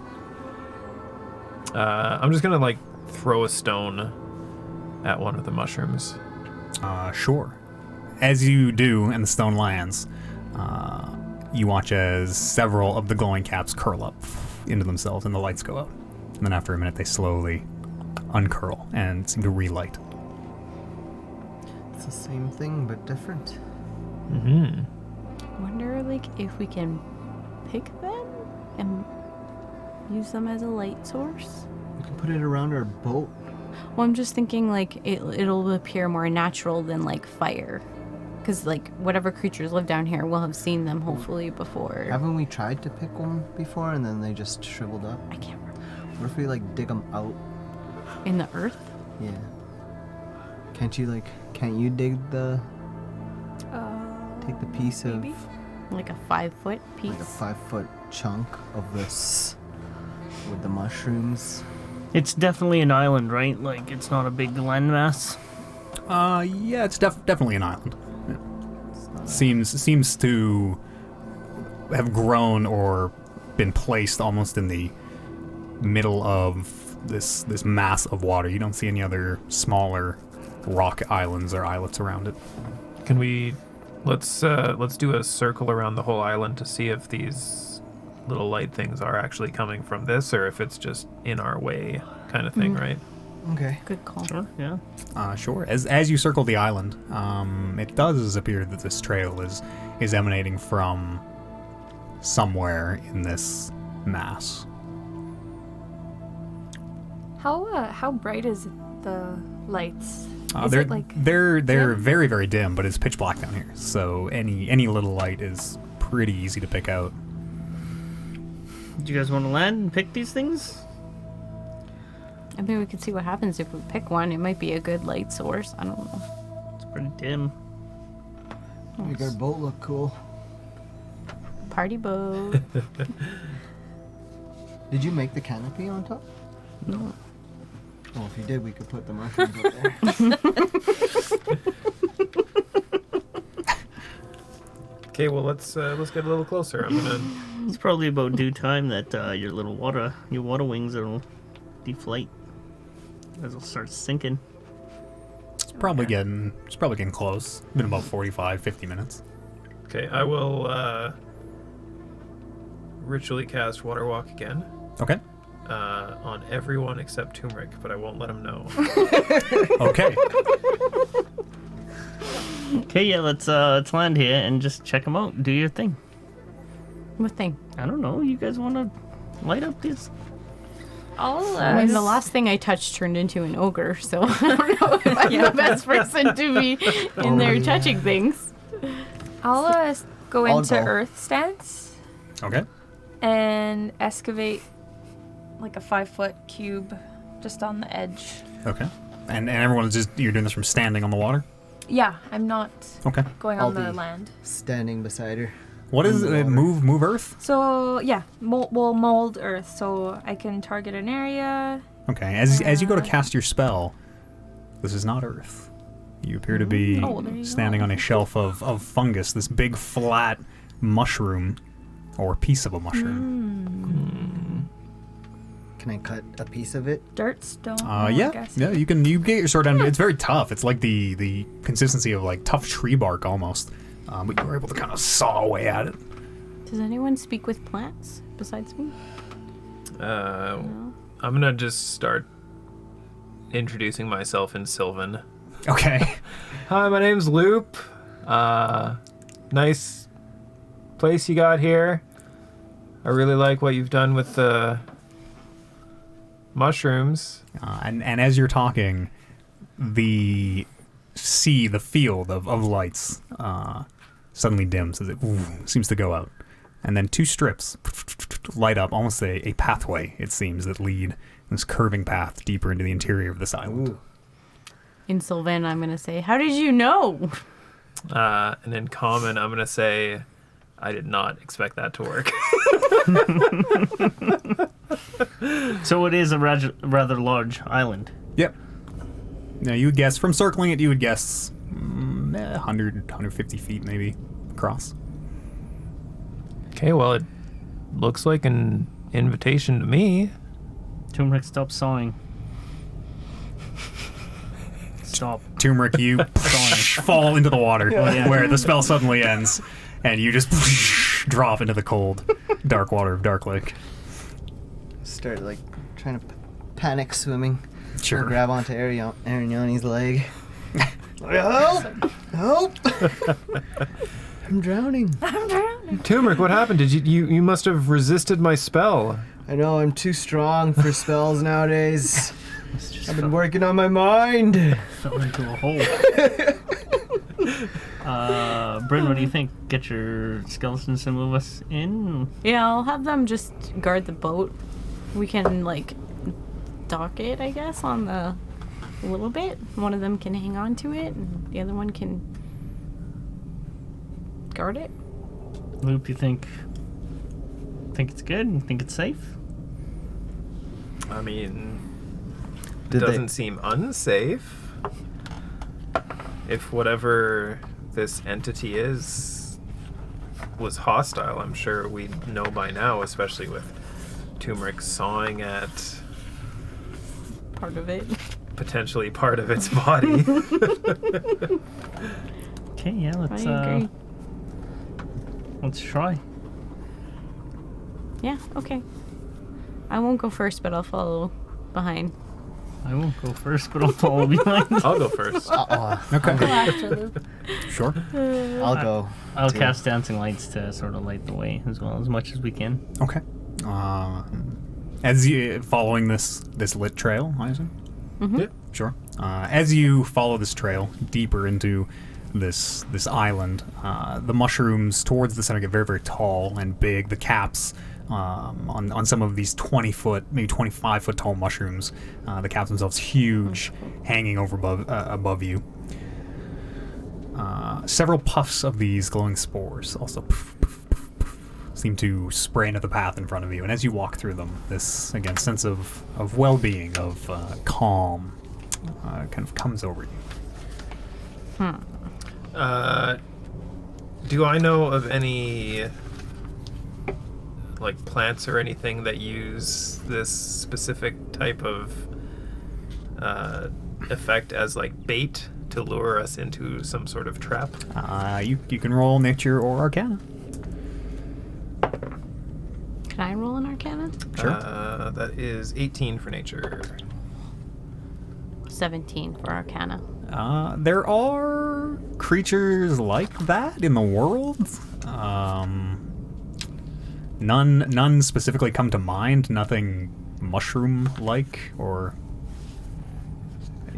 I'm just gonna like throw a stone at one of the mushrooms. Sure. As you do, and the stone lands, you watch as several of the glowing caps curl up into themselves, and the lights go out. And then after a minute, they slowly uncurl and seem to relight. It's the same thing, but different. Mm-hmm. Wonder, like, if we can pick them and use them as a light source. We can put it around our boat. Well, I'm just thinking, like, it'll appear more natural than, like, fire. Because, like, whatever creatures live down here, we'll have seen them, hopefully, before. Haven't we tried to pick one before and then they just shriveled up? I can't remember. What if we, like, dig them out? In the earth? Yeah. Can't you dig the... take the piece maybe? of... Like a 5-foot piece? Like a 5-foot chunk of this with the mushrooms? It's definitely an island, right? Like, it's not a big landmass. Yeah, it's definitely an island. Yeah. Seems to have grown or been placed almost in the middle of this mass of water. You don't see any other smaller rock islands or islets around it. Can we let's do a circle around the whole island to see if these little light things are actually coming from this or if it's just in our way kind of thing, right? Okay. Good call. Sure, yeah. Sure. As you circle the island, it does appear that this trail is emanating from somewhere in this mass. How bright is the lights? Is They're it like they're dim? very, very dim, but it's pitch black down here. So any little light is pretty easy to pick out. Do you guys want to land and pick these things? I mean, we could see what happens if we pick one. It might be a good light source. I don't know. It's pretty dim. Make our boat look cool. Party boat. Did you make the canopy on top? No. Well, if you did, we could put the mushrooms up there. Okay, well let's get a little closer. I'm gonna. It's probably about due time that your water wings will deflate. As it'll start sinking. It's probably getting close. Been about 45, 50 minutes. Okay, I will ritually cast Water Walk again. Okay. On everyone except Turmeric, but I won't let him know. Okay. Okay, yeah, let's land here and just check them out. Do your thing. What thing? I don't know. You guys want to light up these? I mean, the last thing I touched turned into an ogre, so I don't know if I'm the best person to be in there touching things. I'll go I'll into go. Earth stance Okay. and excavate like a 5-foot cube just on the edge. Okay. And everyone's you're doing this from standing on the water? Yeah, I'm not Okay. going I'll on the be land. Standing beside her. What is In the it? water. Move Earth? So yeah, we'll mold Earth so I can target an area. Okay. As you go to cast your spell, this is not Earth. You appear to be Oh, there you standing go. on a shelf of fungus, this big flat mushroom, or piece of a mushroom. Can I cut a piece of it? Dirt, stone. I Yeah, guess. yeah. You get your sword down. It's very tough. It's like the consistency of like tough tree bark almost. But you were able to kind of saw away at it. Does anyone speak with plants besides me? I'm gonna just start introducing myself in Sylvan. Okay. Hi, my name's Loop. Nice place you got here. I really like what you've done with the mushrooms. And as you're talking, the field of lights suddenly dims as it seems to go out. And then two strips light up, almost a pathway, it seems, that lead this curving path deeper into the interior of this island. In Sylvan, I'm going to say, how did you know? And in common, I'm gonna say, I did not expect that to work. So it is a rather large island. Yep. Now, you would guess, from circling it, you would guess 100, 150 feet maybe. across. Okay, well, it looks like an invitation to me. Turmeric, stop sawing. Stop. Turmeric, you fall into the water where the spell suddenly ends, and you just drop into the cold, dark water of Darklake. Start like trying to panic swimming. Sure. Grab onto Ariani's leg. Help! Help! I'm drowning. Turmeric, what happened? Did you must have resisted my spell. I know I'm too strong for spells nowadays. It's just I've been working on my mind. fell into a hole. Bryn, what do you think? Get your skeletons to move us in? Yeah, I'll have them just guard the boat. We can, like, dock it, I guess, on the a little bit. One of them can hang on to it, and the other one can guard it. Loop, you think it's good? You think it's safe? I mean, it Did they- doesn't seem unsafe. If whatever this entity was hostile, I'm sure we'd know by now, especially with Turmeric sawing at Part of it. potentially part of its body. Okay, yeah, I agree. let's try. Yeah, okay. I won't go first, but I'll follow behind. I won't go first, but I'll follow behind. I'll go first. Okay. After Luke. Sure. I'll go. I'll too. cast dancing lights to sort of light the way as well, as much as we can. Okay. As you following this lit trail, I assume. Mm-hmm. Yeah. Sure. As you follow this trail deeper into this island, the mushrooms towards the center get very, very tall and big. The caps on some of these 20-foot, maybe 25-foot tall mushrooms, the caps themselves huge, hanging over above you. Several puffs of these glowing spores also seem to spray into the path in front of you, and as you walk through them, this again sense of well-being, of calm, kind of comes over you. Do I know of any like plants or anything that use this specific type of effect as like bait to lure us into some sort of trap? You can roll nature or arcana. Can I roll an arcana? Sure. That is 18 for nature. 17 for arcana. There are creatures like that in the world. None specifically come to mind. Nothing mushroom-like or...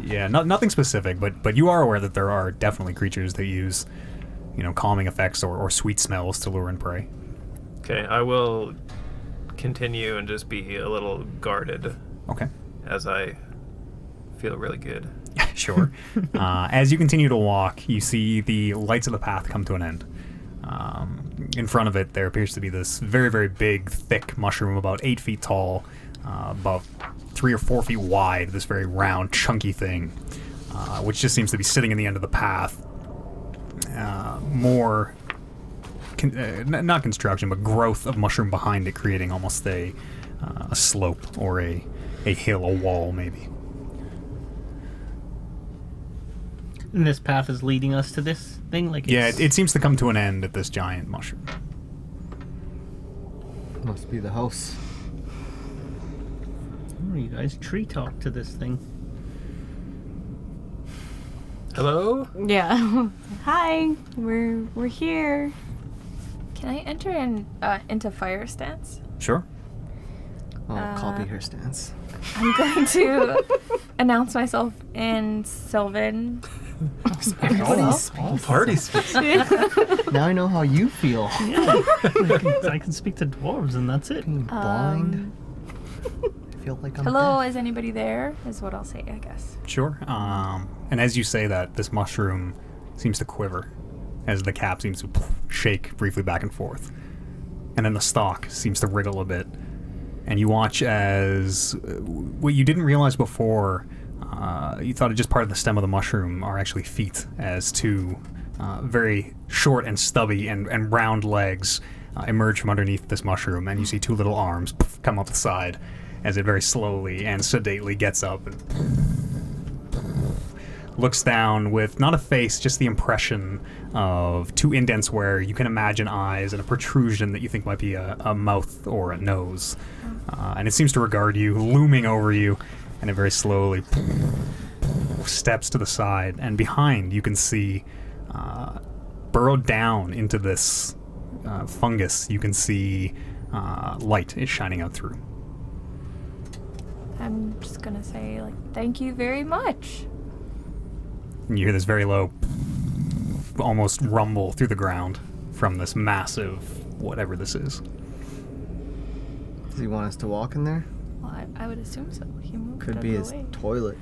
Yeah, nothing specific, but you are aware that there are definitely creatures that use, calming effects or sweet smells to lure and prey. Okay, I will continue and just be a little guarded Okay. as I feel really good. Sure. As you continue to walk, you see the lights of the path come to an end. In front of it, there appears to be this very, very big, thick mushroom, about 8 feet tall, about 3 or 4 feet wide, this very round, chunky thing, which just seems to be sitting in the end of the path. More, not construction, but growth of mushroom behind it, creating almost a slope or a hill, a wall, maybe. And this path is leading us to this thing? Yeah, it seems to come to an end at this giant mushroom. Must be the house. Oh, you guys tree talk to this thing. Hello? Yeah. Hi, we're here. Can I enter into fire stance? Sure. I'll copy her stance. I'm going to announce myself in Sylvan. All party space. Now I know how you feel. Yeah, I can speak to dwarves, and that's it. Being blind. I feel like I'm Hello, deaf. is anybody there? Is what I'll say, I guess. Sure. And as you say that, this mushroom seems to quiver as the cap seems to shake briefly back and forth. And then the stalk seems to wriggle a bit. And you watch as what you didn't realize before, you thought it just part of the stem of the mushroom are actually feet, as two very short and stubby and round legs emerge from underneath this mushroom, and you see two little arms come up the side as it very slowly and sedately gets up and looks down with not a face, just the impression of two indents where you can imagine eyes and a protrusion that you think might be a mouth or a nose. And it seems to regard you, looming over you, and it very slowly steps to the side. And behind, you can see, burrowed down into this fungus, you can see light is shining out through. I'm just gonna say, like, thank you very much. And you hear this very low, almost rumble through the ground from this massive whatever this is. Does he want us to walk in there? Well, I would assume so. He moved Could out be of his the way. toilet.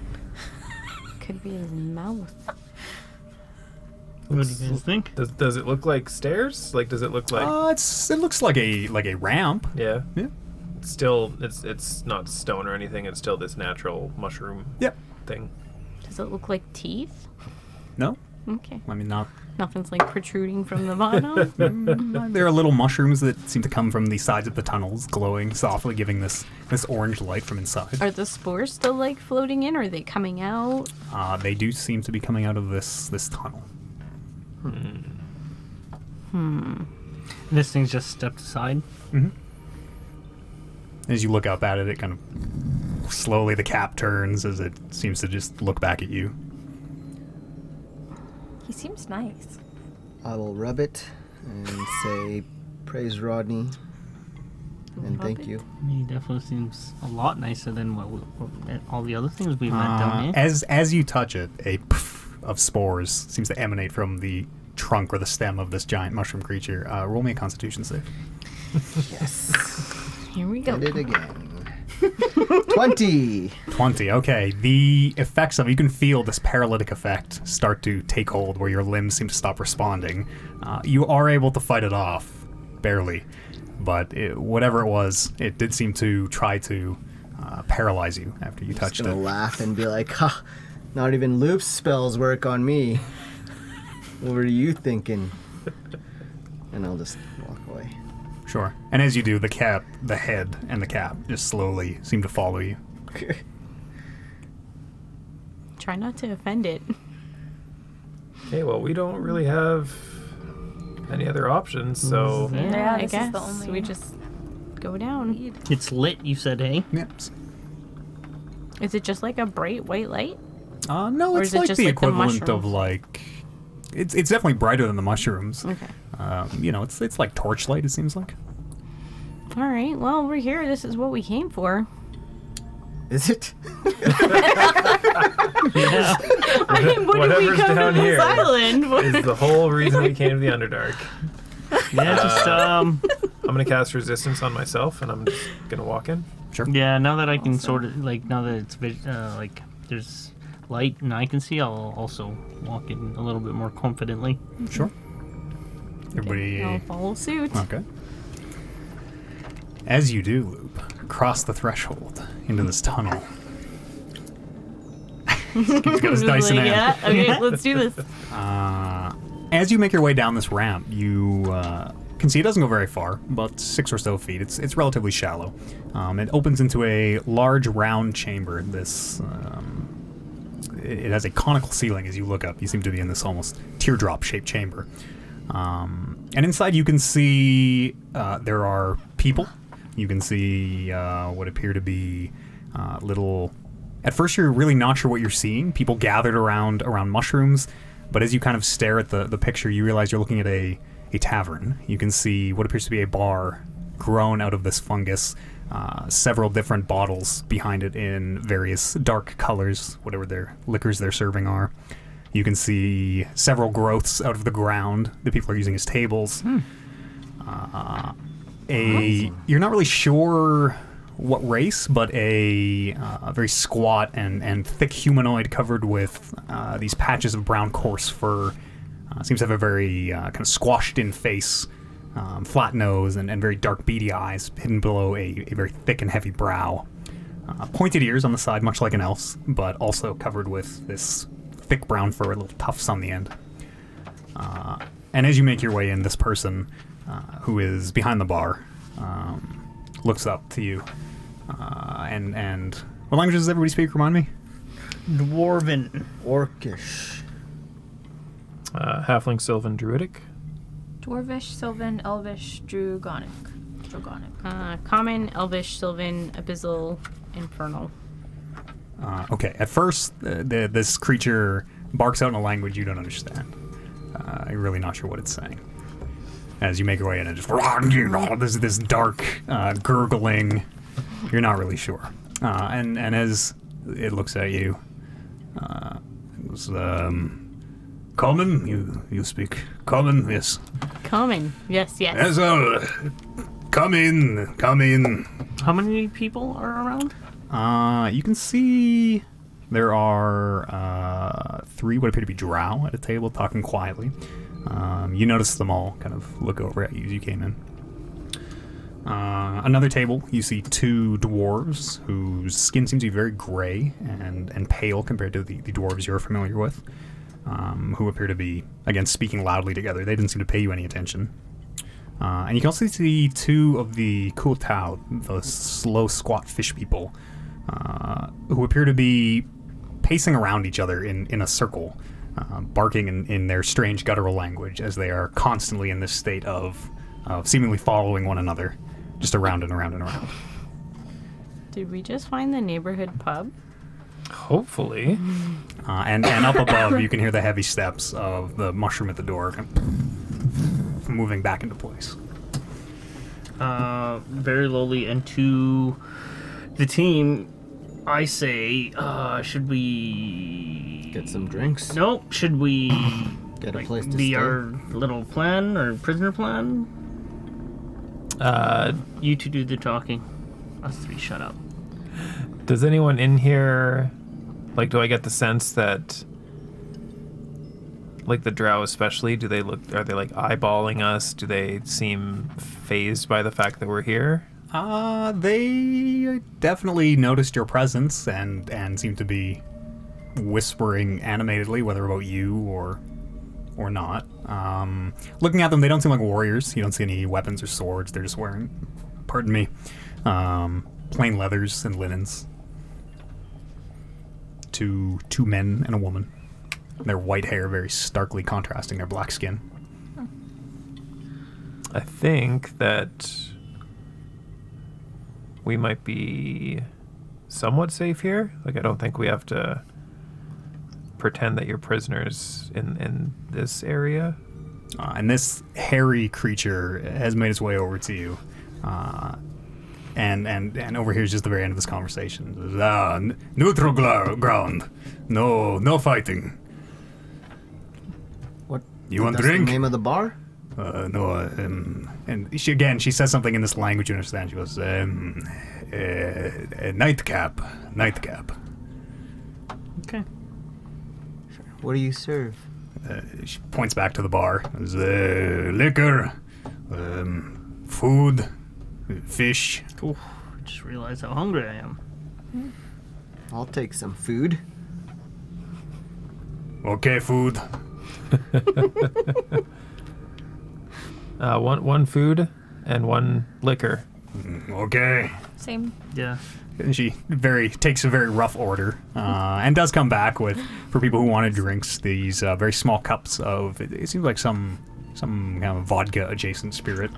Could be his mouth. What do you guys think? Does it look like stairs? Like, does it look like? It looks like a ramp. Yeah. Yeah. Still, it's not stone or anything. It's still this natural mushroom Yep. thing. Does it look like teeth? No, Okay. I mean not. Nothing's like protruding from the bottom. There are little mushrooms that seem to come from the sides of the tunnels, glowing softly, giving this orange light from inside. Are the spores still like floating in, or are they coming out? They do seem to be coming out of this tunnel. This thing's just stepped aside. As you look up at it, it kind of slowly the cap turns as it seems to just look back at you. He seems nice. I will rub it and say, praise Rodney, and Rub thank it? you. He definitely seems a lot nicer than what all the other things we've met down here. As you touch it, a puff of spores seems to emanate from the trunk or the stem of this giant mushroom creature. Roll me a Constitution save. Yes. Here we go. Did it again. 20. 20. Okay. The effects of it, you can feel this paralytic effect start to take hold where your limbs seem to stop responding. You are able to fight it off, barely, but whatever it was, it did seem to try to paralyze you after you touched Just gonna it. laugh and be like, ha, not even loop spells work on me. What were you thinking? And I'll just walk away. Sure. And as you do, the head and the cap just slowly seem to follow you. Try not to offend it. Okay, well, we don't really have any other options, so Yeah, I this is guess the only- we just go down. It's lit, you said, hey? Yep. Is it just like a bright white light? No, Or it's is it like just the like the equivalent of mushrooms? like. It's definitely brighter than the mushrooms. Okay. It's like torchlight. It seems like. All right. Well, we're here. This is what we came for. Is it? Yeah. I mean, what did we Whatever's come down to here this island? is the whole reason we came to the Underdark. Yeah, just, I'm gonna cast resistance on myself, and I'm just gonna walk in. yeah, now that I can sort of, like, now that it's, like, there's light and I can see, I'll also walk in a little bit more confidently. Sure. Everybody. I'll follow suit. Okay. As you do, Loop, cross the threshold into this tunnel. He's got his dice in hand. Yeah. Okay, let's do this. As you make your way down this ramp, you can see it doesn't go very far, about 6 or so feet. It's relatively shallow. It opens into a large round chamber. It has a conical ceiling. As you look up, you seem to be in this almost teardrop-shaped chamber. And inside you can see there are people. You can see what appear to be little... At first you're really not sure what you're seeing. People gathered around mushrooms. But as you kind of stare at the picture, you realize you're looking at a tavern. You can see what appears to be a bar grown out of this fungus. Several different bottles behind it in various dark colors, whatever their liquors they're serving are. You can see several growths out of the ground that people are using as tables. You're not really sure what race, but a very squat and thick humanoid covered with these patches of brown coarse fur. Seems to have a very kind of squashed-in face, flat nose, and very dark beady eyes hidden below a very thick and heavy brow. Pointed ears on the side, much like an elf's, but also covered with this thick brown fur, little tufts on the end. And as you make your way in, this person who is behind the bar looks up to you. And what languages does everybody speak? Remind me. Dwarven. Orcish. Halfling, Sylvan, Druidic. Dwarvish, Sylvan, Elvish, Dragonic. Common, Elvish, Sylvan, Abyssal, Infernal. Okay. At first, this creature barks out in a language you don't understand. You're really not sure what it's saying. As you make your way in, it just there's this dark gurgling. You're not really sure. And as it looks at you, it was common. You speak common, yes. Common, yes. Yes, come in. How many people are around? You can see there are 3 what appear to be drow at a table talking quietly. You notice them all kind of look over at you as you came in. Another table, you see 2 dwarves whose skin seems to be very gray and pale compared to the dwarves you're familiar with, who appear to be, again, speaking loudly together. They didn't seem to pay you any attention. And you can also see 2 of the Kuotao, the slow, squat fish people, who appear to be pacing around each other in a circle, barking in their strange guttural language as they are constantly in this state of seemingly following one another, just around and around and around. Did we just find the neighborhood pub? Hopefully. And up above, you can hear the heavy steps of the mushroom at the door moving back into place. Very lowly, and to the team, I say, should we Get some drinks. Nope. Should we Get a place to be stay. our little plan or prisoner plan? You 2 do the talking. Us 3 shut up. Does anyone in here, like, do I get the sense that, like, the drow especially, are they like eyeballing us? Do they seem fazed by the fact that we're here? They definitely noticed your presence and seem to be whispering animatedly, whether about you or not. Looking at them, they don't seem like warriors. You don't see any weapons or swords. They're just wearing, pardon me, plain leathers and linens. Two men and a woman. Their white hair very starkly contrasting their black skin. I think that we might be somewhat safe here. Like, I don't think we have to pretend that you're prisoners in this area. And this hairy creature has made its way over to you. And over here is just the very end of this conversation. Neutral ground. No fighting. What? You want That's drink? the name of the bar? No. And she says something in this language you understand. She goes, nightcap. Okay. What do you serve? She points back to the bar. There's liquor, food, fish. Cool. Just realized how hungry I am. I'll take some food. Okay, food. One food and 1 liquor. Okay. Same. Yeah. And she takes a very rough order and does come back with, for people who wanted drinks, these very small cups of, it seems like some kind of vodka adjacent spirit.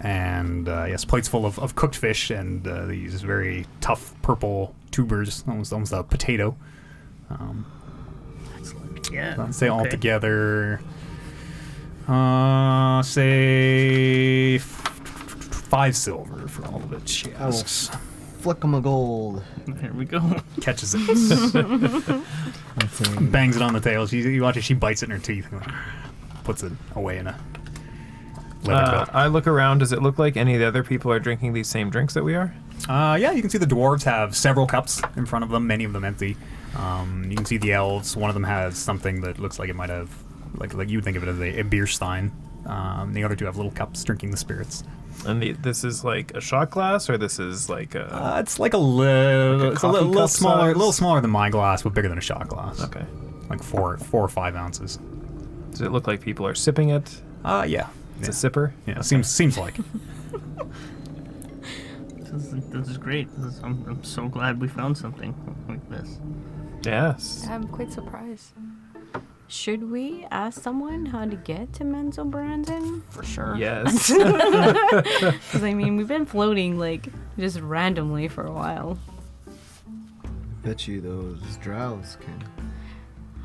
And yes, plates full of cooked fish and these very tough purple tubers, almost a potato. Yeah. Let's say all okay. together, say 5 silver for all of it, she I will asks. flick 'em a gold. There we go. Catches it. That's a- Bangs it on the tail. You watch it, she bites it in her teeth. Puts it away in a leather belt. I look around. Does it look like any of the other people are drinking these same drinks that we are? Yeah, you can see the dwarves have several cups in front of them, many of them empty. You can see the elves. One of them has something that looks like it might have, like you would think of it as a beer stein. The other 2 have little cups drinking the spirits. And this is like a shot glass, or this is like a... It's like it's a little cup smaller, size? a little smaller than my glass, but bigger than a shot glass. okay. Like 4 or 5 ounces. Does it look like people are sipping it? Yeah. It's a sipper? Yeah, seems like. This is great. I'm so glad we found something like this. Yes. I'm quite surprised. Should we ask someone how to get to Menzoberranzan? For sure. Yes. Because, I mean, we've been floating, like, just randomly for a while. Bet you those drows can.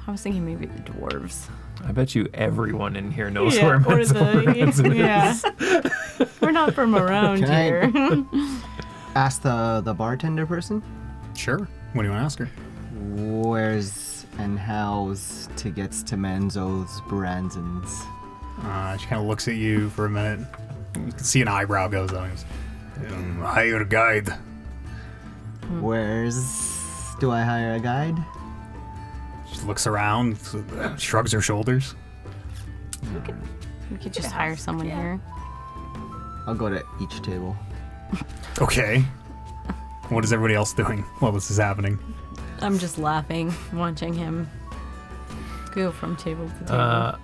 I was thinking maybe the dwarves. I bet you everyone in here knows Yeah, where or the, Menzoberranzan is. yeah. We're not from around Can I- here. Ask the bartender person. Sure. What do you want to ask her? Where's and how's to gets to Menzoberranzan's? She kind of looks at you for a minute. You can see an eyebrow goes on. Hire guide. Where's do I hire a guide? She looks around, shrugs her shoulders. We could just hire someone here. I'll go to each table. Okay. What is everybody else doing while this is happening? I'm just laughing, watching him go from table to table.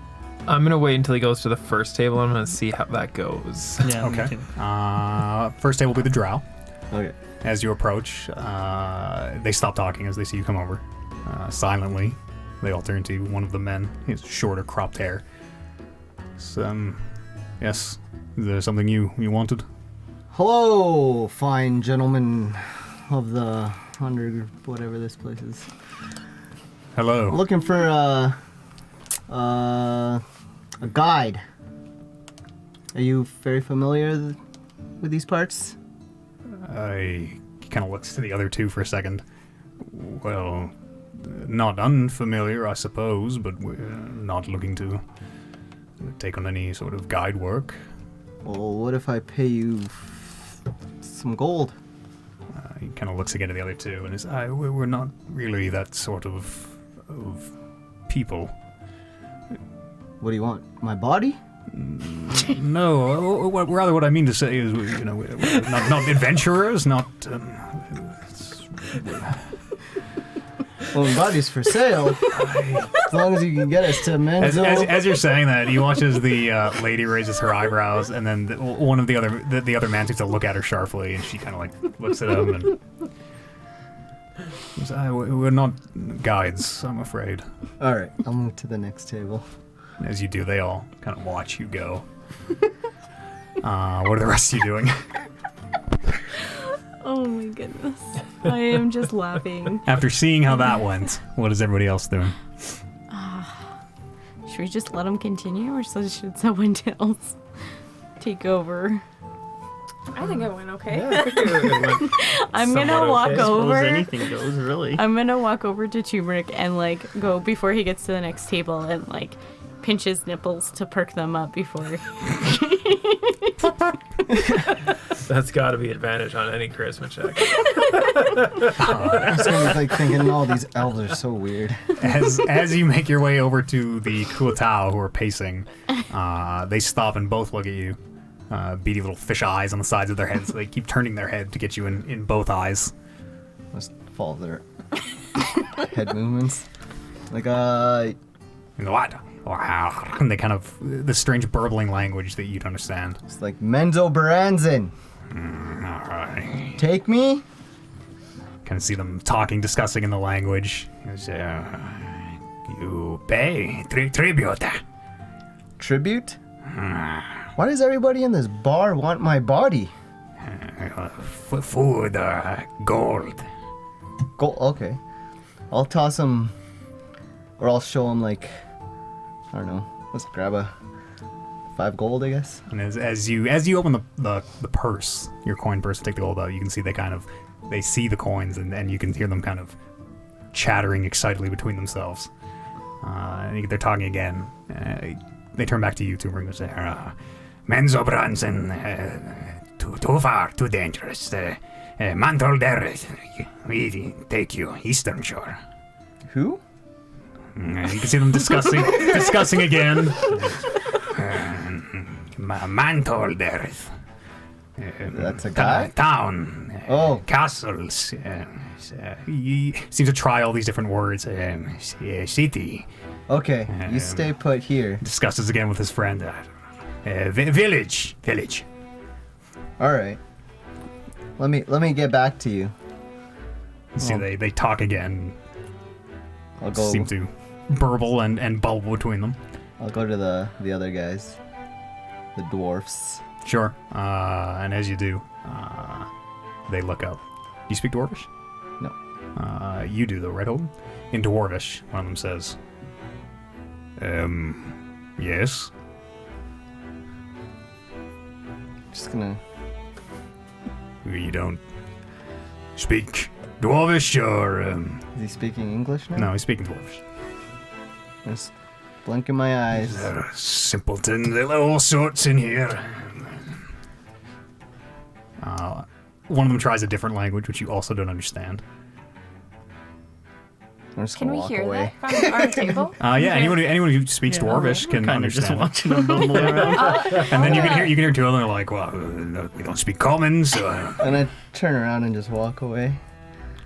I'm going to wait until he goes to the first table. I'm going to see how that goes. Yeah. me Okay. too. First table will be the drow. Okay. As you approach, they stop talking as they see you come over. Silently, they all turn to one of the men. He has shorter, cropped hair. Yes. Is there something you wanted? Hello, fine gentlemen of the under whatever this place is. Hello. Looking for a guide. Are you very familiar with these parts? He kind of looks to the other two for a second. Well, not unfamiliar, I suppose, but we're not looking to take on any sort of guide work. Well, what if I pay you some gold? He kind of looks again at the other two and is, we're not really that sort of people. What do you want? My body? No, rather what I mean to say is, we're not adventurers, not... Well, my body's for sale. As long as you can get us to Menzo. As you're saying that, he watches the lady raises her eyebrows, and then one of the other man takes a look at her sharply, and she kind of like looks at him and says, we're not guides, I'm afraid. All right, I'll move to the next table. And as you do, they all kind of watch you go. What are the rest of you doing? Oh my goodness. I am just laughing. After seeing how that went, what is everybody else doing? Should we just let him continue, or should someone else take over? I think it went okay. Yeah, I think it went I'm gonna somewhat walk okay. Suppose over. anything goes, really. I'm gonna walk over to Turmeric and like go before he gets to the next table and like pinch his nipples to perk them up before. That's got to be advantage on any charisma check. I'm just gonna be like thinking, oh, these elves are so weird. As you make your way over to the Kuatao who are pacing, they stop and both look at you. Beady little fish eyes on the sides of their heads. So they keep turning their head to get you in both eyes. Must follow their head movements. Like, What? Wow. And they kind of, the strange burbling language that you'd understand. it's like Menzoberranzan. All right. Take me. Kind of see them talking, discussing in the language. It's, you pay tribute. Tribute? Why does everybody in this bar want my body? Food, gold. Go. Okay. I'll toss him, or I'll show him like, I don't know. Let's grab a 5 gold, I guess. And as you open the purse, your coin purse, to take the gold out, you can see they see the coins, and you can hear them kind of chattering excitedly between themselves. And they're talking again. They turn back to you, Tumor, and say, Menzoberranzan, too far, too dangerous. Mantle there, we take you, Eastern Shore. Who? You can see them discussing again. Mantle there. That's a guy? Town. Oh. Castles. He seems to try all these different words. City. Okay, you stay put here. Discusses again with his friend. Village. All right. Let me get back to you. See, they talk again. I'll go. Seem to burble and bubble between them. I'll go to the other guys, the dwarfs. Sure. And as you do, they look up. Do you speak Dwarvish? No. You do though, right, Holden? In Dwarvish, one of them says, yes. Just gonna. You don't speak Dwarvish, or Is he speaking English now? no? He's speaking Dwarvish. Just blinking my eyes. They're simpleton. They're all sorts in here. One of them tries a different language, which you also don't understand. I'm just Can gonna we walk hear away. that from our table? Yeah, anyone who speaks Dwarvish can Kind of just understand. watching them bumble around. And then you can hear two of them are like, well, we don't speak common, so And I turn around and just walk away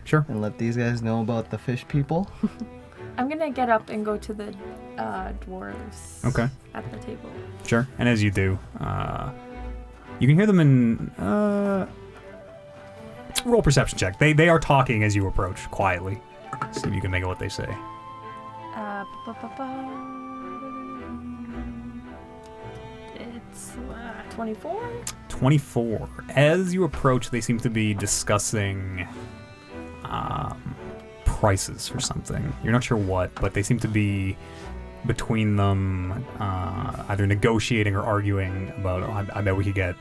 sure. and let these guys know about the fish people. I'm gonna get up and go to the dwarves. Okay. At the table. Sure. And as you do, you can hear them in roll perception check. They are talking as you approach quietly. See if you can make out what they say. It's 24. 24. As you approach, they seem to be discussing prices for something. You're not sure what, but they seem to be between them either negotiating or arguing about, oh, I bet we could get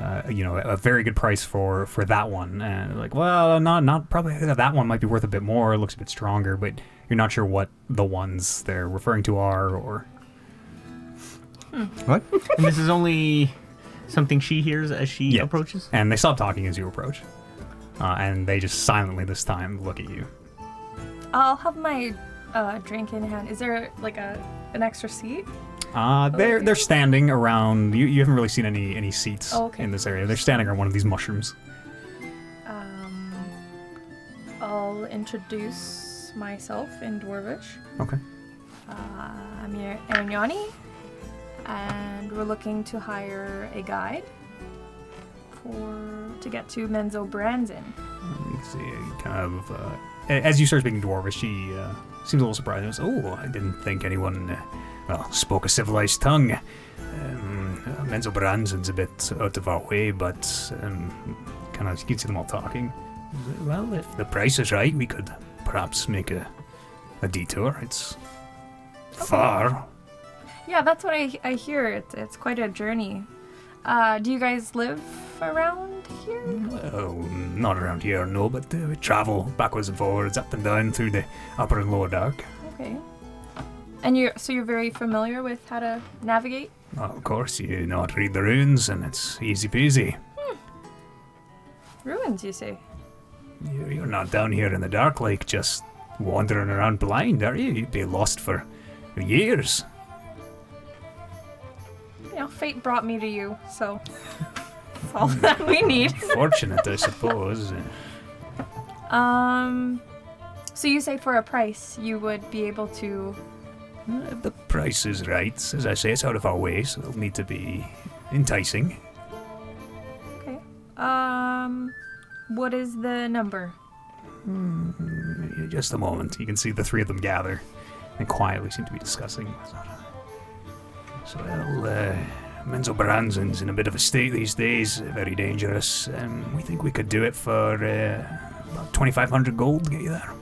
a very good price for that one. And like, well, not probably that one might be worth a bit more. It looks a bit stronger, but you're not sure what the ones they're referring to are, or What? And this is only something she hears as she Yeah. approaches? And they stop talking as you approach. And they just silently this time look at you. I'll have my drink in hand. Is there like an extra seat? They're standing around. You haven't really seen any seats Okay. in this area. They're standing around one of these mushrooms. I'll introduce myself in Dwarvish. Okay. I'm Arignani, and we're looking to hire a guide to get to Menzoberranzan. You see, kind of. As you start speaking Dwarvish, she seems a little surprised. She goes, "Oh, I didn't think anyone spoke a civilized tongue. Menzoberranzan's a bit out of our way, but kind of you can see them all talking. Well, if the price is right, we could perhaps make a detour. It's far. Yeah, that's what I hear. It's quite a journey. Do you guys live around here? Oh, not around here, no, but we travel backwards and forwards, up and down through the upper and lower dark. Okay. And you're very familiar with how to navigate? Of course, you know how to read the runes, and it's easy peasy. Ruins, you say? You're not down here in the Darklake just wandering around blind, are you? You'd be lost for years. You know, fate brought me to you, so that's all that we need. Fortunate, I suppose. So you say for a price you would be able to... If the price is right, as I say, it's out of our way, so it'll need to be enticing. Okay. What is the number? Just a moment. You can see the three of them gather and quietly seem to be discussing. So, well, Menzoberranzan's in a bit of a state these days, very dangerous. We think we could do it for about 2,500 gold to get you there.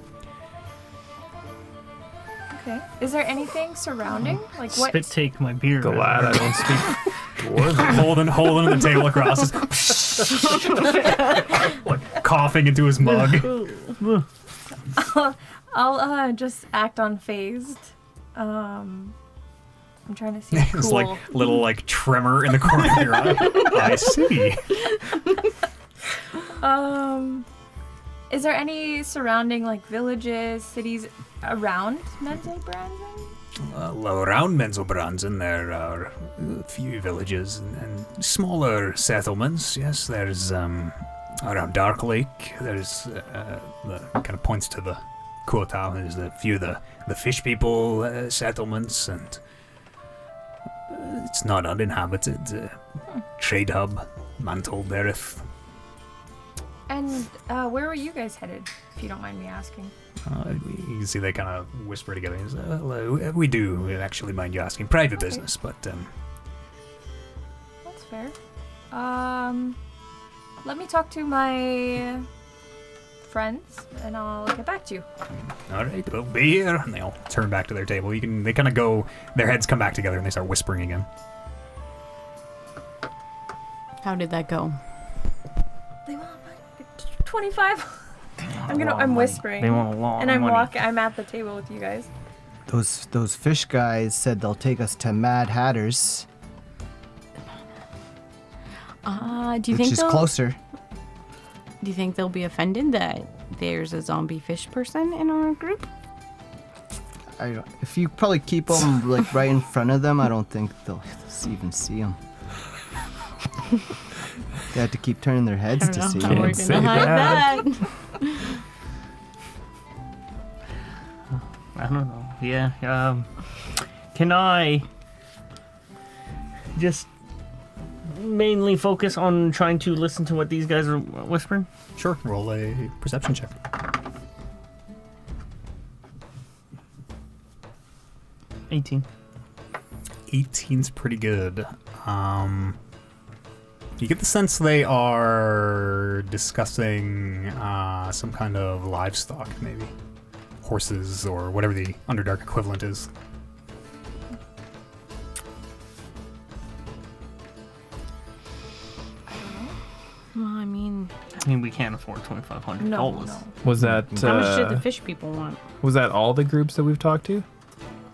Okay. Is there anything surrounding? Like what? Spit take my beer. Glad I don't speak dwarven. holding the table across, like coughing into his mug. I'll just act unfazed. I'm trying to see. It's like little like tremor in the corner of your eye. I see. Is there any surrounding like villages, cities around Menzoberranzan? Well, around Menzoberranzan there are a few villages and smaller settlements. Yes, there's around Darklake. There's kind of points to the Kota is a few of the fish people settlements, and it's not uninhabited. Trade hub, Mantle Dereth. And where were you guys headed, if you don't mind me asking? You can see they kind of whisper together. He's, well, we do actually mind you asking. Private business, but That's fair. Let me talk to my friends, and I'll get back to you. all right, we'll be here. And they all turn back to their table. They kind of go. Their heads come back together, and they start whispering again. How did that go? They want 25. I'm whispering. They want a lot and of I'm money. walking. I'm at the table with you guys. Those fish guys said they'll take us to Mad Hatter's, Do you which think is they'll, closer. Do you think they'll be offended that there's a zombie fish person in our group? I don't, if you probably keep them like right in front of them, I don't think they'll even see them. They have to keep turning their heads to see How we're them. say gonna hide that. I don't know. Yeah. Can I just mainly focus on trying to listen to what these guys are whispering? Sure, roll a perception check. 18. 18's pretty good. You get the sense they are discussing some kind of livestock, maybe. Horses or whatever the Underdark equivalent is. Well, I mean, We can't afford $2,500. No. Was that how much did the fish people want? was that all the groups that we've talked to?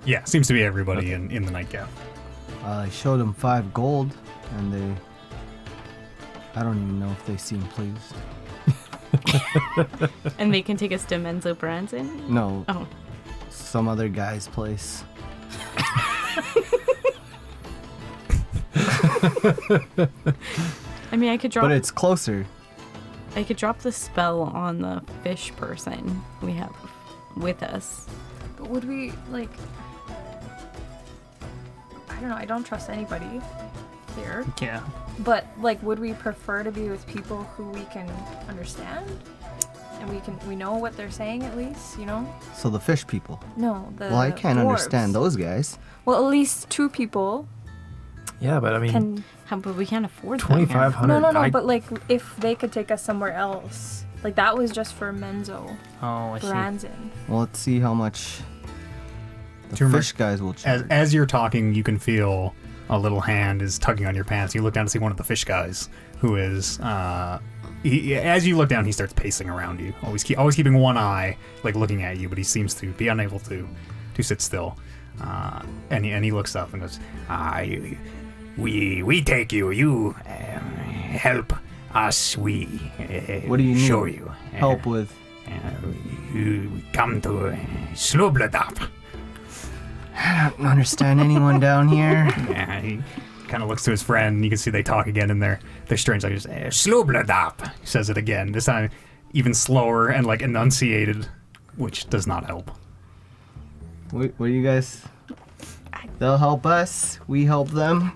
Yeah, seems to be everybody in the nightcap. I showed them 5 gold, and I don't even know if they seem pleased. And they can take us to Menzoberranzan? No, Oh. some other guy's place. I mean, I could drop. But it's closer. I could drop the spell on the fish person we have with us. But would we like? I don't know. I don't trust anybody here. Yeah. But like, would we prefer to be with people who we can understand, and we know what they're saying at least? You know? So the fish people. No. The Well, I can't dwarves. understand those guys. Well, at least 2 people Yeah, but I mean, can. But we can't afford that. 2,500. No. But like, if they could take us somewhere else, like that was just for Menzoberranzan. Oh, I see. Well, let's see how much the Do you remember- fish guys will charge. As you're talking, you can feel a little hand is tugging on your pants. You look down to see one of the fish guys, who is, as you look down, he starts pacing around you, always keeping one eye, like looking at you, but he seems to be unable to sit still. And he looks up and goes, we take you. You help us. We What do you need? show you Help with. You come to Slubladap. I don't understand anyone down here. Yeah, he kind of looks to his friend, and you can see they talk again in their strange language. Slubladap. He says it again, this time even slower and like enunciated, which does not help. What do you guys? They'll help us. We help them.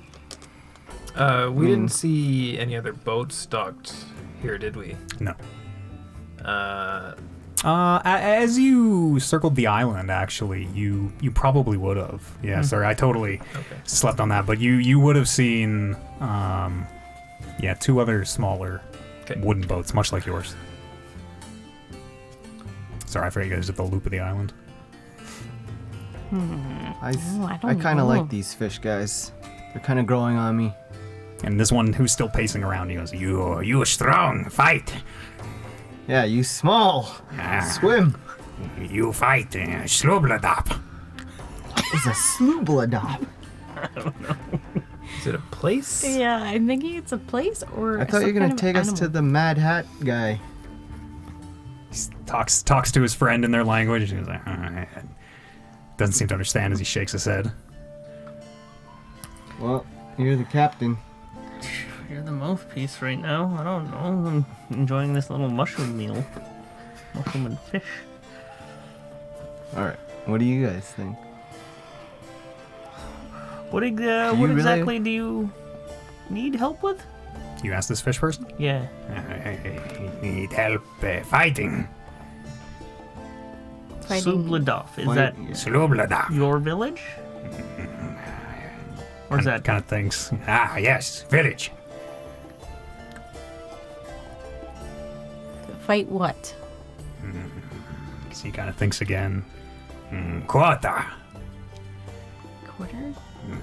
We didn't see any other boats docked here, did we? No. Uh, As you circled the island, actually, you probably would have. Yeah, sorry, I totally okay. slept on that. But you would have seen, 2 other smaller Okay. wooden boats, much like yours. Sorry, I forgot you guys did the loop of the island. I I don't kind of know. like these fish guys. They're kind of growing on me. And this one who's still pacing around, he goes, You strong, fight. Yeah, you small. Ah, Swim. You fight, Slubladap. It's a sloobladop. Is it a place? Yeah, I'm thinking it's a place or. I thought you were gonna some kind of take us to animal. the Mad Hat guy. He talks to his friend in their language. He's like, doesn't seem to understand as he shakes his head. Well, you're the captain. You're the mouthpiece right now. I don't know. I'm enjoying this little mushroom meal. Mushroom and fish. All right. What do you guys think? What really- exactly do you need help with? You asked this fish person? Yeah. I need help fighting. Subladov. Is Fight- that yeah. Slobladaf. your village? Or is that kind of things? Ah, yes, village. Fight what? So he kind of thinks again. Quota. Quarters?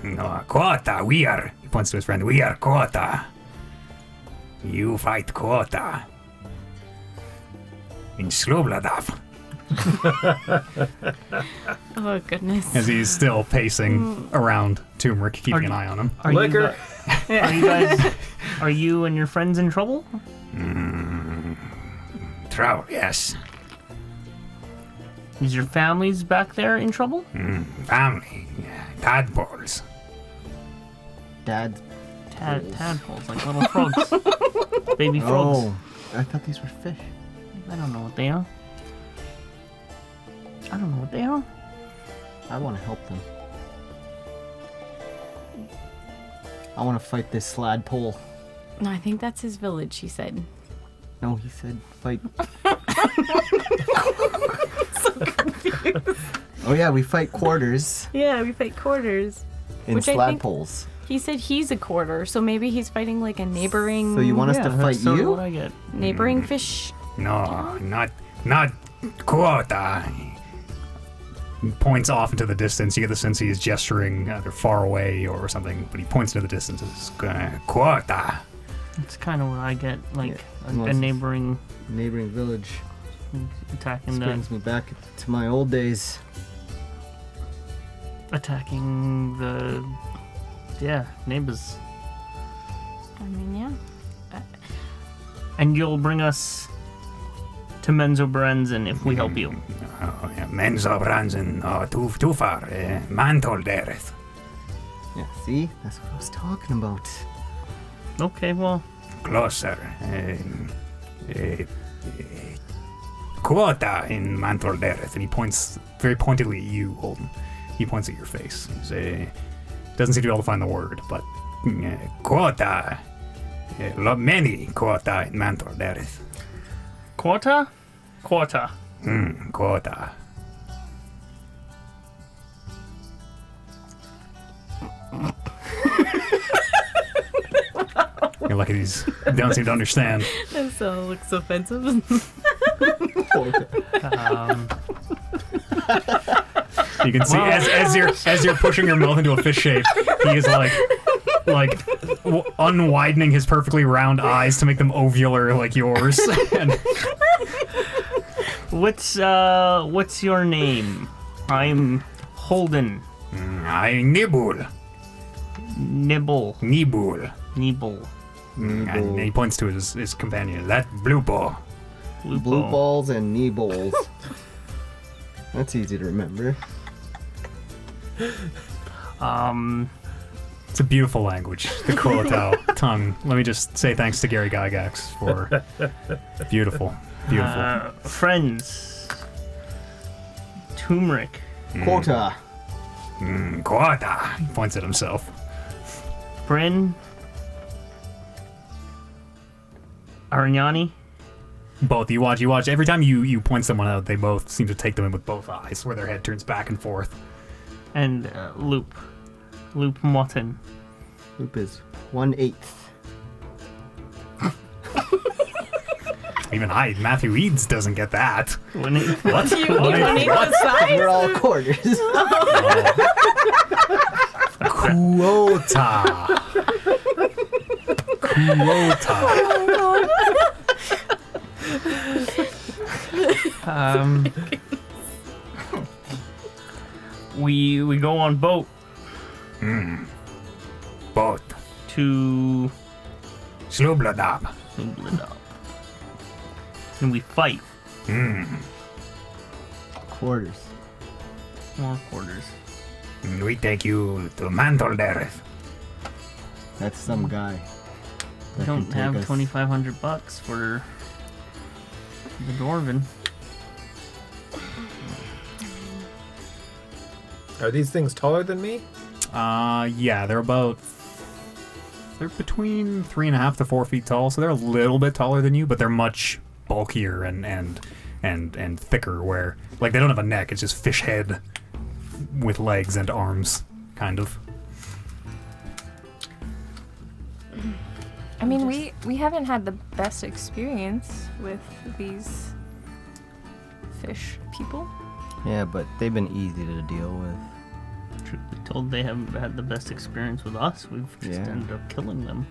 No, Quota. We are. He points to his friend. We are Quota. You fight Quota. In Slobladaf. Oh, goodness. As he's still pacing around Turmeric, keeping an eye on him. Liquor. Are you and your friends in trouble? Trouble, yes. Is your families back there in trouble? Family. Tadpoles. Dad's. Tadpoles, like little frogs. Baby frogs. Oh, I thought these were fish. I don't know what they are. I want to help them. I want to fight this sladpole. No, I think that's his village, he said. No, he said fight. Oh yeah, we fight quarters Yeah, we fight quarters. in Which I think- sladpoles. He said he's a quarter, so maybe he's fighting like a neighboring So you want us to fight That's sort of you? what I get. neighboring fish. No, not Quota. He points off into the distance. You get the sense he is gesturing either far away or something, but he points into the distance. It's Quota. It's kind of what I get, like Yeah, a unless- neighboring Neighboring village. attacking This the brings me back to my old days. neighbors. I mean, yeah. And you'll bring us to Menzoberranzan if we help you. Oh, yeah. Menzoberranzan. Oh, too far. Manteldereth. Yeah, see? That's what I was talking about. Okay, well, Closer. Quota in Manteldereth. And he points very pointedly at you, Holden. He points at your face. He doesn't seem to be able to find the word, but Quota. Many Quota in Manteldereth. quarter. Quota. You're lucky these don't seem to understand. That so looks offensive. You can see as you're pushing your mouth into a fish shape, he is like unwidening his perfectly round eyes to make them ovular like yours. And What's your name? I'm Holden. I nibble. Nibble. Nibble. And he points to his companion. That blue ball. Blue balls and knee bowls. That's easy to remember. It's a beautiful language, the Kuotao tongue. Let me just say thanks to Gary Gygax for beautiful. Friends. Turmeric. Quota. Quota. He points at himself. Bryn. Arignani. Both. You watch. Every time you point someone out, they both seem to take them in with both eyes, where their head turns back and forth. And Loop. Loop Mutton. Loop is 1/8. Even Matthew Eads doesn't get that. When it, What? You need the size? We're all quarters. Quota. we go on boat Both. to Slubladab. Subladov. And we fight. Quarters. More quarters. We take you to Manteldereth. That's some guy. I that don't can take have us- $2,500 for the Dwarven. Are these things taller than me? Yeah, they're between 3.5 to 4 feet tall, so they're a little bit taller than you, but they're much bulkier and thicker. Where like they don't have a neck; it's just fish head with legs and arms, kind of. I mean, we haven't had the best experience with these fish people. Yeah, but they've been easy to deal with. Truth be told, they haven't had the best experience with us. We've just Yeah. ended up killing them.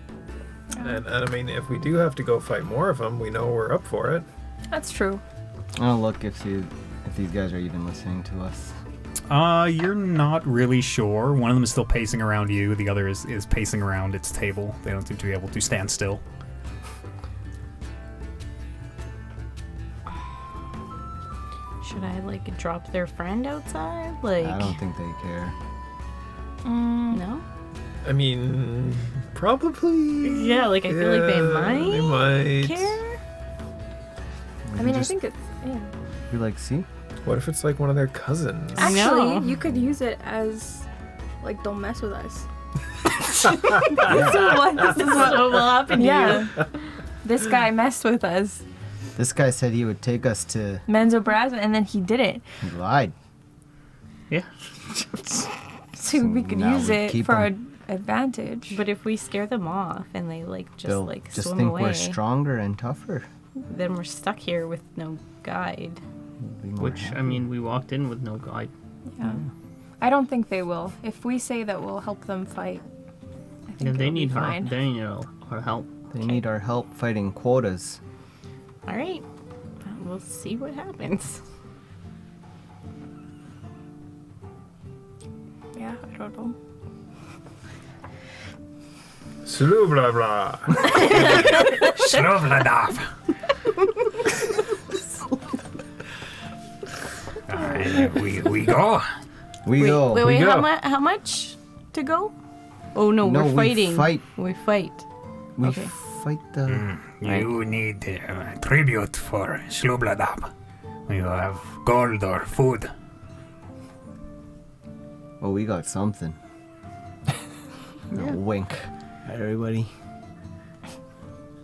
And I mean, if we do have to go fight more of them, we know we're up for it. That's true. I'll look if these guys are even listening to us. You're not really sure. One of them is still pacing around you. The other is pacing around its table. They don't seem to be able to stand still. Should I like drop their friend outside? Like, I don't think they care. no. I mean, probably. Yeah, like I feel like they They might might. care. I mean, I think it's. Yeah. We like, see? What if it's like one of their cousins? I know. Actually, you could use it as, like, don't mess with us. So what? This is what will happen to Yeah. you. This guy messed with us. This guy said he would take us to... Menzoberranzan, and then he did it. He lied. Yeah. So we could now use we it keep for our 'em. advantage. But if we scare them off and they like just They'll like just swim think away, we're stronger and tougher. then we're stuck here with no guide. We'll be more Which, I happy. mean, we walked in with no guide. Yeah. I don't think they will. If we say that we'll help them fight, I think Yeah, they it'll be need our, fine. they need our help. They need our help fighting quotas. All right, we'll see what happens. Yeah, I don't know. Slu blah blah. Shrovladov. We go. We go. Wait, go. how much to go? Oh no, No, we're we fighting. fight. We fight. We Okay. fight the... You need tribute for Slubladab. You have gold or food. Oh, we got something. A wink at everybody.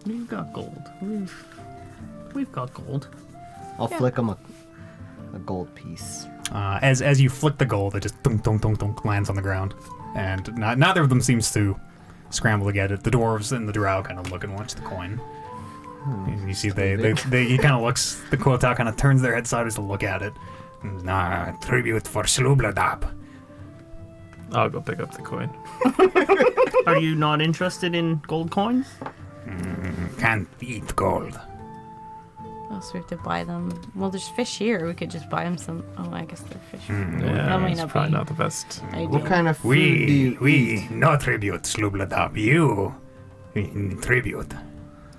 We've got gold. We've got gold. I'll flick him a gold piece. As you flick the gold, it just dunk, dunk, dunk, dunk, lands on the ground. And neither of them seems to scramble to get it. The dwarves and the drow kind of look and watch the coin. You see, he kind of looks, the Quota kind of turns their head sideways to look at it. Tribute for Slubladab. I'll go pick up the coin. Are you not interested in gold coins? Can't eat gold. Oh, so we have to buy them. Well, there's fish here. We could just buy them some. Oh, I guess they're fish. Yeah, that might it's not probably be not the best. ideal. What kind of food do you We eat? no tribute Slubladab. You tribute.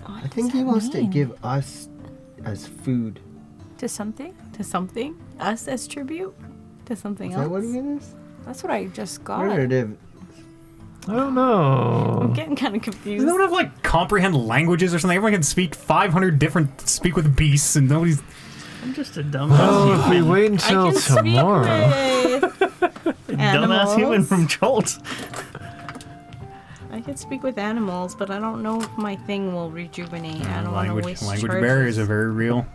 I think he wants to give us as food. To something? To something? Us as tribute? To something Is else? that what it is? That's what I just got. Where did it... I don't know. I'm getting kind of confused. Does no one have like comprehend languages or something? Everyone can speak 500 different speak with beasts, and nobody's. I'm just a dumbass Oh, if we human. wait I until can tomorrow. speak with Dumbass human animals. from Jolt. I can speak with animals, but I don't know if my thing will rejuvenate. I don't want to waste language charges. barrier is a very real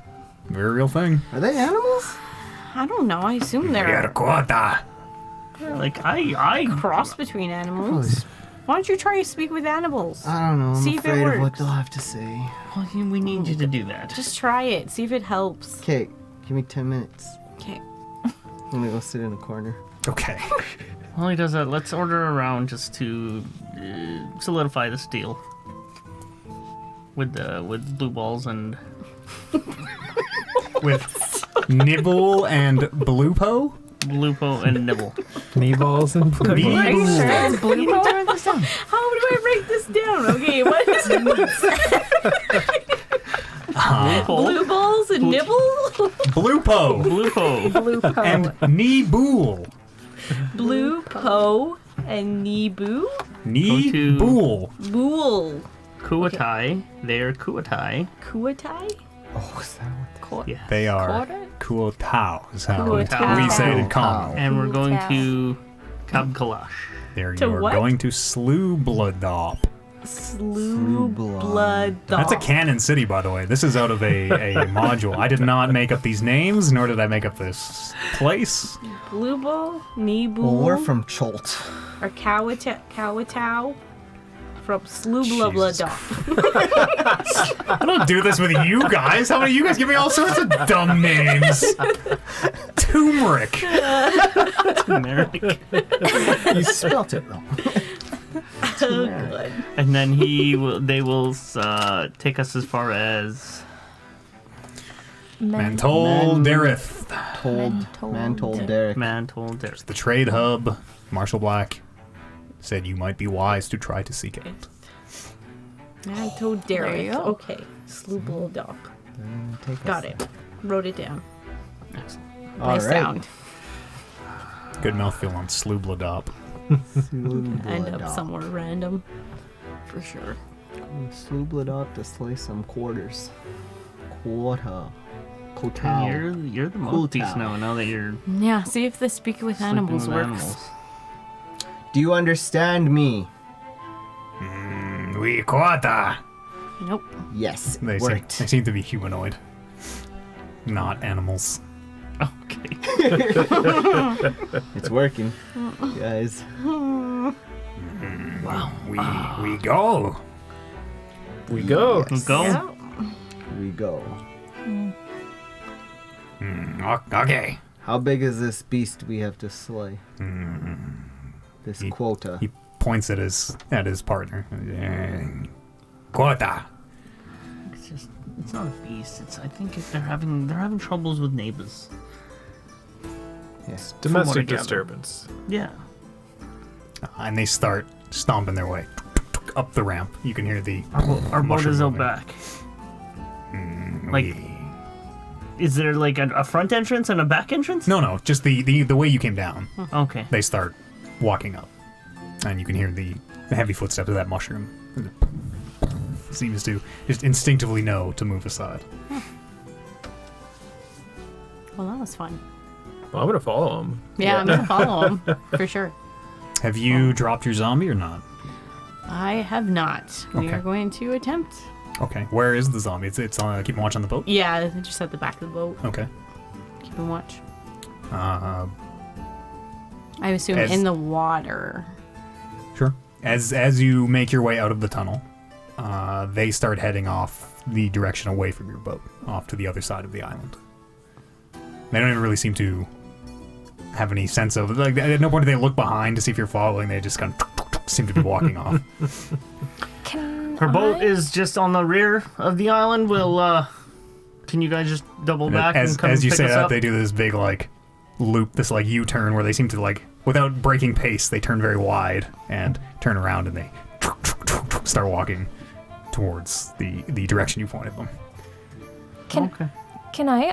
thing. Are they animals? I don't know. I assume Your they're quota. Like, I cross between animals. Why don't you try to speak with animals? I don't know. I'm See if it afraid of what works. they'll have to say. Well, we need you to do that. Just try it. See if it helps. Okay, give me 10 minutes. Okay. I'm gonna go sit in a corner. Okay. While he does that, let's order around just to solidify this deal. With blue balls and With Nibble and Blupo? Blupo and Nibble. Knee balls and Are you sure it's blue ball? How do I break this down? Okay, what is it? Blue balls and nibble? Blupo Blupo. Blue po. and Neebool. Blue po and Nibu? Neebool. Bool. Kuatai. They're Kuatai. Kuatai? Oh, is that what? Ko- Yeah. They are Quarter? Cool Tao is how Cool we Tao. say it in Cool common. Tao. And we're going Cool to Kabkalash. There To you are what? going to Slubladop. Slew Blood. blood. That's a canon city, by the way. This is out of a module. I did not make up these names, nor did I make up this place. Blue Bull, Nibu, Well, we're from Cholt. or Kawatau from Jesus Slubladop. I don't do this with you guys. How many of you guys give me all sorts of dumb names? Turmeric. Turmeric. You spelt it wrong. Oh, good. And then they will take us as far as Mantol Dareth. Man told Derek. Mantle. There's The trade hub. Marshall Black said you might be wise to try to seek it out. Manto There you Derek. go. Okay. Slubladop. Got it. Wrote it down. All Nice right. sound. Good mouthfeel on Slubladop. End up somewhere random. For sure. Slubladop to slay some quarters. Quarter. Kotal. You're the Cool mouthpiece town. now that you're Yeah, see if the speak with sleeping animals with works. animals. Do you understand me? We quata. Nope. Yes, They it seem, worked. they seem to be humanoid, not animals. Okay. It's working, guys. Wow. We go. We go. Yes. Go. Yeah. We go. Okay. How big is this beast we have to slay? This He- quota. He points at his partner. Quota. It's not a beast. I think if they're having troubles with neighbors. Yes. what I Domestic gather. disturbance. Yeah. And they start stomping their way up the ramp. You can hear the Our boat mushroom is out moving. back. Like, is there like a front entrance and a back entrance? No, just the way you came down. Okay. They start walking up, and you can hear the heavy footsteps of that mushroom. Seems to just instinctively know to move aside. Well, that was fun. Well, I'm gonna follow him. Yeah, I'm gonna follow him for sure. Have you dropped your zombie or not? I have not. We Okay. are going to attempt. Okay, where is the zombie? It's on. Keep watch on the boat. Yeah, just at the back of the boat. Okay. Keep and watch. Uh, I assume As- in the water. Sure. As you make your way out of the tunnel, they start heading off the direction away from your boat, off to the other side of the island. They don't even really seem to have any sense of like. At no point do they look behind to see if you're following. They just kind of seem to be walking off. Can Her boat I- is just on the rear of the island. We'll can you guys just double back As and come you pick say us that, up? they do this big like loop, this like U-turn where they seem to like, without breaking pace, they turn very wide and turn around and they start walking towards the direction you pointed them. Can Okay. Can I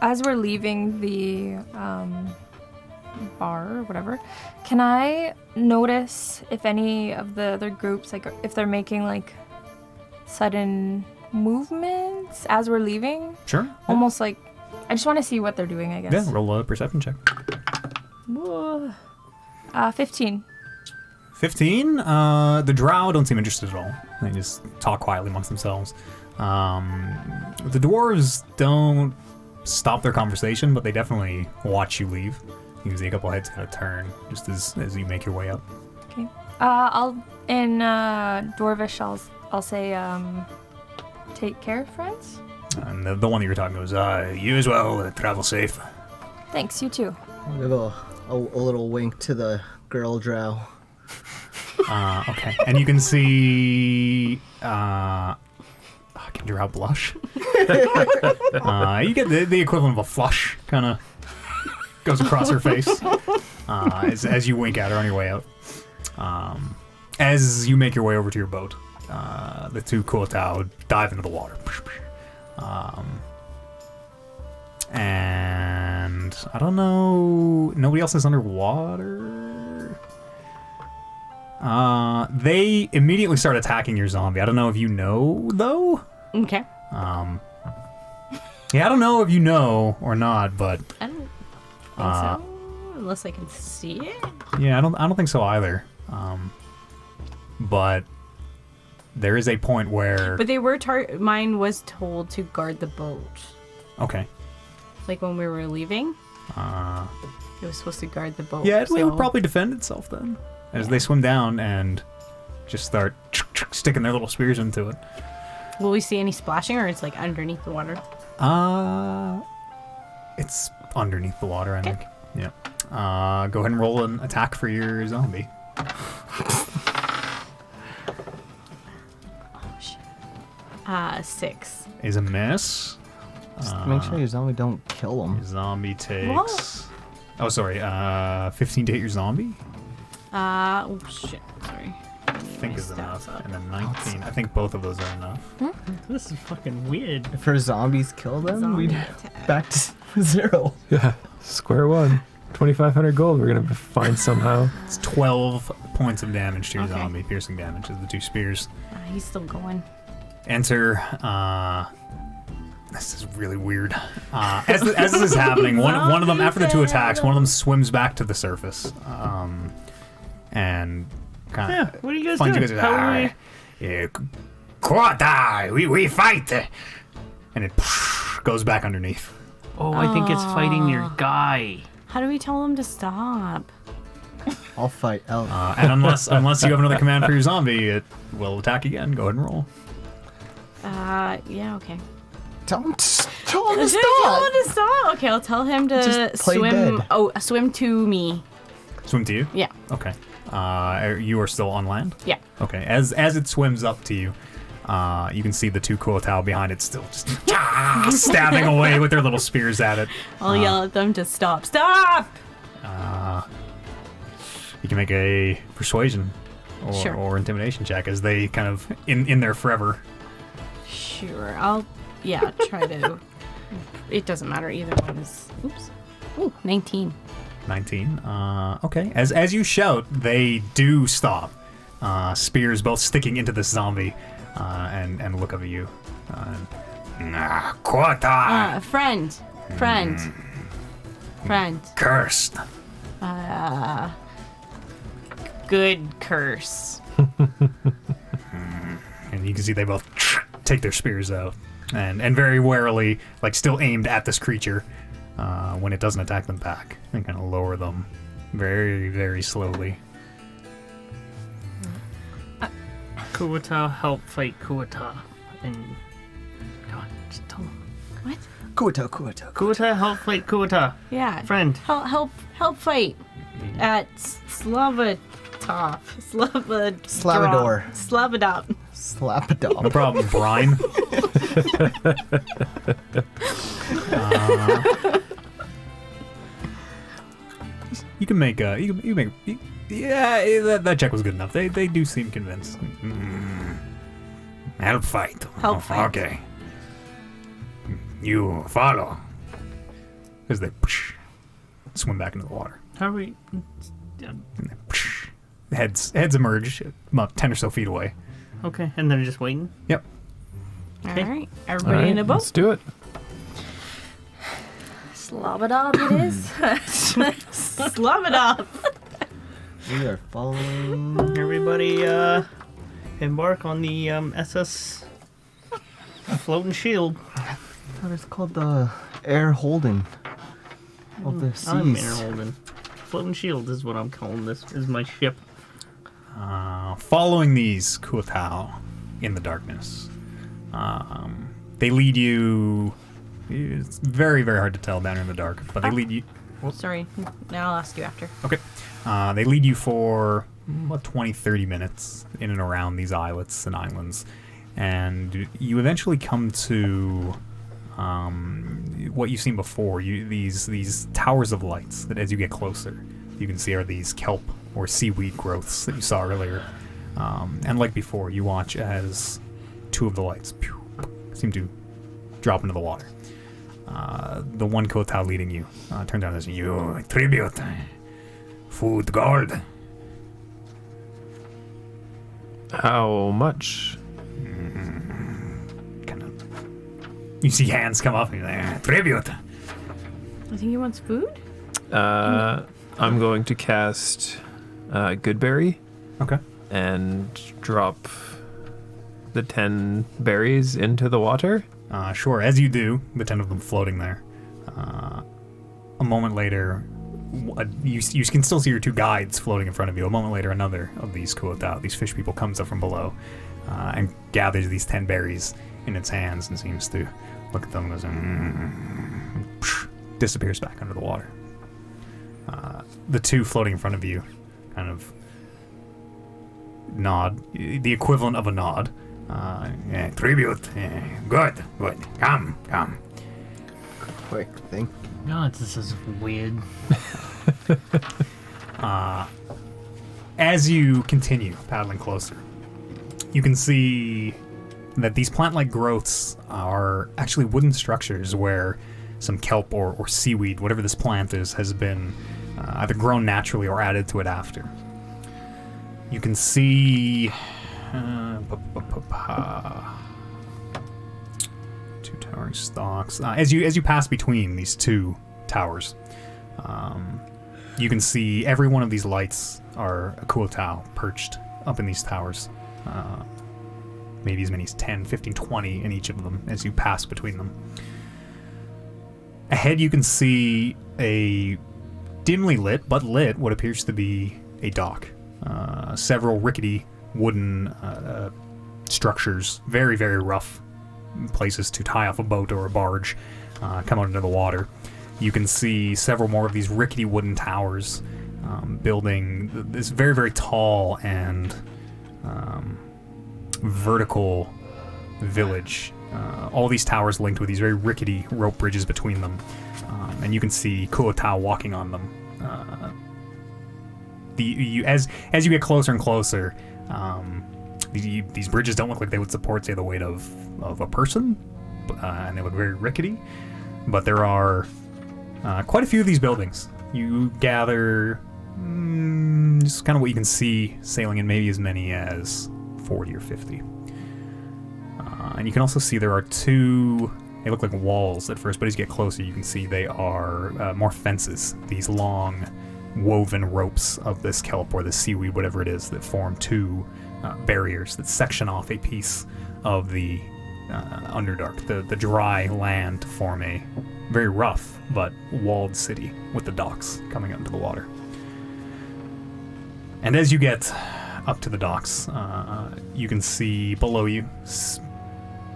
as we're leaving the bar or whatever, can I notice if any of the other groups, like if they're making like sudden movements as we're leaving? Sure. Almost like I just want to see what they're doing, I guess. Yeah, roll a perception check. Whoa. 15. 15. The drow don't seem interested at all. They just talk quietly amongst themselves. The dwarves don't stop their conversation, but they definitely watch you leave. You can see a couple heads kind of turn just as you make your way up. Okay. I'll in Dwarvish I'll say take care, friends. And the one that you're talking goes, you as well, travel safe. Thanks, you too. I'll give a little wink to the girl drow. Okay. And you can see... can drow blush? You get the equivalent of a flush, kind of goes across her face as you wink at her on your way out. As you make your way over to your boat, the two Kuotao dive into the water. And I don't know, nobody else is underwater. They immediately start attacking your zombie. I don't know if you know though. Okay. Yeah, I don't know if you know or not, but I don't think so. Unless I can see it. yeah, I don't think so either. But there is a point where But they were mine was told to guard the boat. okay. Like when we were leaving. It was supposed to guard the boat. Yeah, it will so- probably defend itself then. As they swim down and just start sticking their little spears into it. Will we see any splashing, or it's like underneath the water? It's underneath the water, I Okay. think. Yeah. Go ahead and roll an attack for your zombie. Oh shit. 6. Is a miss. Just make sure your zombie don't kill him. Your zombie takes... Oh, sorry. 15 to hit your zombie? Oh shit. Sorry. I think is enough. And then 19. I think both of those are enough. This is fucking weird. If her zombies kill them, Zombie we'd attack. back to 0. Yeah. Square one. 2,500 gold we're going to find somehow. It's 12 points of damage to your Okay. zombie. Piercing damage is the 2 spears. He's still going. Enter. This is really weird. As this is happening, one of them, after the 2 attacks, one of them swims back to the surface. And kind Yeah, of what are you guys finds doing? you guys. How are we... Quartai, we fight. And it goes back underneath. Oh, I think it's fighting your guy. How do we tell him to stop? I'll fight Elf. And unless you have another command for your zombie, it will attack again. Go ahead and roll. Yeah, okay. Tell him to stop. Tell him to stop. Okay, I'll tell him to Just play swim. dead. Oh, swim to me. Swim to you? Yeah. Okay. You are still on land? Yeah. Okay. As it swims up to you, you can see the 2 Kuotao behind it still just stabbing away with their little spears at it. I'll yell at them to stop. Stop! You can make a persuasion Sure. or intimidation check as they kind of in there forever. Sure. I'll try to. It doesn't matter. Either one is. Oops. Ooh, 19. 19. Okay. As you shout, they do stop. Spears both sticking into this zombie, and look up at you. Kuotao! Friend. Cursed. Good curse. And you can see they both take their spears out, and very warily, like still aimed at this creature, when it doesn't attack them back, and kind of lower them very, very slowly. Kuwata help fight Kuwata. And come on, just tell him. What? Kuwata. Kuwata help fight Kuwata. Yeah. Friend. Help fight at Slavadop. Slavador. Slavadop. Slap a dog. No problem, Brian. You can make yeah, that check was good enough. They do seem convinced. Help fight. Help fight. Okay. You follow. As they swim back into the water. How are we? And then, heads emerge about 10 or so feet away. Okay, and they're just waiting. Yep. All Okay. right. All Everybody right, in a boat. let's do it. Slavadop it is. Slavadop. We are following. Everybody, embark on the SS floating shield. What is called the air holding of the I'm air seas. holding. Floating shield is what I'm calling this. Is my ship. Following these Kuotao in the darkness, they lead you. It's very, very hard to tell down in the dark, but they lead you. Sorry. Now I'll ask you after. Okay. They lead you for about 20, 30 minutes in and around these islets and islands, and you eventually come to what you've seen before. These towers of lights that, as you get closer, you can see are these kelp or seaweed growths that you saw earlier. And like before, you watch as 2 of the lights seem to drop into the water. The one Kuotao leading you turns down and says, "You tribute, food gold." How much? Kind of You see hands come up and you're like, tribute. I think he wants food. I'm going to cast Goodberry Okay. and drop the 10 berries into the water. Sure. As you do, the 10 of them floating there. A moment later, you can still see your 2 guides floating in front of you. A moment later, another of these Kuotao, these fish people, comes up from below and gathers these 10 berries in its hands and seems to look at them and goes, disappears back under the water. The 2 floating in front of you kind of nod, the equivalent of a nod. Tribute. Good. Come. Quick, think. God, this is weird. As you continue paddling closer, you can see that these plant-like growths are actually wooden structures where some kelp or seaweed, whatever this plant is, has been either grown naturally or added to it after. You can see 2 towering stalks. As you pass between these 2 towers, you can see every one of these lights are a Kuotao perched up in these towers. Maybe as many as 10, 15, 20 in each of them as you pass between them. Ahead you can see a dimly lit, but lit, what appears to be a dock. Several rickety wooden structures, very, very rough places to tie off a boat or a barge, come out into the water. You can see several more of these rickety wooden towers building this very, very tall and vertical village. All these towers linked with these very rickety rope bridges between them. And you can see Kuotao walking on them. As you get closer and closer, these bridges don't look like they would support, say, the weight of a person, and they look very rickety. But there are quite a few of these buildings. You gather just kind of what you can see sailing in, maybe as many as 40 or 50. And you can also see there are 2, they look like walls at first, but as you get closer you can see they are more fences, these long woven ropes of this kelp or the seaweed, whatever it is, that form 2 barriers that section off a piece of the Underdark, the dry land, to form a very rough but walled city with the docks coming out into the water. And as you get up to the docks, you can see below you,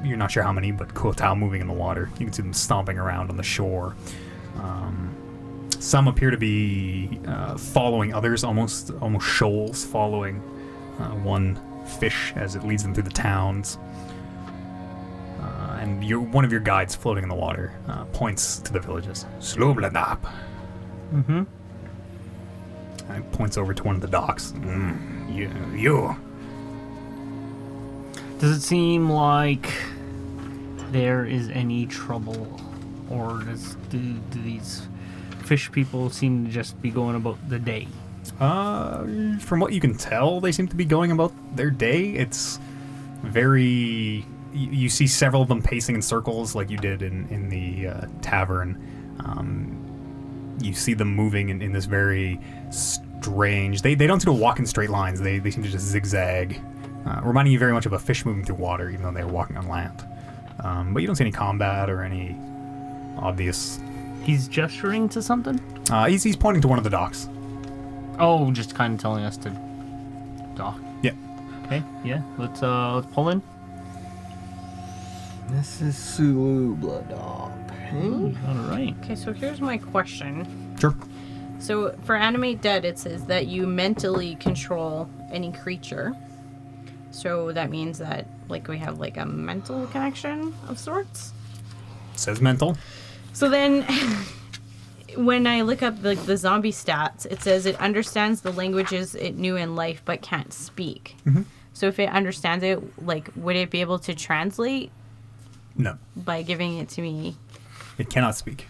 you're not sure how many, but Kuotao moving in the water. You can see them stomping around on the shore. Some appear to be following others, almost shoals following one fish as it leads them through the towns. And one of your guides floating in the water points to the villages. Slubladap. Mm-hmm. And points over to one of the docks. You. Does it seem like there is any trouble, or do these fish people seem to just be going about the day? From what you can tell, they seem to be going about their day. It's very... You see several of them pacing in circles like you did in the tavern. You see them moving in this very strange... They don't seem to walk in straight lines. They seem to just zigzag. Reminding you very much of a fish moving through water, even though they're walking on land. But you don't see any combat or any obvious... He's gesturing to something? He's pointing to one of the docks. Oh, just kind of telling us to dock. Yeah. Okay, yeah. Let's pull in. This is Slubladap. Hey? All right. Okay, so here's my question. Sure. So for Animate Dead, it says that you mentally control any creature. So that means that, like, we have, like, a mental connection of sorts? Says mental. So then, when I look up the zombie stats, it says it understands the languages it knew in life but can't speak. Mm-hmm. So if it understands it, like, would it be able to translate No. by giving it to me? It cannot speak.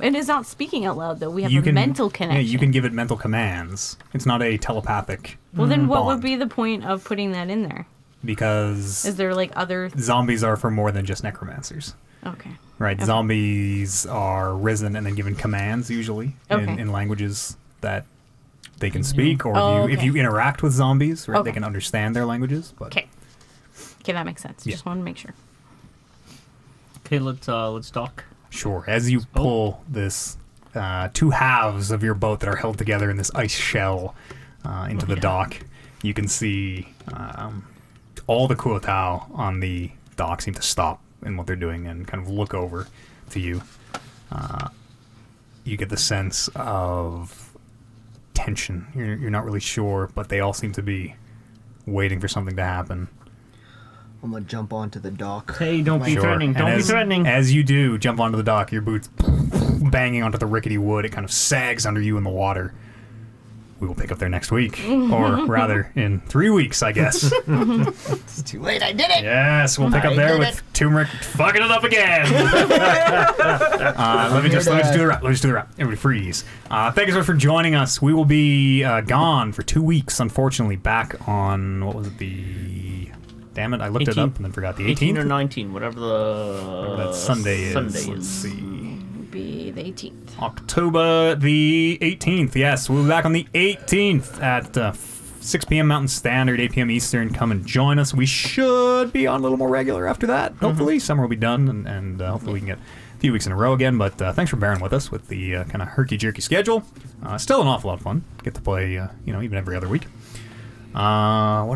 It is not speaking out loud, though. We have a mental connection. Yeah, you can give it mental commands. It's not a telepathic Well, then what would bond. be the point of putting that in there? Because Is there, like, other... zombies are for more than just necromancers. Okay. Right, Okay. zombies are risen and then given commands usually Okay. in languages that they can speak, or Oh, if okay. you interact with zombies, right, they Okay. can understand their languages. But Okay. Okay, that makes sense. Yeah. Just want to make sure. Okay, let's dock. sure, as you pull this two halves of your boat that are held together in this ice shell into the dock, you can see all the Kuotao on the dock seem to stop in what they're doing and kind of look over to you. You get the sense of tension. You're not really sure, but they all seem to be waiting for something to happen. I'm gonna jump onto the dock. Hey, don't be Sure. threatening. And Don't be as- threatening. As you do jump onto the dock, your boots banging onto the rickety wood, it kind of sags under you in the water. We will pick up there next week, or rather, in 3 weeks, I guess. It's too late. I did it. Yes, we'll pick up I there did with Turmeric fucking it up again. Let me just do the wrap. Let me just do the wrap. Everybody freeze. Thank you so much for joining us. We will be gone for 2 weeks, unfortunately. Back on, what was it, damn it, I looked it 18th. up and then forgot the 18 or 18th. 19, whatever Whatever that Sunday is. Sunday Let's is. see. Be the 18th. October the 18th. Yes, we'll be back on the 18th at 6 p.m. Mountain Standard, 8 p.m. Eastern. Come and join us. We should be on a little more regular after that. Hopefully, summer will be done, and hopefully we can get a few weeks in a row again. But thanks for bearing with us with the kind of herky-jerky schedule. Still an awful lot of fun. Get to play, even every other week. What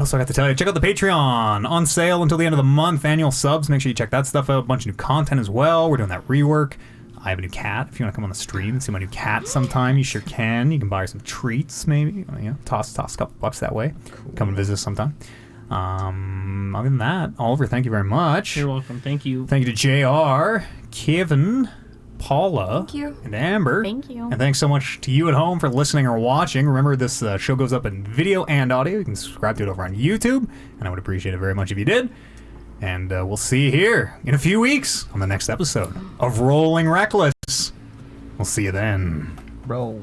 else do I got to tell you? Check out the Patreon. On sale until the end of the month. Annual subs. Make sure you check that stuff out. A bunch of new content as well. We're doing that rework. I have a new cat. If you want to come on the stream and see my new cat sometime, you sure can. You can buy her some treats, maybe. Toss a couple bucks that way. Cool. Come and visit us sometime. Other than that, Oliver, thank you very much. You're welcome. Thank you. Thank you to JR, Kevin, Paula, Thank you. and Amber. Thank you. And thanks so much to you at home for listening or watching. Remember, this show goes up in video and audio. You can subscribe to it over on YouTube, and I would appreciate it very much if you did. And we'll see you here in a few weeks on the next episode of Rolling Reckless. We'll see you then. Bro.